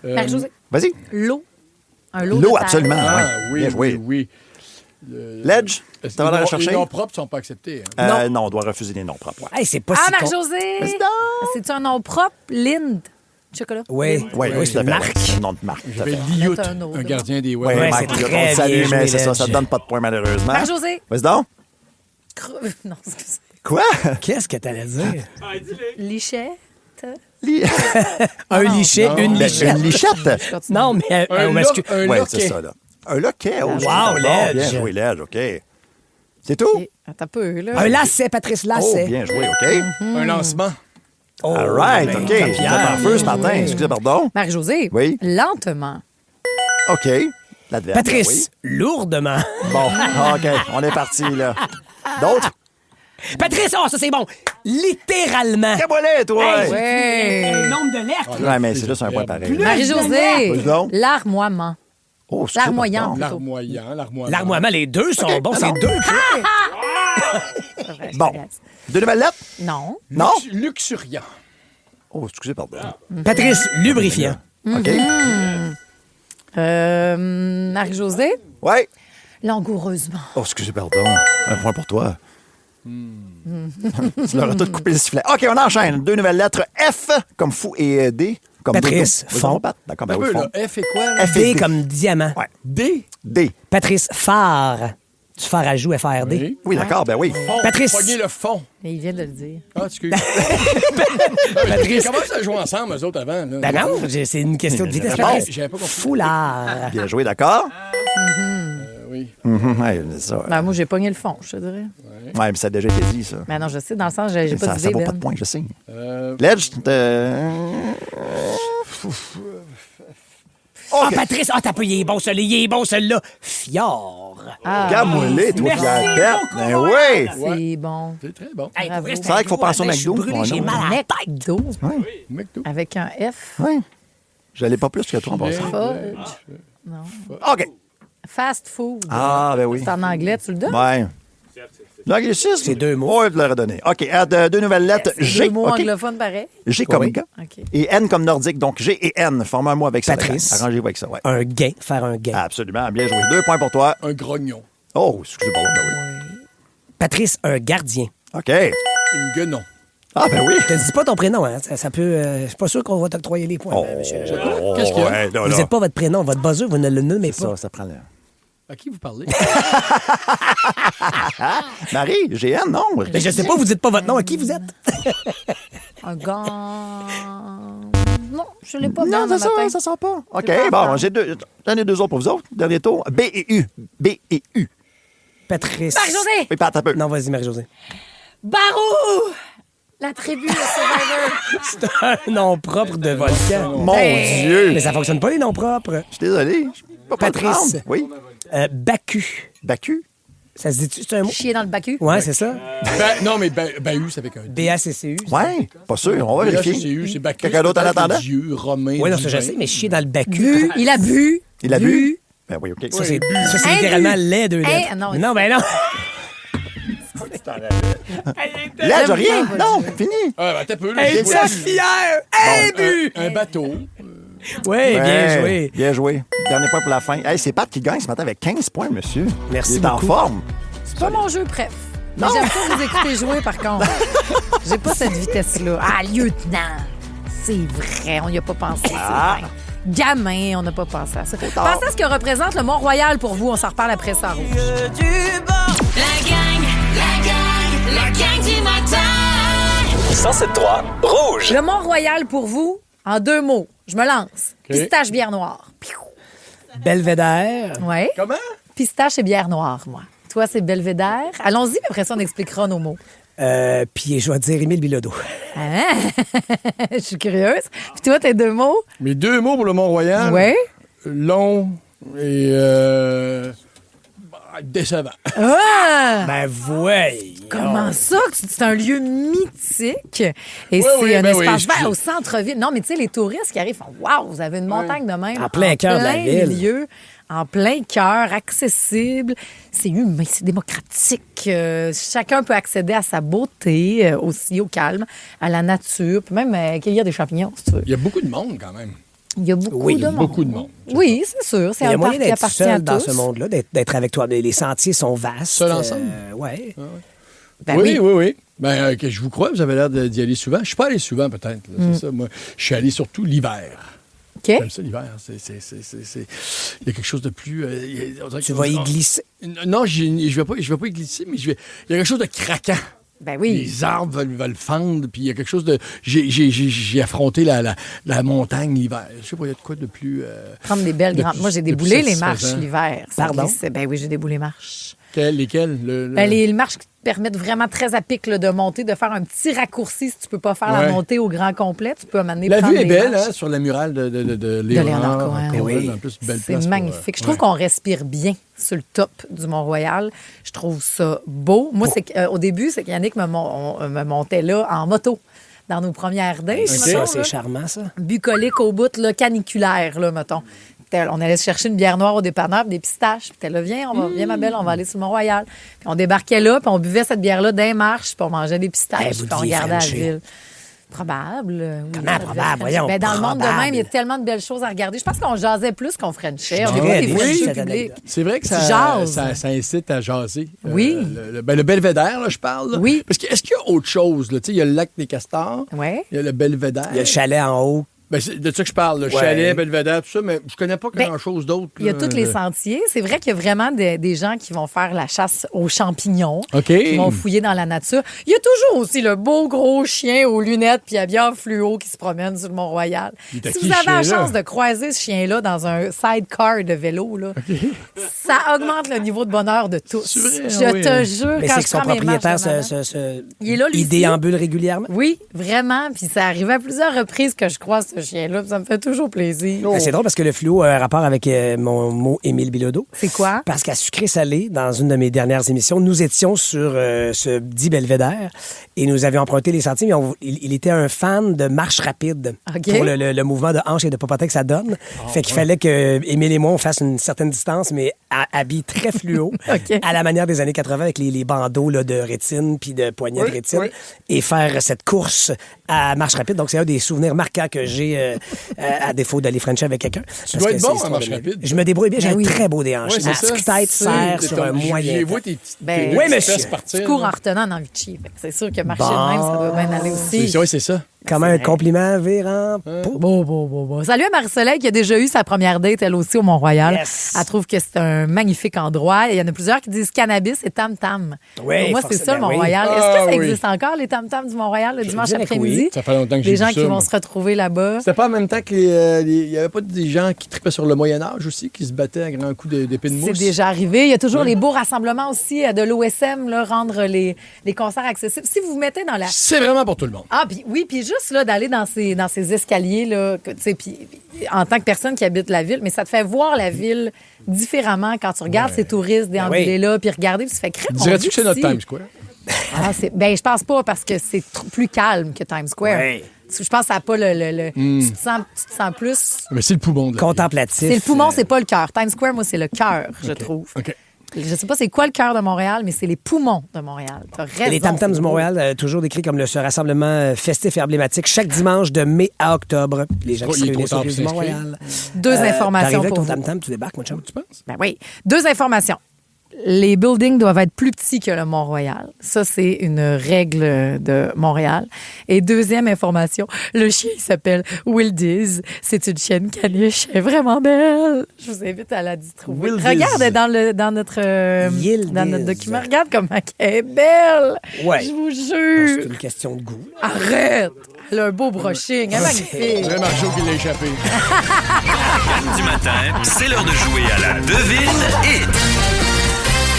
Oui. Marie-Josée. Vas-y. L'eau. Un lot de L'eau, table. absolument. Ah, oui. Bien joué. oui. Ledge, tu vas la rechercher? Les noms propres ne sont pas acceptés. Hein? Non, on doit refuser les noms propres. Hey, c'est pas Ah, si con. Marie-Josée. Président. C'est-tu un nom propre? Lind. Chocolat. Oui, Oui, c'est une marque. C'est un nom de marque. tout à fait. Liout, Mettre un autre. un gardien des Oui, Web. Mike c'est Liout, très on le salue, bien mais joué, c'est ça, ça Ledge. ne donne pas de points, malheureusement. Marie-Josée. Vas-y donc. Non, excusez. Quoi? Qu'est-ce que t'allais dire? Lichette. Un lichet, une lichette. Une lichette? Non, mais Un où est-ce que- Oui, c'est ça, là. Un loquet. Oh, Wow, Ledge. Bien joué, Ledge, OK. C'est tout? OK. Attends un peu, là. Un lacet, Patrice, Oh, lacet. bien joué, OK. Un lancement. Oh, All right, ben, OK. Pierre. Vous êtes en feu ce matin. Excusez, pardon. Marie-Josée. Oui. Lentement. OK. L'adverbe, Patrice, lourdement. oui. Bon, OK. On est parti, là. D'autres? Patrice, oh, ça c'est bon. Littéralement. Cabolet, toi! Hey, Ouais. le nombre de lettres. Ouais, mais c'est juste un point pareil. Marie-Josée. Vas-y donc. Larmoiement. Oh, excusez, Larmoyant. pardon. Larmoyant. L'armoiement, les deux sont bons. C'est deux. Bon. Deux nouvelles lettres? Non. Non? Luxuriant. Oh, excusez, pardon. Patrice, lubrifiant. OK. Marie-Josée. Oui. Langoureusement. Oh, excusez, pardon. Un point pour toi. Tu leur as tout coupé le sifflet. OK, on enchaîne. Deux nouvelles lettres. F comme fou et D comme Patrice, dodo. fond. D'accord, ben Un oui, peu, fond. là. F et quoi? Là? F et D comme diamant. Ouais. D. D. Patrice, phare. Du phare à joue, FRD. Oui. Oui, d'accord, ben oui. Fond. Patrice. Pogner le fond. Mais il vient de le dire. Ah, excuse. Patrice. Comment ça joue ensemble, eux autres, avant? Là? Ben non, c'est une question de vitesse. Bon. Patrice, J'avais pas compris. foulard. Bien joué, d'accord? Oui. Ouais, c'est ça. Ben, moi, j'ai pogné le fond, je te dirais. Ouais, mais ça a déjà été dit, ça. Ben non, je sais, dans le sens, j'ai pas Ça d'idée, vaut pas Ben. de points, je sais. Euh, Ledge, Ah, Patrice, t'as pas, il est bon, celui-là, il est bon, celui-là. Fjord. Gamoulé, toi, Merci fière tête. beaucoup, Ben oui! C'est bon. c'est très bon. Hey, pour vrai, C'est vrai qu'il faut penser au je suis McDo. brûlé, Ouais, j'ai non. mal à la tête. McDo. McDo. Avec un F. Oui. J'allais pas plus que toi en passant. Fudge. Non. OK. Fast food. Ah, ben oui. C'est en anglais, tu le donnes? Ouais. L'anglicisme? C'est deux mots. Oui, je l'aurais donné. OK, deux nouvelles lettres. G. Deux mots OK. anglophones pareil. G comme Oui. gars. OK. Et N comme nordique. Donc, G et N. Forme un mot avec ça. Patrice. là. Arrangez-vous avec ça, ouais. Un gain, faire un gain. Absolument. Bien joué. 2 points pour toi. Un grognon. Oh, excusez-moi. Ben oui. Patrice, un gardien. OK. Une guenon. Ah, ben oui. Je te dis pas ton prénom, hein. Ça peut. Je suis pas sûr qu'on va t'octroyer les points, monsieur. Qu'est-ce qu'il y a? ouais, là, Vous là. n'êtes pas votre prénom, votre buzzer, vous ne le nommez C'est pas. ça prend le... À qui vous parlez? Marie, GN, non? Mais je sais pas, vous dites pas votre nom. À qui vous êtes? Un gant. Non, je l'ai pas Non, dans ça ma tête. sort pas. OK, C'est pas bon, grave. j'en ai deux autres pour vous autres. Dernier tour. B et U. B et U. Patrice. Marie-Josée! Oui, Pat, un peu. Non, vas-y, Marie-Josée. Barou! La tribu de Survivor. C'est un nom propre de volcan. Mon Dieu! Mais ça fonctionne pas, les noms propres. Je suis désolé. Je peux pas le Patrice. prendre. Oui. Bacu. Bacu? Ça se dit-tu, c'est un mot? Chier dans le bacu. Ouais, c'est ça. Non, mais Bahut, ça fait qu'un D. B-A-C-C-U. Ouais, pas sûr. On va vérifier. BHCU, c'est Bacchus. Quelqu'un d'autre en peut-être attendant? Dieu, Romain. Oui, non, ça, je divin. sais, mais chier dans le bacu. Bu. Il a bu. Il a bu? Ben oui, OK. Ça, c'est Un littéralement but. lait, deux lettres. Hein, non, non, ben non. Là, j'ai rien. pas Non, dire. fini. Ah, ben, t'as peu, là. Hey, j'ai t'es pas- fier! Hey, bu! Un bateau. Oui, bien Ouais, joué. Bien joué. Dernier point pour la fin. Hey, c'est Pat qui gagne ce matin avec 15 points, monsieur. Merci Il est en beaucoup. forme. C'est pas mon jeu, bref. Mais Non. j'aime pas vous écouter jouer, par contre. J'ai pas cette vitesse-là. Ah, lieutenant! C'est vrai, on n'y a pas pensé. c'est Ah. vrai. Gamin, on n'a pas pensé à ça. tard. Pensez à ce que représente le Mont-Royal pour vous. On s'en reparle après ça, Rouge. La gang du matin. 107.3 Rouge. Le Mont-Royal pour vous, en deux mots. Je me lance. Pistache, bière noire. Belvédère. Oui. Comment? Pistache et bière noire, moi. Toi, c'est Belvédère. Allons-y, puis après ça, on expliquera nos mots. Puis je vais te dire Émile Bilodeau. Ah! Je suis curieuse. Puis toi, tes deux mots? Mes deux mots pour le Mont-Royal. Oui. Long et décevant. Ah! Ben voyons. Comment ça? C'est un lieu mythique. Et Oui, c'est oui, un ben oui, espace vert je- au centre-ville. Non, mais tu sais, les touristes qui arrivent font « Wow, vous avez une montagne de même. En plein cœur de la ville. milieu, en plein cœur, accessible. C'est humain, c'est démocratique. Chacun peut accéder à sa beauté, aussi au calme, à la nature, puis même cueillir des champignons, si tu veux. Il y a beaucoup de monde, quand même. Il y a beaucoup de monde. Beaucoup de monde. Oui, c'est sûr. C'est il y a un parc moyen qui d'être appartient à seul dans tous. ce monde-là, d'être avec toi. Les sentiers sont vastes. Seul ensemble? Oui. Ben oui. Ben, je vous crois, vous avez l'air d'y aller souvent. Je ne suis pas allé souvent, peut-être. C'est ça. Moi, je suis allé surtout l'hiver. OK. J'aime ça, l'hiver. Il y a quelque chose de plus... Tu vas y glisser? Non, je ne vais pas y glisser, mais il y a quelque chose de craquant. Ben oui. Les arbres veulent fendre, puis il y a quelque chose de... J'ai affronté la montagne l'hiver. Je sais pas, il y a de quoi de plus... Prendre des belles grandes... Moi, j'ai déboulé les marches satisfaisant. l'hiver. Pardon? Ben oui, j'ai déboulé les marches. Lesquelles? Ben, les marches qui te permettent vraiment très à pic là, de monter, de faire un petit raccourci si tu peux pas faire la montée au grand complet. Tu peux amener la vue est belle, marches. hein, sur la murale de Léonard Cohen. Oui. En plus, belle place. C'est magnifique. Je trouve qu'on respire bien sur le top du Mont-Royal. Je trouve ça beau. Moi, au début, c'est qu'Yannick me montait là en moto. Dans nos premières dates. Ça, c'est charmant, ça. Bucolique au bout, là, caniculaire, là, mettons. On allait se chercher une bière noire au dépanneur, des pistaches. Puis t'es là, viens, ma belle, on va aller sur le Mont-Royal. Puis on débarquait là, puis on buvait cette bière-là d'un marche, puis on mangeait des pistaches, puis on regardait la ville. Probable. Comment probable? Voyons, ben, dans le monde de probable. même, il y a tellement de belles choses à regarder. Je pense qu'on jasait plus qu'on frenchait. On Oui, écoutait des oui, frenchies cette publics. C'est vrai que ça incite à jaser. Oui. Le belvédère, là, je parle. Là. Oui. Parce que est-ce qu'il y a autre chose? Là? Il y a le lac des Castors. Ouais. Il y a le belvédère. Il y a le chalet en haut. Ben, c'est de ça que je parle, le chalet, belvédère, tout ça, mais je connais pas grand-chose d'autre. Il y a tous les sentiers. C'est vrai qu'il y a vraiment des gens qui vont faire la chasse aux champignons, qui vont fouiller dans la nature. Il y a toujours aussi le beau gros chien aux lunettes puis habillé en fluo qui se promène sur le Mont-Royal. Si vous avez la chance de croiser ce chien-là dans un sidecar de vélo, là, ça augmente le niveau de bonheur de tous. Vrai, je te jure, mais quand c'est je que son prends mes propriétaire marches il est là, lui, il déambule régulièrement? Oui, vraiment. Puis ça arrive à plusieurs reprises que je croise ce chien-là, puis ça me fait toujours plaisir. Ben, c'est drôle parce que le fluo a un rapport avec mon mot Émile Bilodeau. C'est quoi? Parce qu'à Sucré-Salé, dans une de mes dernières émissions, nous étions sur ce dit belvédère et nous avions emprunté les sentiers, mais il était un fan de marche rapide pour le mouvement de hanche et de popotin que ça donne. Fait qu'il fallait que Émile et moi, on fasse une certaine distance, mais habillés très fluo, à la manière des années 80 avec les bandeaux là, de rétine puis de poignets de rétine et faire cette course à marche rapide. Donc, c'est un des souvenirs marquants que j'ai à défaut d'aller frencher avec quelqu'un. Tu dois être bon en marche rapide. Je me débrouille bien. J'ai un très beau déhanché. Ma petite tête serre sur un moyen. J'ai vu tes oui, monsieur. Tu cours en retenant dans envie de chier. C'est sûr que marcher de même, ça doit bien aller aussi. Oui, c'est ça. Comme un compliment virant. Bon. Salut à Marie-Soleil qui a déjà eu sa première date, elle aussi, au Mont-Royal. Yes. Elle trouve que c'est un magnifique endroit. Il y en a plusieurs qui disent cannabis et tam-tam. Oui, pour moi, c'est ça, le Mont-Royal. Oui. Est-ce que ça existe encore, les tam-tams du Mont-Royal, le dimanche après-midi? Oui. Ça fait longtemps que j'ai Des gens vu ça, qui vont se retrouver là-bas. C'était pas en même temps qu'il y avait pas des gens qui tripaient sur le Moyen-Âge aussi, qui se battaient à grands coups d'épée de mousse? C'est déjà arrivé. Il y a toujours les beaux rassemblements aussi de l'OSM, là, rendre les concerts accessibles. Si vous vous mettez dans la... C'est vraiment pour tout le monde. Ah, puis oui, puis juste là, d'aller dans ces escaliers, là, tu sais, puis en tant que personne qui habite la ville, mais ça te fait voir la ville différemment quand tu regardes ces touristes déambuler là, puis regarder, puis tu fais crème. Dirais-tu que c'est notre Times Square? Ben, je pense pas, parce que c'est plus calme que Times Square. Ouais. Je pense que ça n'a pas tu te sens plus... Mais c'est le poumon de la contemplatif. C'est le poumon, c'est pas le cœur. Times Square, moi, c'est le cœur, je trouve. OK. Je sais pas c'est quoi le cœur de Montréal, mais c'est les poumons de Montréal. T'as raison. Et les tam-tams du Montréal, toujours décrits comme ce rassemblement festif et emblématique, chaque dimanche de mai à octobre. Les gens qui se réunissent au Vieux du Montréal. Deux informations pour ton vous. tam-tam, tu débarques, mon chum, tu penses? Ben oui. Deux informations. Les buildings doivent être plus petits que le Mont-Royal. Ça, c'est une règle de Montréal. Et deuxième information, le chien, il s'appelle Wildiz. C'est une chienne caniche. Elle est vraiment belle. Je vous invite à la trouver. Regarde dans notre document. Regarde comment elle est belle. Ouais. Je vous jure. C'est une question de goût. Arrête. Elle a un beau brushing. Elle est magnifique. C'est Marceau qui l'a échappé. Gang du matin, c'est l'heure de jouer à la devine hit.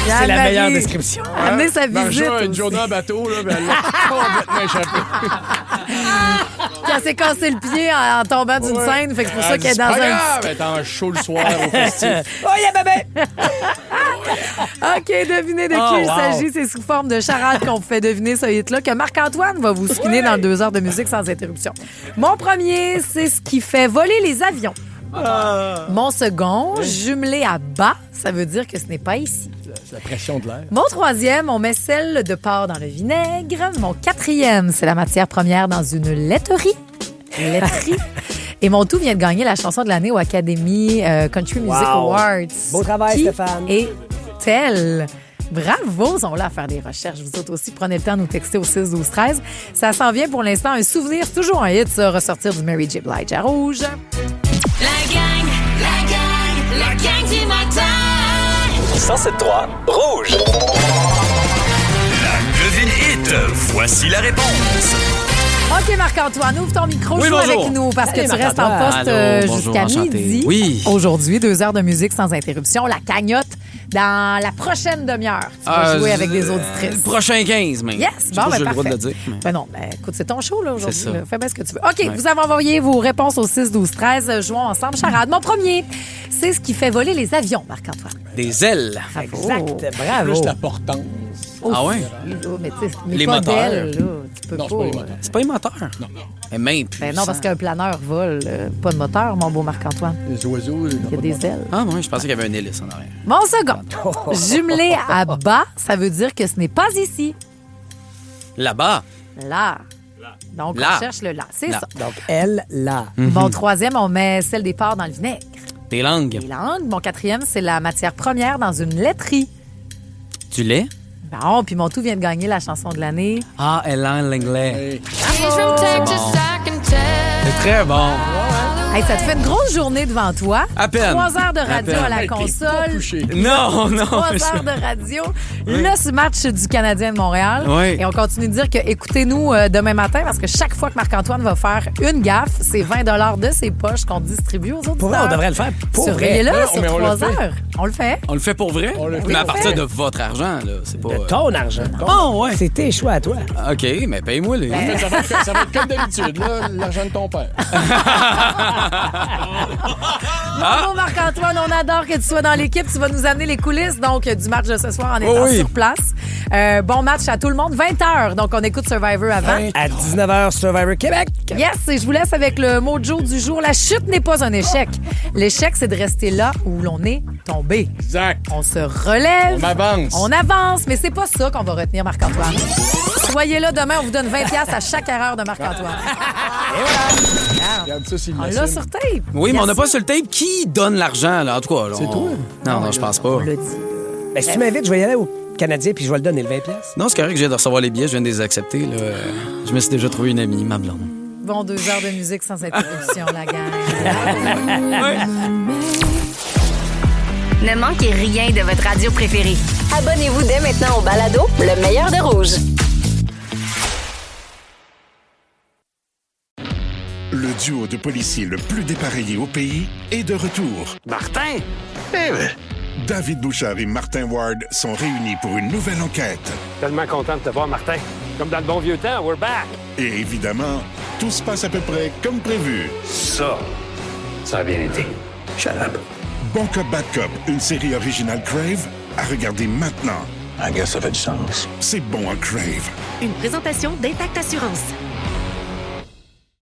C'est la meilleure description. Amenez sa visite. Marceau, une journée en bateau, là, ben, elle l'a complètement échappé. Elle s'est cassé le pied en tombant d'une scène. Fait que c'est pour ça qu'elle est dans Elle un... est en show le soir au festif. Oh, yeah, bébé! OK, devinez de qui il s'agit. C'est sous forme de charade qu'on vous fait deviner ce hit-là que Marc-Antoine va vous spinner dans 2 heures de musique sans interruption. Mon premier, c'est ce qui fait voler les avions. Mon second, jumelé à bas, ça veut dire que ce n'est pas ici. C'est la pression de l'air. Mon troisième, on met sel de porc dans le vinaigre. Mon quatrième, c'est la matière première dans une laiterie. Et mon tout vient de gagner la chanson de l'année au Academy Country Music Awards. Beau travail, Stéphane. Et tel. Bravo, ils sont là à faire des recherches. Vous autres aussi, prenez le temps de nous texter au 6 12 13. Ça s'en vient pour l'instant. Un souvenir, c'est toujours un hit, ça, ressortir du Mary J. Blige à Rouge. La gang du matin. 107.3 Rouge. La devine hit. Voici la réponse. OK, Marc-Antoine, ouvre ton micro, Oui, joue bonjour. avec nous parce que Salut, tu restes en Marc-Antoine. poste Allô, bonjour, jusqu'à enchanté. midi. Oui. Aujourd'hui, 2 heures de musique sans interruption. La cagnotte dans la prochaine demi-heure. Tu vas jouer avec des auditrices. Prochain 15, même. Yes, Je sais bon, pas si ben j'ai le droit de parfait. le dire. mais- Ben non, ben écoute, c'est ton show là aujourd'hui. C'est ça. là. Fais bien ce que tu veux. OK, Ouais. vous avez envoyé vos réponses au 6 12 13. Jouons ensemble. Charade. Mon premier, c'est ce qui fait voler les avions, Marc-Antoine. Des ailes. Exact. Bravo. Plus la portance. Ah ouais? Oh, mais tu sais, mais Les pas moteurs. d'ailes, là. Tu peux Non, c'est pas. pas les moteurs. C'est pas les moteurs. Non. Mais même plus. Ben non, parce qu'un planeur vole, pas de moteur, mon beau Marc-Antoine. Les oiseaux, Il y a des ailes. Ah oui, je pensais qu'il y avait un hélice en arrière. Mon second, jumelé à bas, ça veut dire que ce n'est pas ici. Là-bas. Là. Donc, Là. on cherche le là. C'est Là. ça. Donc, elle, là. Mon troisième, on met celle des porcs dans le vinaigre. Des langues. Les langues. Mon quatrième, c'est la matière première dans une laiterie. Du lait. Bon, puis mon tout vient de gagner la chanson de l'année. Ah, elle a l'anglais. Bravo! C'est très bon. Hey, ça te fait une grosse journée devant toi. À peine. 3 heures de radio À peine. à la Hey, t'es console. Non, non. 3 heures de radio. Le match du Canadien de Montréal. Oui. Et on continue de dire que écoutez-nous demain matin parce que chaque fois que Marc-Antoine va faire une gaffe, c'est 20 de ses poches qu'on distribue aux autres. Pour vrai, on devrait le faire pour Surveillez-le vrai. sur Mais on 3 le fait. heure. On le fait. On le fait pour vrai? On le fait Mais à pour partir vrai. de votre argent, là. C'est pas. De ton argent. Oh, ouais. C'est tes choix à toi. OK, mais paye-moi les. Ben, Ça va être comme d'habitude, là, l'argent de ton père. Bravo Marc-Antoine, on adore que tu sois dans l'équipe. Tu vas nous amener les coulisses donc du match de ce soir en étant Oui. sur place. Bon match à tout le monde. 20h, donc on écoute Survivor avant. À 19h, Survivor Québec. Yes, et je vous laisse avec le mojo du jour. La chute n'est pas un échec. L'échec, c'est de rester là où l'on est tombé. Exact. On se relève. On avance. On avance, mais c'est pas ça qu'on va retenir, Marc-Antoine. Soyez là demain, on vous donne 20$ à chaque erreur de Marc-Antoine. Et voilà. Regarde ça, s'il On l'assume. l'a sur tape. Oui, mais on n'a Yes. pas sur le tape. Qui donne l'argent, là? En tout cas, là, C'est toi. Non, je pense pas. On l'a dit. Ben, si tu m'invites, je vais y aller au Canadien puis je vais le donner le 20$. Non, c'est correct que je viens de recevoir les billets, je viens de les accepter. Là. Je me suis déjà trouvé une amie, ma blonde. Bon, 2 heures de musique sans interruption, la gang. Ne manquez rien de votre radio préférée. Abonnez-vous dès maintenant au balado Le meilleur de Rouge. Le duo de policiers le plus dépareillé au pays est de retour. Martin! David Bouchard et Martin Ward sont réunis pour une nouvelle enquête. Tellement content de te voir, Martin. Comme dans le bon vieux temps, we're back! Et évidemment, tout se passe à peu près comme prévu. Ça a bien été. Shut up. Bon Cop, Bad Cop, une série originale Crave, à regarder maintenant. I guess ça fait du sens. C'est bon à Crave. Une présentation d'Intact Assurance.